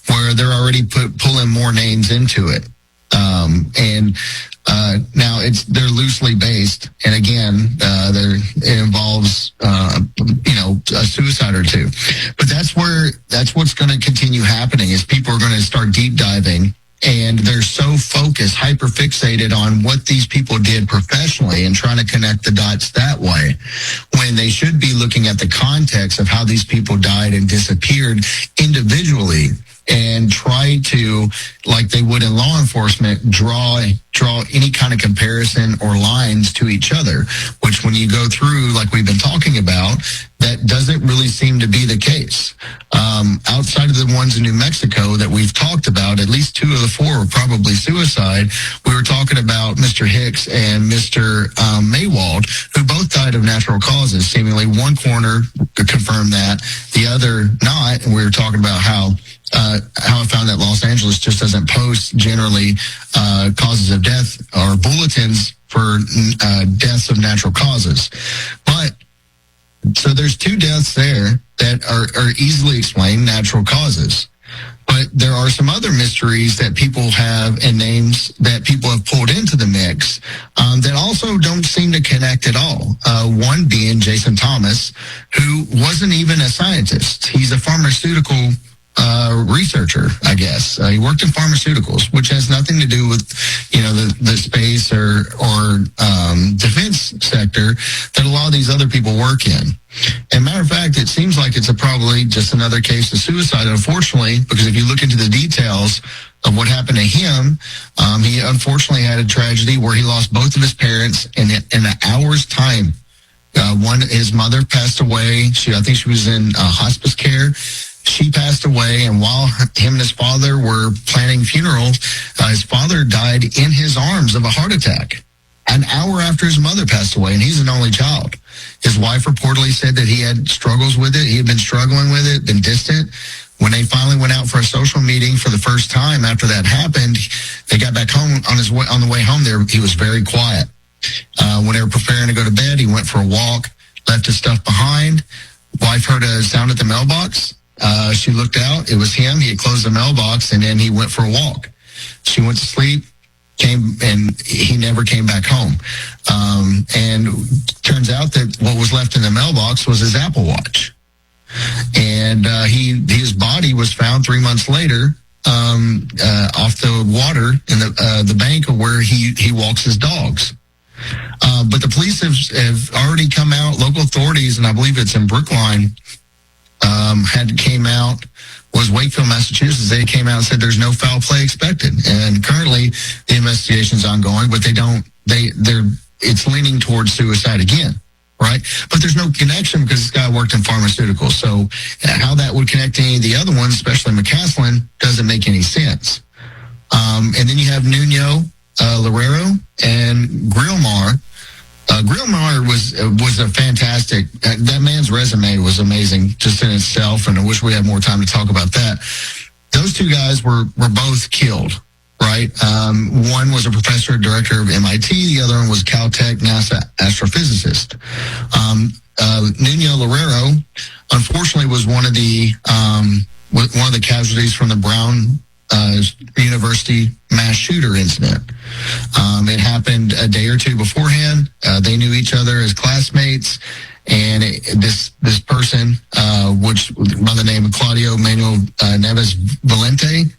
where they're already pulling more names into it. And now they're loosely based. And again, it involves, a suicide or two. But that's what's going to continue happening is people are going to start deep diving. And they're so focused, hyper fixated on what these people did professionally and trying to connect the dots that way, when they should be looking at the context of how these people died and disappeared individually, and try to, like they would in law enforcement, draw any kind of comparison or lines to each other, which when you go through, like we've been talking about, that doesn't really seem to be the case. Outside of the ones in New Mexico that we've talked about, at least 2 of the 4 were probably suicide. We were talking about Mr. Hicks and Mr. Maywald, who both died of natural causes. Seemingly one coroner confirmed that, the other not. And we were talking about how I found that Los Angeles just doesn't post generally causes of death or bulletins for deaths of natural causes. But so there's 2 deaths there that are easily explained, natural causes. But there are some other mysteries that people have and names that people have pulled into the mix that also don't seem to connect at all. One being Jason Thomas, who wasn't even a scientist. He's a pharmaceutical researcher, I guess. He worked in pharmaceuticals, which has nothing to do with, the space or defense sector that a lot of these other people work in. And matter of fact, it seems like it's probably just another case of suicide, unfortunately, because if you look into the details of what happened to him, he unfortunately had a tragedy where he lost both of his parents in an hour's time. His mother passed away. I think she was in hospice care. She passed away, and while him and his father were planning funerals, his father died in his arms of a heart attack an hour after his mother passed away, and he's an only child. His wife reportedly said that he had struggles with it. He had been struggling with it, been distant. When they finally went out for a social meeting for the first time after that happened, they got back home on the way home there. He was very quiet. When they were preparing to go to bed, he went for a walk, left his stuff behind. Wife heard a sound at the mailbox. She looked out. It was him. He had closed the mailbox, and then he went for a walk. She went to sleep, and he never came back home. And turns out that what was left in the mailbox was his Apple Watch. And his body was found 3 months later off the water in the bank of where he walks his dogs. But the police have already come out. Local authorities, and I believe it's in Brookline, came out was Wakefield, Massachusetts. They came out and said there's no foul play expected. And currently the investigation's ongoing, but it's leaning towards suicide again. Right? But there's no connection because this guy worked in pharmaceuticals. So how that would connect to any of the other ones, especially McCaslin, doesn't make any sense. And then you have Nuno, Loureiro, and Grillmar. Grillmar was a fantastic, that man's resume was amazing just in itself, and I wish we had more time to talk about that. Those two guys were both killed. Right. One was a professor and director of MIT. The other one was Caltech NASA astrophysicist. Nuno Loureiro, unfortunately, was one of the casualties from the Brown University mass shooter incident. It happened a day or two beforehand. They knew each other as classmates. And this person, which by the name of Claudio Manuel Neves Valente,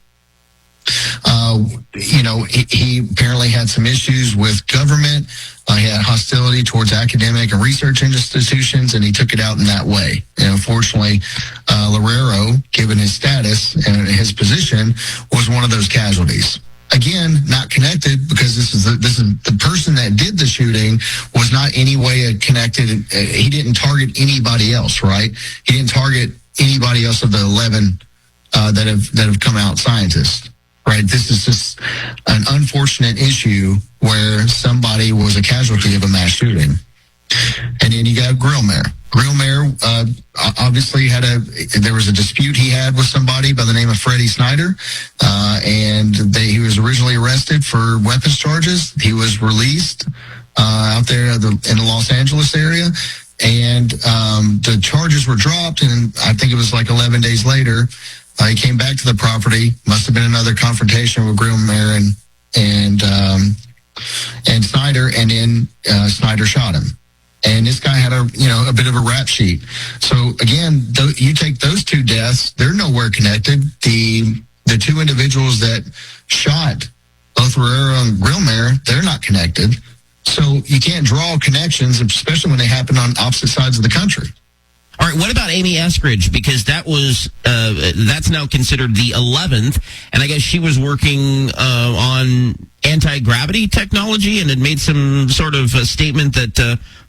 he apparently had some issues with government. He had hostility towards academic and research institutions, and he took it out in that way. And unfortunately, Loureiro, given his status and his position, was one of those casualties. Again, not connected because this is the person that did the shooting was not any way connected. He didn't target anybody else, right? He didn't target anybody else of the 11 that have come out scientists. Right, this is just an unfortunate issue where somebody was a casualty of a mass shooting. And then you got Grillmare. Grillmare obviously there was a dispute he had with somebody by the name of Freddie Snyder, and he was originally arrested for weapons charges. He was released out there in the Los Angeles area, and the charges were dropped, and I think it was like 11 days later, he came back to the property. Must have been another confrontation with Grillmare and Snyder, and then Snyder shot him. And this guy had a bit of a rap sheet. So again, you take those two deaths; they're nowhere connected. The two individuals that shot both Herrera and Grillmare, they're not connected. So you can't draw connections, especially when they happen on opposite sides of the country. All right, what about Amy Eskridge? Because that's now considered the 11th, and I guess she was working on anti-gravity technology and had made some sort of a statement that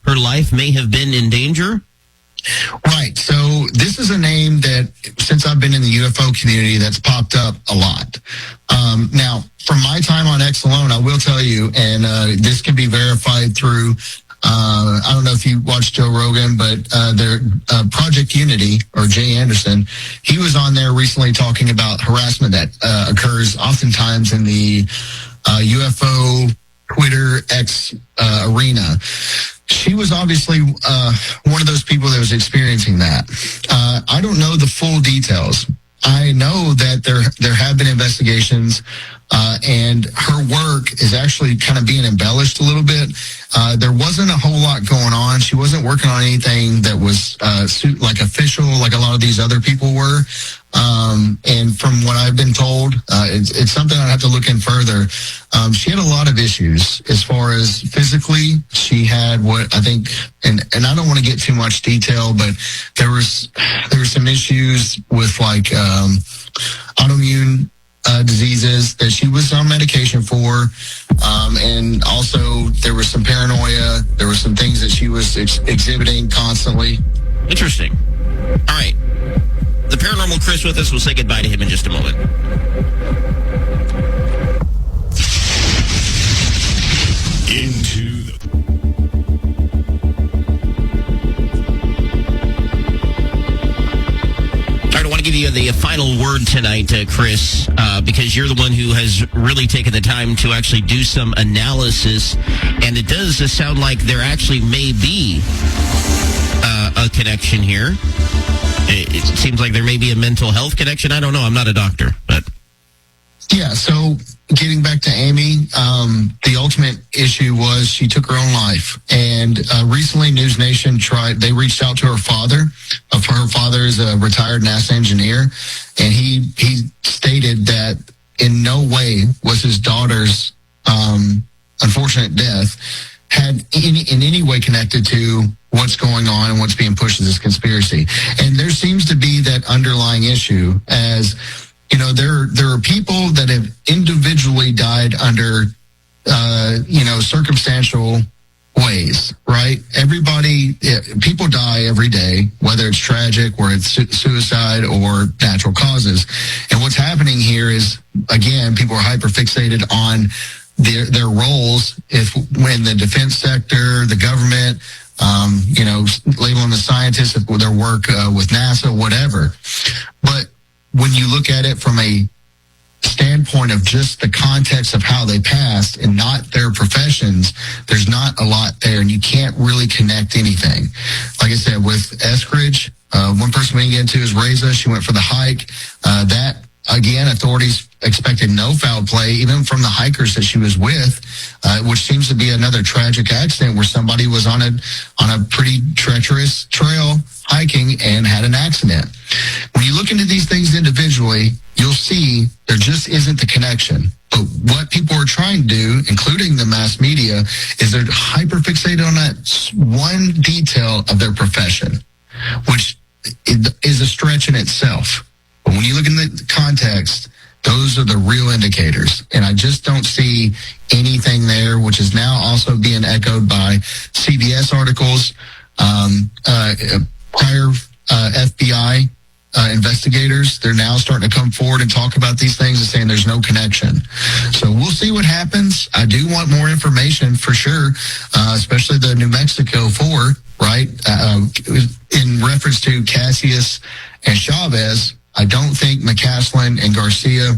her life may have been in danger. Right. So this is a name that, since I've been in the UFO community, that's popped up a lot. Now, from my time on X alone, I will tell you, and this can be verified through I don't know if you watched Joe Rogan, but their Project Unity, or Jay Anderson, he was on there recently talking about harassment that occurs oftentimes in the UFO Twitter X arena. She was obviously one of those people that was experiencing that. I don't know the full details. I know that there have been investigations, and her work is actually kind of being embellished a little bit. There wasn't a whole lot going on. She wasn't working on anything that was like official, like a lot of these other people were. And from what I've been told, it's something I'd have to look in further. She had a lot of issues as far as physically. She had what I think, and I don't want to get too much detail, but there were some issues with like autoimmune diseases that she was on medication for, and also there was some paranoia. There were some things that she was exhibiting constantly. Interesting. All right. The Paranormal Chris with us. We'll say goodbye to him in just a moment. I want to give you the final word tonight, Chris, because you're the one who has really taken the time to actually do some analysis, and it does sound like there actually may be a connection here. It seems like there may be a mental health connection. I don't know. I'm not a doctor, but... Yeah, so getting back to Amy, the ultimate issue was she took her own life. And recently, News Nation they reached out to her father. Her father is a retired NASA engineer, and he stated that in no way was his daughter's unfortunate death had in any way connected to what's going on and what's being pushed as this conspiracy. And there seems to be that underlying issue as, there are people that have individually died under, circumstantial ways, right? People die every day, whether it's tragic or it's suicide or natural causes. And what's happening here is, again, people are hyper-fixated on their roles when the defense sector, the government, labeling the scientists with their work with NASA, whatever. But when you look at it from a standpoint of just the context of how they passed and not their professions, there's not a lot there, and you can't really connect anything. Like I said, with Eskridge, one person we didn't get into is Reza. She went for the hike. That, again, authorities expected no foul play, even from the hikers that she was with, which seems to be another tragic accident where somebody was on a pretty treacherous trail hiking and had an accident. When you look into these things individually, you'll see there just isn't the connection. But what people are trying to do, including the mass media, is they're hyper-fixated on that one detail of their profession, which is a stretch in itself. But when you look in the context, those are the real indicators. And I just don't see anything there, which is now also being echoed by CBS articles, prior FBI investigators. They're now starting to come forward and talk about these things and saying there's no connection. So we'll see what happens. I do want more information for sure, especially the New Mexico 4, right? In reference to Cassius and Chavez, I don't think McCaslin and Garcia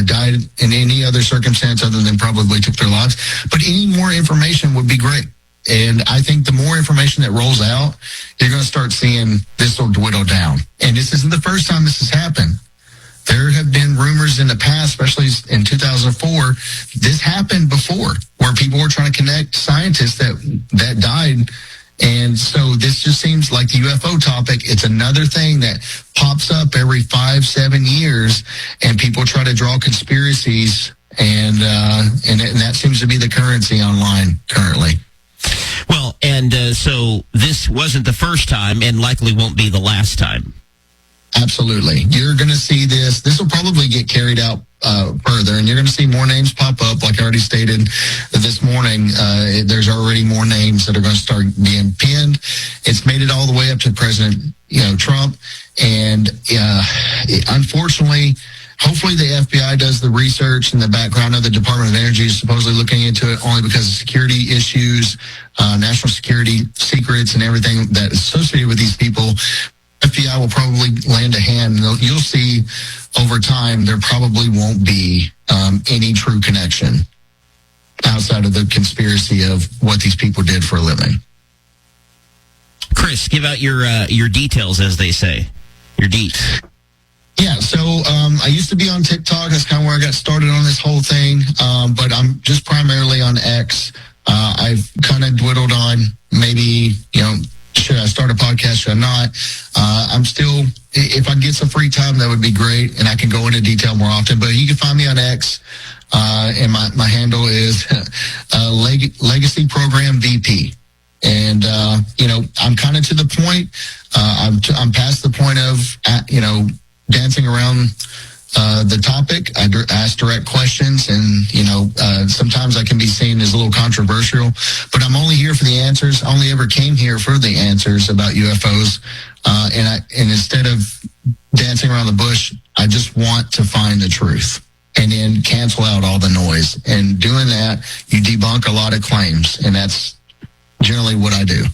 died in any other circumstance other than probably took their lives. But any more information would be great. And I think the more information that rolls out, you're going to start seeing this will dwindle down. And this isn't the first time this has happened. There have been rumors in the past, especially in 2004, this happened before, where people were trying to connect scientists that died. And so this just seems like the UFO topic. It's another thing that pops up every 5-7 years, and people try to draw conspiracies, and that seems to be the currency online currently. Well, and so this wasn't the first time and likely won't be the last time. Absolutely. You're going to see this. This will probably get carried out further, and you're going to see more names pop up. Like I already stated this morning, there's already more names that are going to start being pinned. It's made it all the way up to President Trump. And unfortunately, hopefully the FBI does the research in the background. Of the Department of Energy is supposedly looking into it only because of security issues, national security secrets, and everything that's associated with these people. FBI will probably lend a hand. You'll see over time there probably won't be any true connection outside of the conspiracy of what these people did for a living. Chris, give out your details, as they say. Your deets. Yeah, so I used to be on TikTok. That's kind of where I got started on this whole thing. But I'm just primarily on X. I've kind of dwindled on maybe, should I start a podcast? Should I not? I'm still, if I get some free time, that would be great. And I can go into detail more often. But you can find me on X. And my handle is Legacy Program VP. And, I'm kind of to the point. I'm past the point of, dancing around the topic. I ask direct questions, and sometimes I can be seen as a little controversial, but I'm only here for the answers. I only ever came here for the answers about UFOs, and instead of dancing around the bush, I just want to find the truth and then cancel out all the noise. And doing that, you debunk a lot of claims, and that's generally what I do.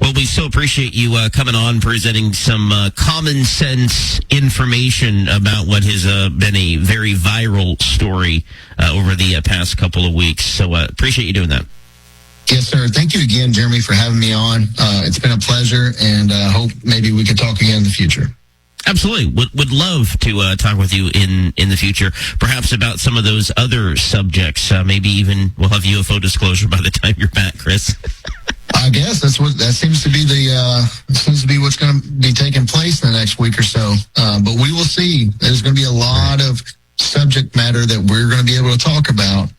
Well, we so appreciate you coming on, presenting some common sense information about what has been a very viral story over the past couple of weeks. So appreciate you doing that. Yes, sir. Thank you again, Jeremy, for having me on. It's been a pleasure, and hope maybe we can talk again in the future. Absolutely. Would love to talk with you in the future, perhaps about some of those other subjects. Maybe even we'll have UFO disclosure by the time you're back, Chris. I guess that seems to be what's going to be taking place in the next week or so. But we will see. There's going to be a lot of subject matter that we're going to be able to talk about.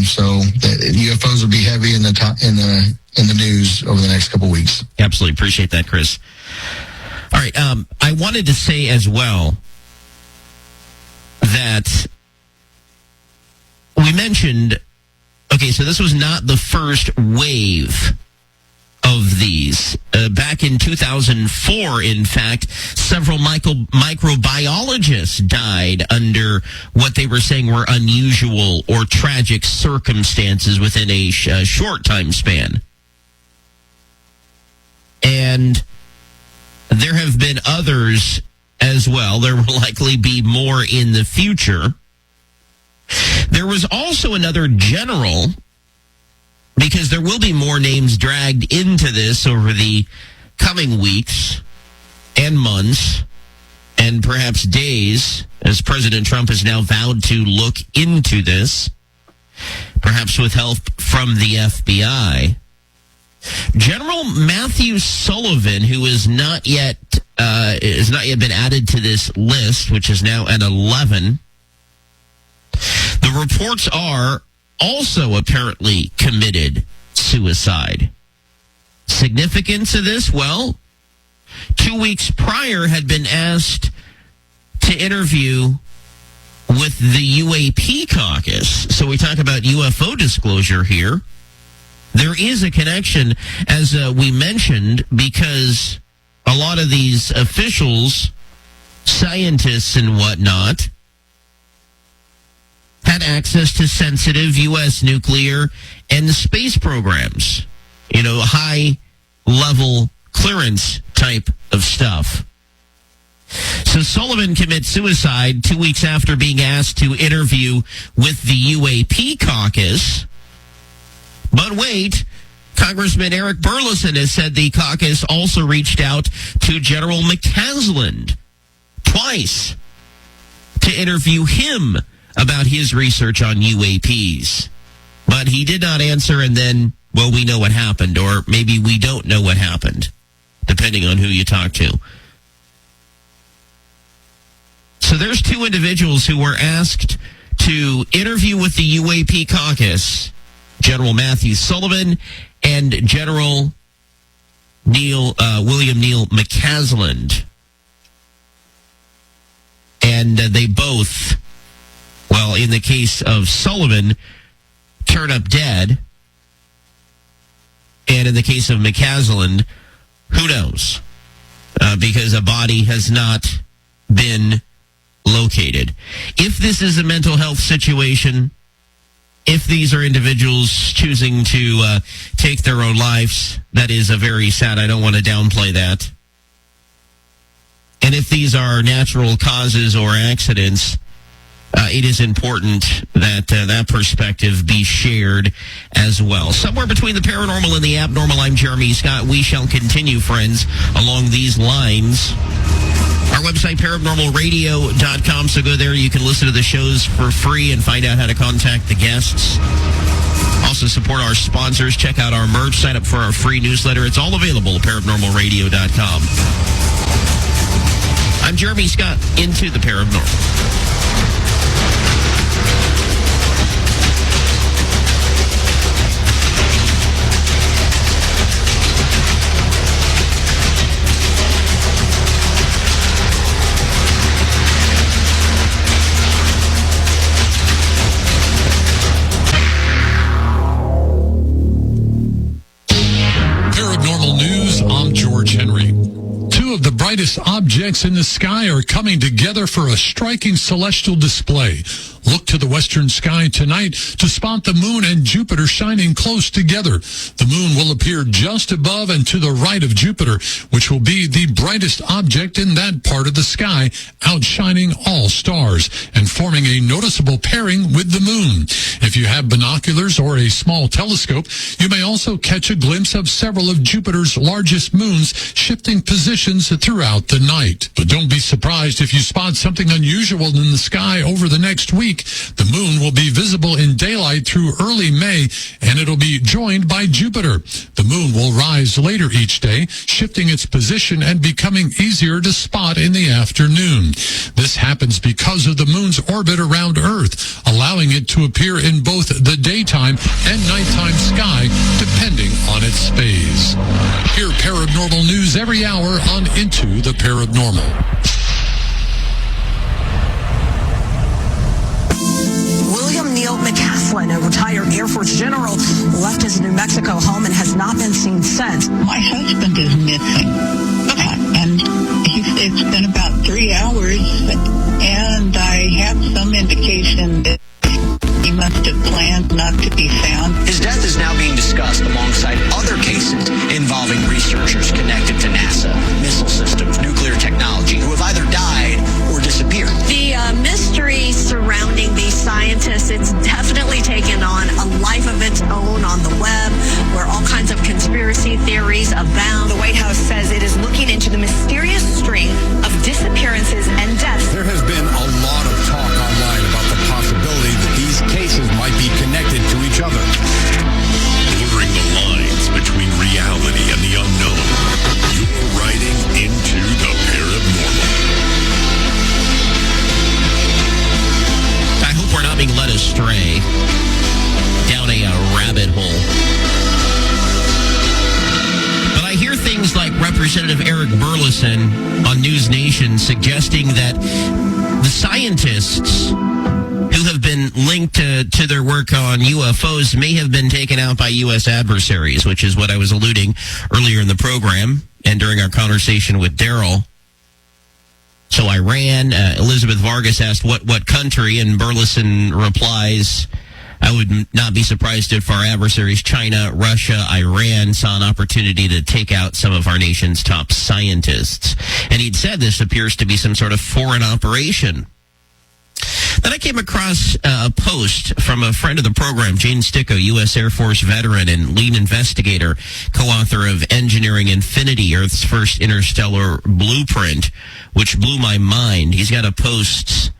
So the UFOs will be heavy in the news over the next couple of weeks. Absolutely appreciate that, Chris. All right, I wanted to say as well that we mentioned. Okay, so this was not the first wave of these. Back in 2004, in fact, several microbiologists died under what they were saying were unusual or tragic circumstances within a short time span. And there have been others as well. There will likely be more in the future. There was also another general, because there will be more names dragged into this over the coming weeks and months and perhaps days, as President Trump has now vowed to look into this, perhaps with help from the FBI. General Matthew Sullivan, who is not yet been added to this list, which is now at 11. The reports are also apparently committed suicide. Significance of this? Well, 2 weeks prior had been asked to interview with the UAP caucus. So we talk about UFO disclosure here. There is a connection, as we mentioned, because a lot of these officials, scientists and whatnot, had access to sensitive U.S. nuclear and space programs. You know, high-level clearance type of stuff. So Sullivan commits suicide 2 weeks after being asked to interview with the UAP caucus. But wait, Congressman Eric Burleson has said the caucus also reached out to General McCasland twice to interview him about his research on UAPs. But he did not answer, and then, well, we know what happened, or maybe we don't know what happened, depending on who you talk to. So there's two individuals who were asked to interview with the UAP caucus, General Matthew Sullivan and General William Neal McCasland. And they both, well, in the case of Sullivan, turn up dead. And in the case of McCasland, who knows? Because a body has not been located. If this is a mental health situation, if these are individuals choosing to take their own lives, that is a very sad. I don't want to downplay that. And if these are natural causes or accidents, it is important that that perspective be shared as well. Somewhere between the paranormal and the abnormal, I'm Jeremy Scott. We shall continue, friends, along these lines. Our website, paranormalradio.com, so go there. You can listen to the shows for free and find out how to contact the guests. Also support our sponsors. Check out our merch. Sign up for our free newsletter. It's all available at paranormalradio.com. I'm Jeremy Scott, into the paranormal. Brightest objects in the sky are coming together for a striking celestial display. Look to the western sky tonight to spot the moon and Jupiter shining close together. The moon will appear just above and to the right of Jupiter, which will be the brightest object in that part of the sky, outshining all stars and forming a noticeable pairing with the moon. If you have binoculars or a small telescope, you may also catch a glimpse of several of Jupiter's largest moons shifting positions throughout the night. But don't be surprised if you spot something unusual in the sky over the next week. The moon will be visible in daylight through early May, and it'll be joined by Jupiter. The moon will rise rises later each day, shifting its position and becoming easier to spot in the afternoon. This happens because of the moon's orbit around Earth, allowing it to appear in both the daytime and nighttime sky, depending on its phase. Hear paranormal news every hour on Into the Paranormal. William Neal McCaslin, a retired Air Force general, left his New Mexico home and has not been seen since. My husband is missing. And it's been about 3 hours, and I have some indication that he must have planned not to be found. His death is now being discussed alongside other cases involving researchers connected to NASA, missile systems, nuclear technology, who have either died or disappeared. The mystery surrounding these scientists, it's definitely taken on a life of its own on the web, where all kinds of conspiracy theories abound. The White House says it is looking into the mysterious string of disappearances and deaths. There has been a lot of talk online about the possibility that these cases might be connected to each other. Blurring the lines between reality and the unknown. You're riding into the paranormal. I hope we're not being led astray down a rabbit hole. But I hear things like Representative Eric Burleson on News Nation suggesting that the scientists who have been linked to their work on UFOs may have been taken out by U.S. adversaries, which is what I was alluding earlier in the program and during our conversation with Daryl. So Iran, Elizabeth Vargas asked what country, and Burleson replies, I would not be surprised if our adversaries, China, Russia, Iran, saw an opportunity to take out some of our nation's top scientists. And he'd said this appears to be some sort of foreign operation. Then I came across a post from a friend of the program, Jane Sticco, U.S. Air Force veteran and lead investigator, co-author of Engineering Infinity, Earth's first interstellar blueprint, which blew my mind. He's got a post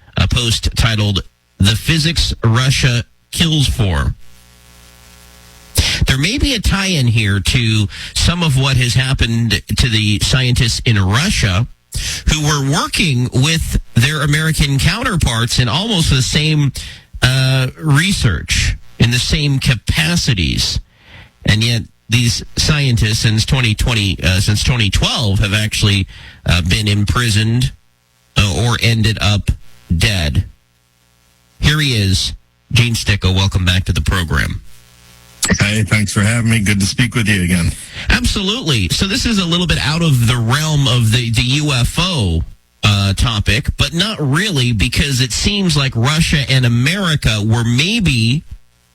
titled, The Physics Russia Kills For. There may be a tie-in here to some of what has happened to the scientists in Russia who were working with their American counterparts in almost the same research, in the same capacities. And yet these scientists since 2012 have actually been imprisoned or ended up dead. Here he is, Gene Sticco. Welcome back to the program. Hey, thanks for having me. Good to speak with you again. Absolutely. So this is a little bit out of the realm of the UFO topic, but not really, because it seems like Russia and America were maybe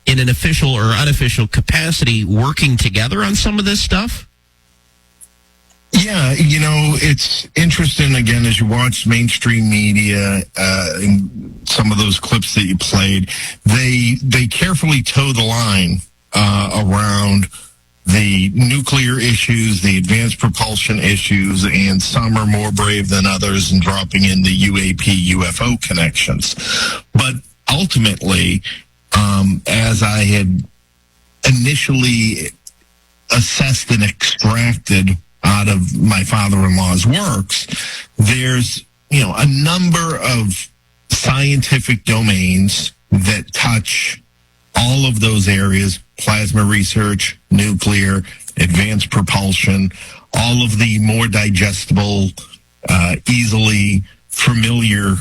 in an official or unofficial capacity working together on some of this stuff. Yeah, it's interesting, again, as you watch mainstream media, and some of those clips that you played, they carefully toe the line around the nuclear issues, the advanced propulsion issues, and some are more brave than others in dropping in the UAP, UFO connections. But ultimately, as I had initially assessed and extracted out of my father-in-law's works, there's, a number of scientific domains that touch all of those areas: plasma research, nuclear, advanced propulsion, all of the more digestible, easily familiar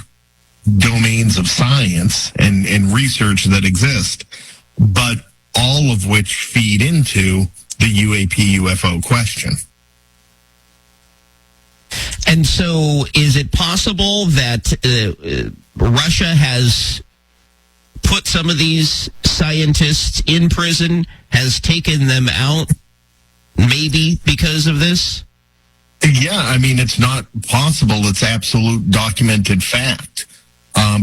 domains of science and research that exist, but all of which feed into the UAP UFO question. And so is it possible that Russia has put some of these scientists in prison, has taken them out, maybe because of this? Yeah, it's not possible. It's absolute documented fact,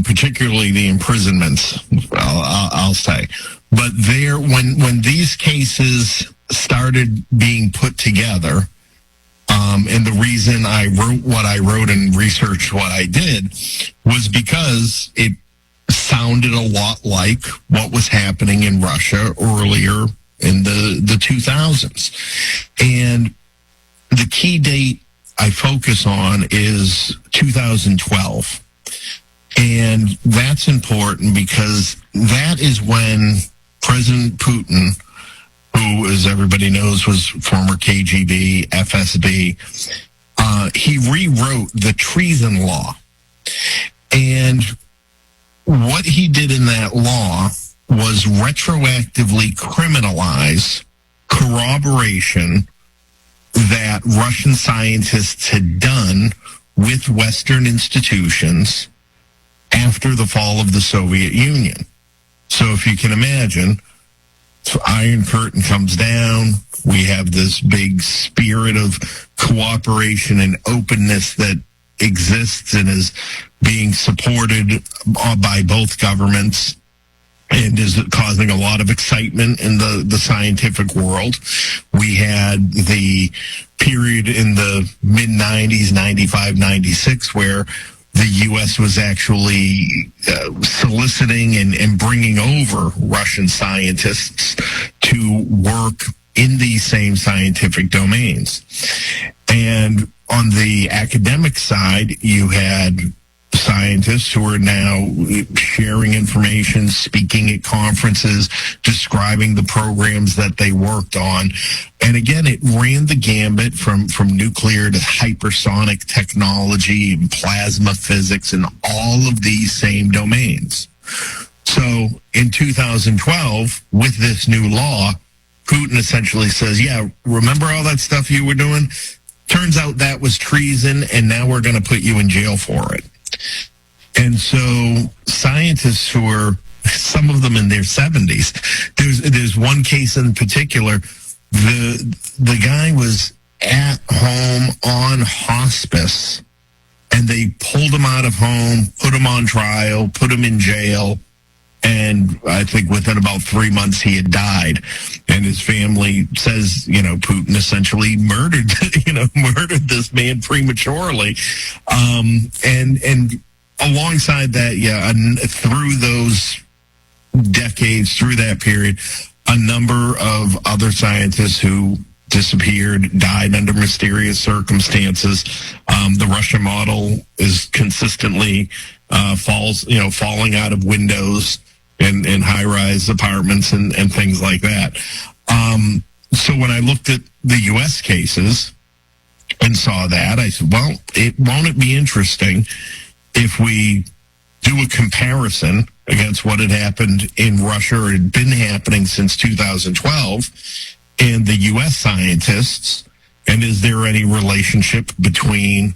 particularly the imprisonments, I'll say. But when these cases started being put together, and the reason I wrote what I wrote and researched what I did was because it sounded a lot like what was happening in Russia earlier in the 2000s. And key date I focus on is 2012. And that's important because that is when President Putin, who, as everybody knows, was former KGB, FSB, he rewrote the treason law. And what he did in that law was retroactively criminalize corroboration that Russian scientists had done with Western institutions after the fall of the Soviet Union. So if you can imagine, Iron Curtain comes down, we have this big spirit of cooperation and openness that exists and is being supported by both governments and is causing a lot of excitement in the scientific world. We had the period in the mid-90s, 95, 96, where the U.S. was actually soliciting and bringing over Russian scientists to work in these same scientific domains. And on the academic side, you had scientists who are now sharing information, speaking at conferences, describing the programs that they worked on. And again, it ran the gambit from nuclear to hypersonic technology and plasma physics and all of these same domains. So in 2012, with this new law, Putin essentially says, yeah, remember all that stuff you were doing? Turns out that was treason, and now we're going to put you in jail for it. And so scientists who are, some of them in their 70s, there's one case in particular, the guy was at home on hospice, and they pulled him out of home, put him on trial, put him in jail, and I think within about 3 months he had died. And his family says, Putin essentially murdered this man prematurely. And alongside that, through those decades, through that period, a number of other scientists who disappeared, died under mysterious circumstances. The Russian model is consistently falling out of windows in high-rise apartments and things like that. So when I looked at the U.S. cases and saw that, I said, well, won't it be interesting if we do a comparison against what had happened in Russia or had been happening since 2012 and the U.S. scientists, and is there any relationship between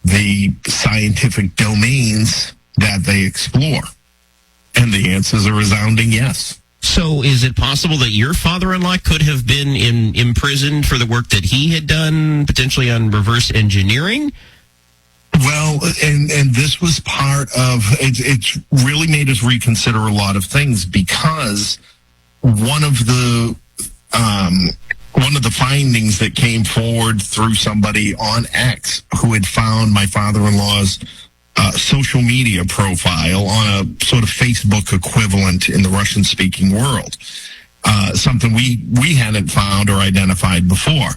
the scientific domains that they explore? And the answer is a resounding yes. So is it possible that your father-in-law could have been imprisoned for the work that he had done, potentially on reverse engineering? Well, and this was part of, it's really made us reconsider a lot of things, because one of the findings that came forward through somebody on X who had found my father-in-law's social media profile on a sort of Facebook equivalent in the Russian-speaking world, something we hadn't found or identified before.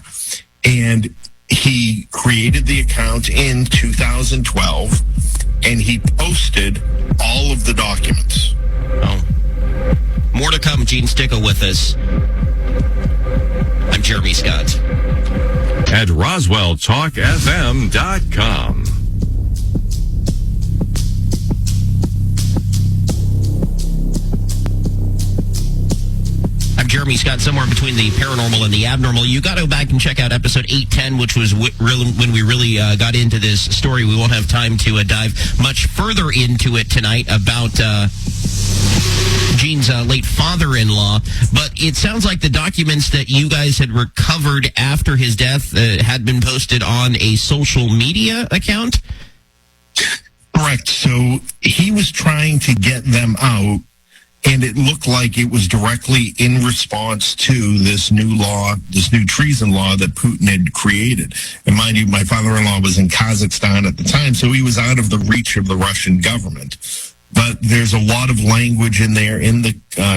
And he created the account in 2012, and he posted all of the documents. Oh. More to come. Gene Stickel with us. I'm Jeremy Scott. At RoswellTalkFM.com. I'm Jeremy Scott, somewhere between the paranormal and the abnormal. You got to go back and check out episode 810, which was when we really got into this story. We won't have time to dive much further into it tonight about Gene's late father-in-law, but it sounds like the documents that you guys had recovered after his death had been posted on a social media account? Correct. So he was trying to get them out, and it looked like it was directly in response to this new law, this new treason law that Putin had created. And mind you, my father-in-law was in Kazakhstan at the time, so he was out of the reach of the Russian government. but there's a lot of language in there in the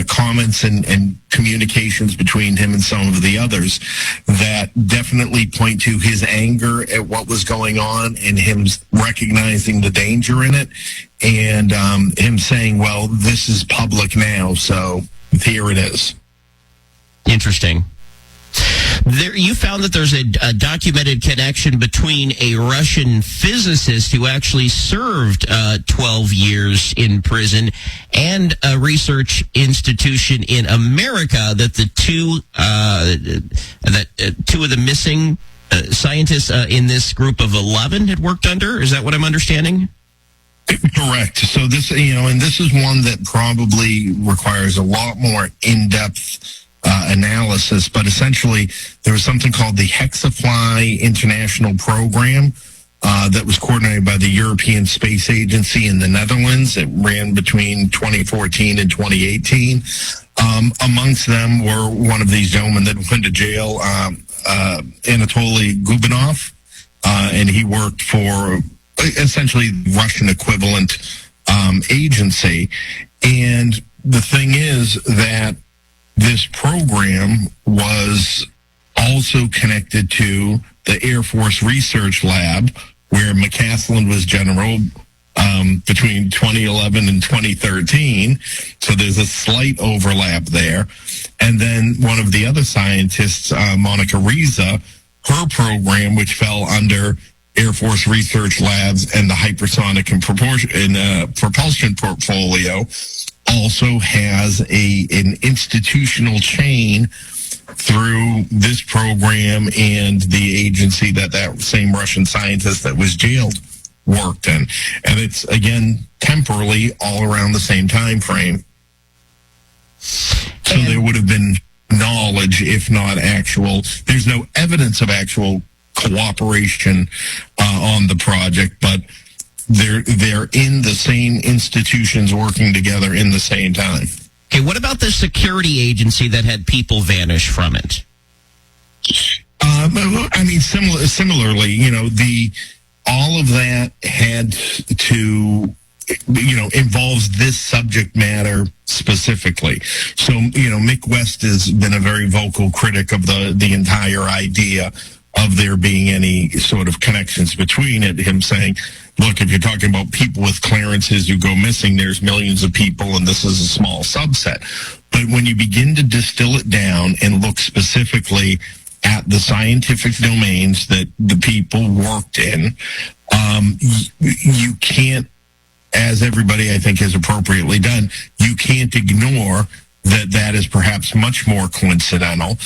comments and communications between him and some of the others that definitely point to his anger at what was going on and him recognizing the danger in it, and him saying, well, this is public now, so here it is. Interesting. There, you found that there's a documented connection between a Russian physicist who actually served 12 years in prison and a research institution in America that the two of the missing scientists in this group of 11 had worked under. Is that what I'm understanding? Correct. So this, and this is one that probably requires a lot more in-depth analysis, but essentially there was something called the Hexafly International Program that was coordinated by the European Space Agency in the Netherlands. It ran between 2014 and 2018. Amongst them were one of these gentlemen that went to jail, Anatoly Gubanov, and he worked for essentially Russian equivalent agency. And the thing is that this program was also connected to the Air Force Research Lab, where McCaslin was general between 2011 and 2013. So there's a slight overlap there. And then one of the other scientists, Monica Riza, her program, which fell under Air Force Research Labs and the hypersonic and propulsion portfolio, also has an institutional chain through this program and the agency that same Russian scientist that was jailed worked in. And it's, again, temporally all around the same time frame. So there would have been knowledge, if not actual. There's no evidence of actual cooperation on the project, but they're in the same institutions working together in the same time. Okay, what about the security agency that had people vanish from it? I mean, similarly, all of that had to, involves this subject matter specifically. So, Mick West has been a very vocal critic of the entire idea of there being any sort of connections between it, him saying, look, if you're talking about people with clearances who go missing, there's millions of people, and this is a small subset. But when you begin to distill it down and look specifically at the scientific domains that the people worked in, you can't, as everybody I think has appropriately done, you can't ignore that is perhaps much more coincidental.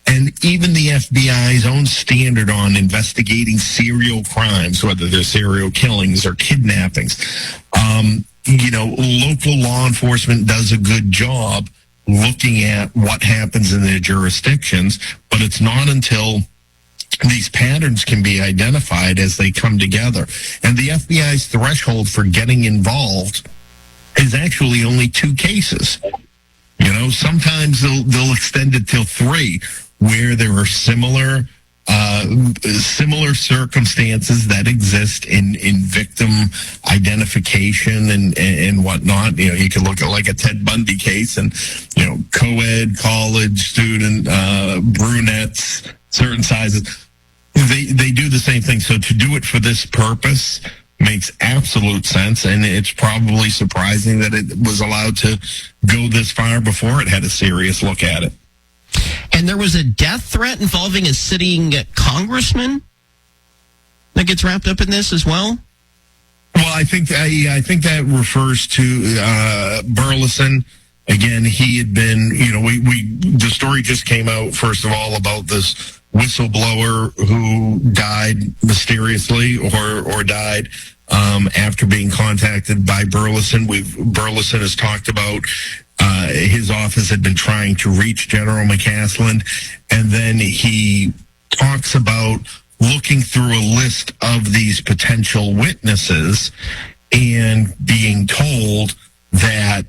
And even the FBI's own standard on investigating serial crimes, whether they're serial killings or kidnappings, local law enforcement does a good job looking at what happens in their jurisdictions, but it's not until these patterns can be identified as they come together. And the FBI's threshold for getting involved is actually only 2 cases. Sometimes they'll extend it till 3, where there are similar circumstances that exist in victim identification and whatnot. You can look at like a Ted Bundy case and, co-ed, college student, brunettes, certain sizes. They do the same thing. So to do it for this purpose makes absolute sense, and it's probably surprising that it was allowed to go this far before it had a serious look at it. And there was a death threat involving a sitting congressman that gets wrapped up in this as well? Well, I think that refers to Burleson. Again, he had been, the story just came out, first of all, about this whistleblower who died mysteriously or died after being contacted by Burleson. Burleson has talked about his office had been trying to reach General McCaslin, and then he talks about looking through a list of these potential witnesses and being told that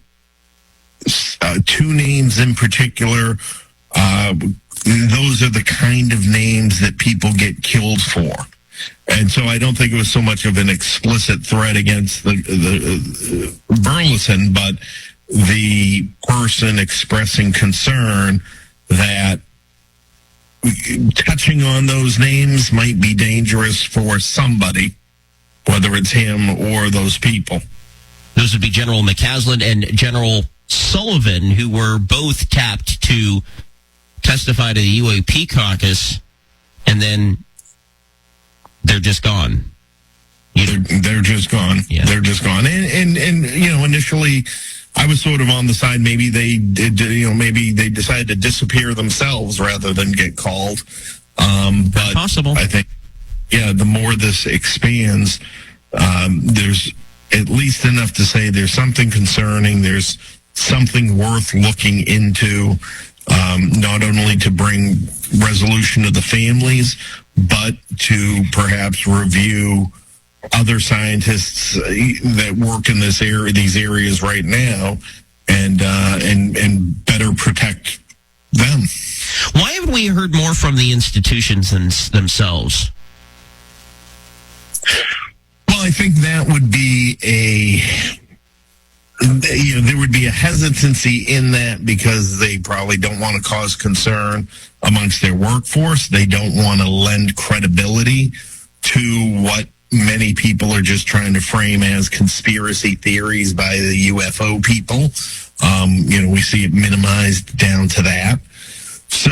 2 names in particular, those are the kind of names that people get killed for. And so I don't think it was so much of an explicit threat against the Burleson, but the person expressing concern that touching on those names might be dangerous for somebody, whether it's him or those people. Those would be General McCaslin and General Sullivan, who were both tapped to testify to the UAP caucus, and then they're just gone. They're just gone. Yeah. They're just gone. And initially I was sort of on the side, maybe they did, maybe they decided to disappear themselves rather than get called. But possible. I think, the more this expands, there's at least enough to say there's something concerning, there's something worth looking into, not only to bring resolution to the families, but to perhaps review other scientists that work in this area, these areas right now, and better protect them. Why haven't we heard more from the institutions themselves? Well, I think that would be there would be a hesitancy in that because they probably don't want to cause concern amongst their workforce. They don't want to lend credibility to what many people are just trying to frame as conspiracy theories by the UFO people. We see it minimized down to that. So,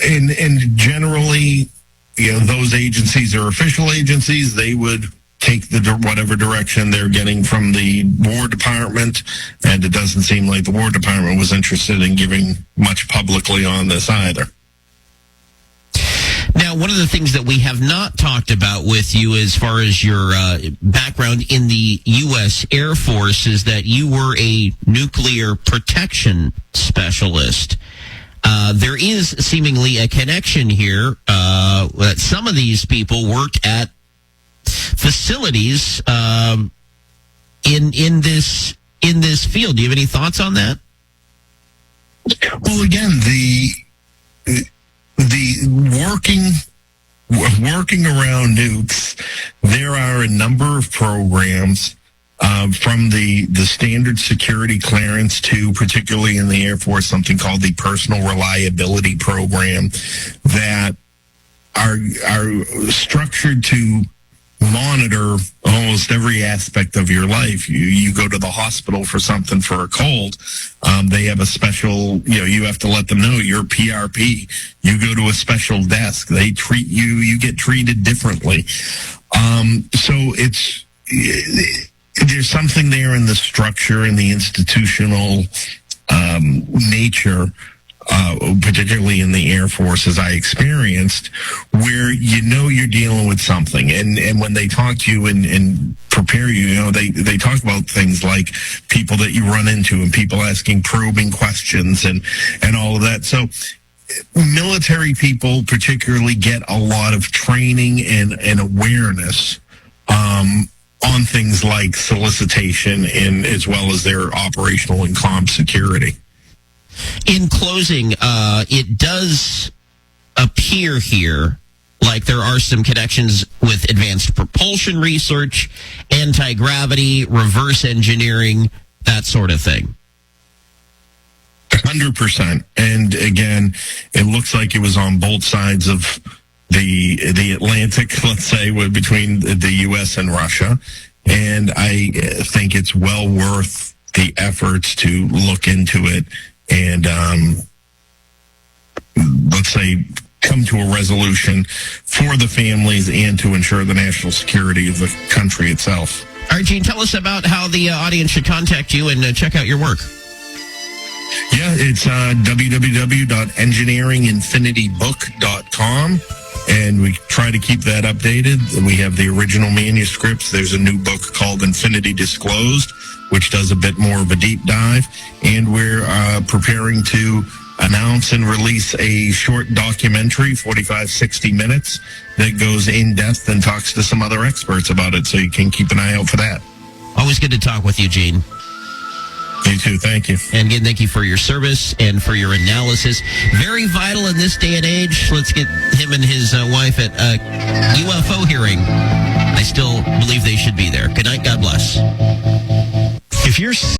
and generally, those agencies are official agencies. They would take whatever direction they're getting from the War Department, and it doesn't seem like the War Department was interested in giving much publicly on this either. Now, one of the things that we have not talked about with you as far as your background in the U.S. Air Force is that you were a nuclear protection specialist. There is seemingly a connection here that some of these people work at facilities in this field. Do you have any thoughts on that? Well, again, the working around nukes, there are a number of programs from the standard security clearance to, particularly in the Air Force, something called the Personal Reliability Program that are structured to monitor almost every aspect of your life. You go to the hospital for something, for a cold, they have a special, you have to let them know you're PRP. You go to a special desk, they treat you, you get treated differently. So there's something there in the structure and the institutional nature, particularly in the Air Force, as I experienced, where you're dealing with something. And when they talk to you and prepare you, they talk about things like people that you run into and people asking probing questions and all of that. So military people particularly get a lot of training and awareness on things like solicitation and as well as their operational and comm security. In closing, it does appear here like there are some connections with advanced propulsion research, anti-gravity, reverse engineering, that sort of thing. 100%. And again, it looks like it was on both sides of the Atlantic, let's say, between the U.S. and Russia. And I think it's well worth the efforts to look into it and, let's say, come to a resolution for the families and to ensure the national security of the country itself. All right, Gene, tell us about how the audience should contact you and check out your work. Yeah, it's www.engineeringinfinitybook.com, and we try to keep that updated. We have the original manuscripts. There's a new book called Infinity Disclosed, which does a bit more of a deep dive, and we're preparing to announce and release a short documentary, 45, 60 minutes, that goes in depth and talks to some other experts about it, so you can keep an eye out for that. Always good to talk with you, Gene. You too. Thank you. And again, thank you for your service and for your analysis. Very vital in this day and age. Let's get him and his wife at a UFO hearing. I still believe they should be there. Good night. God bless. If you're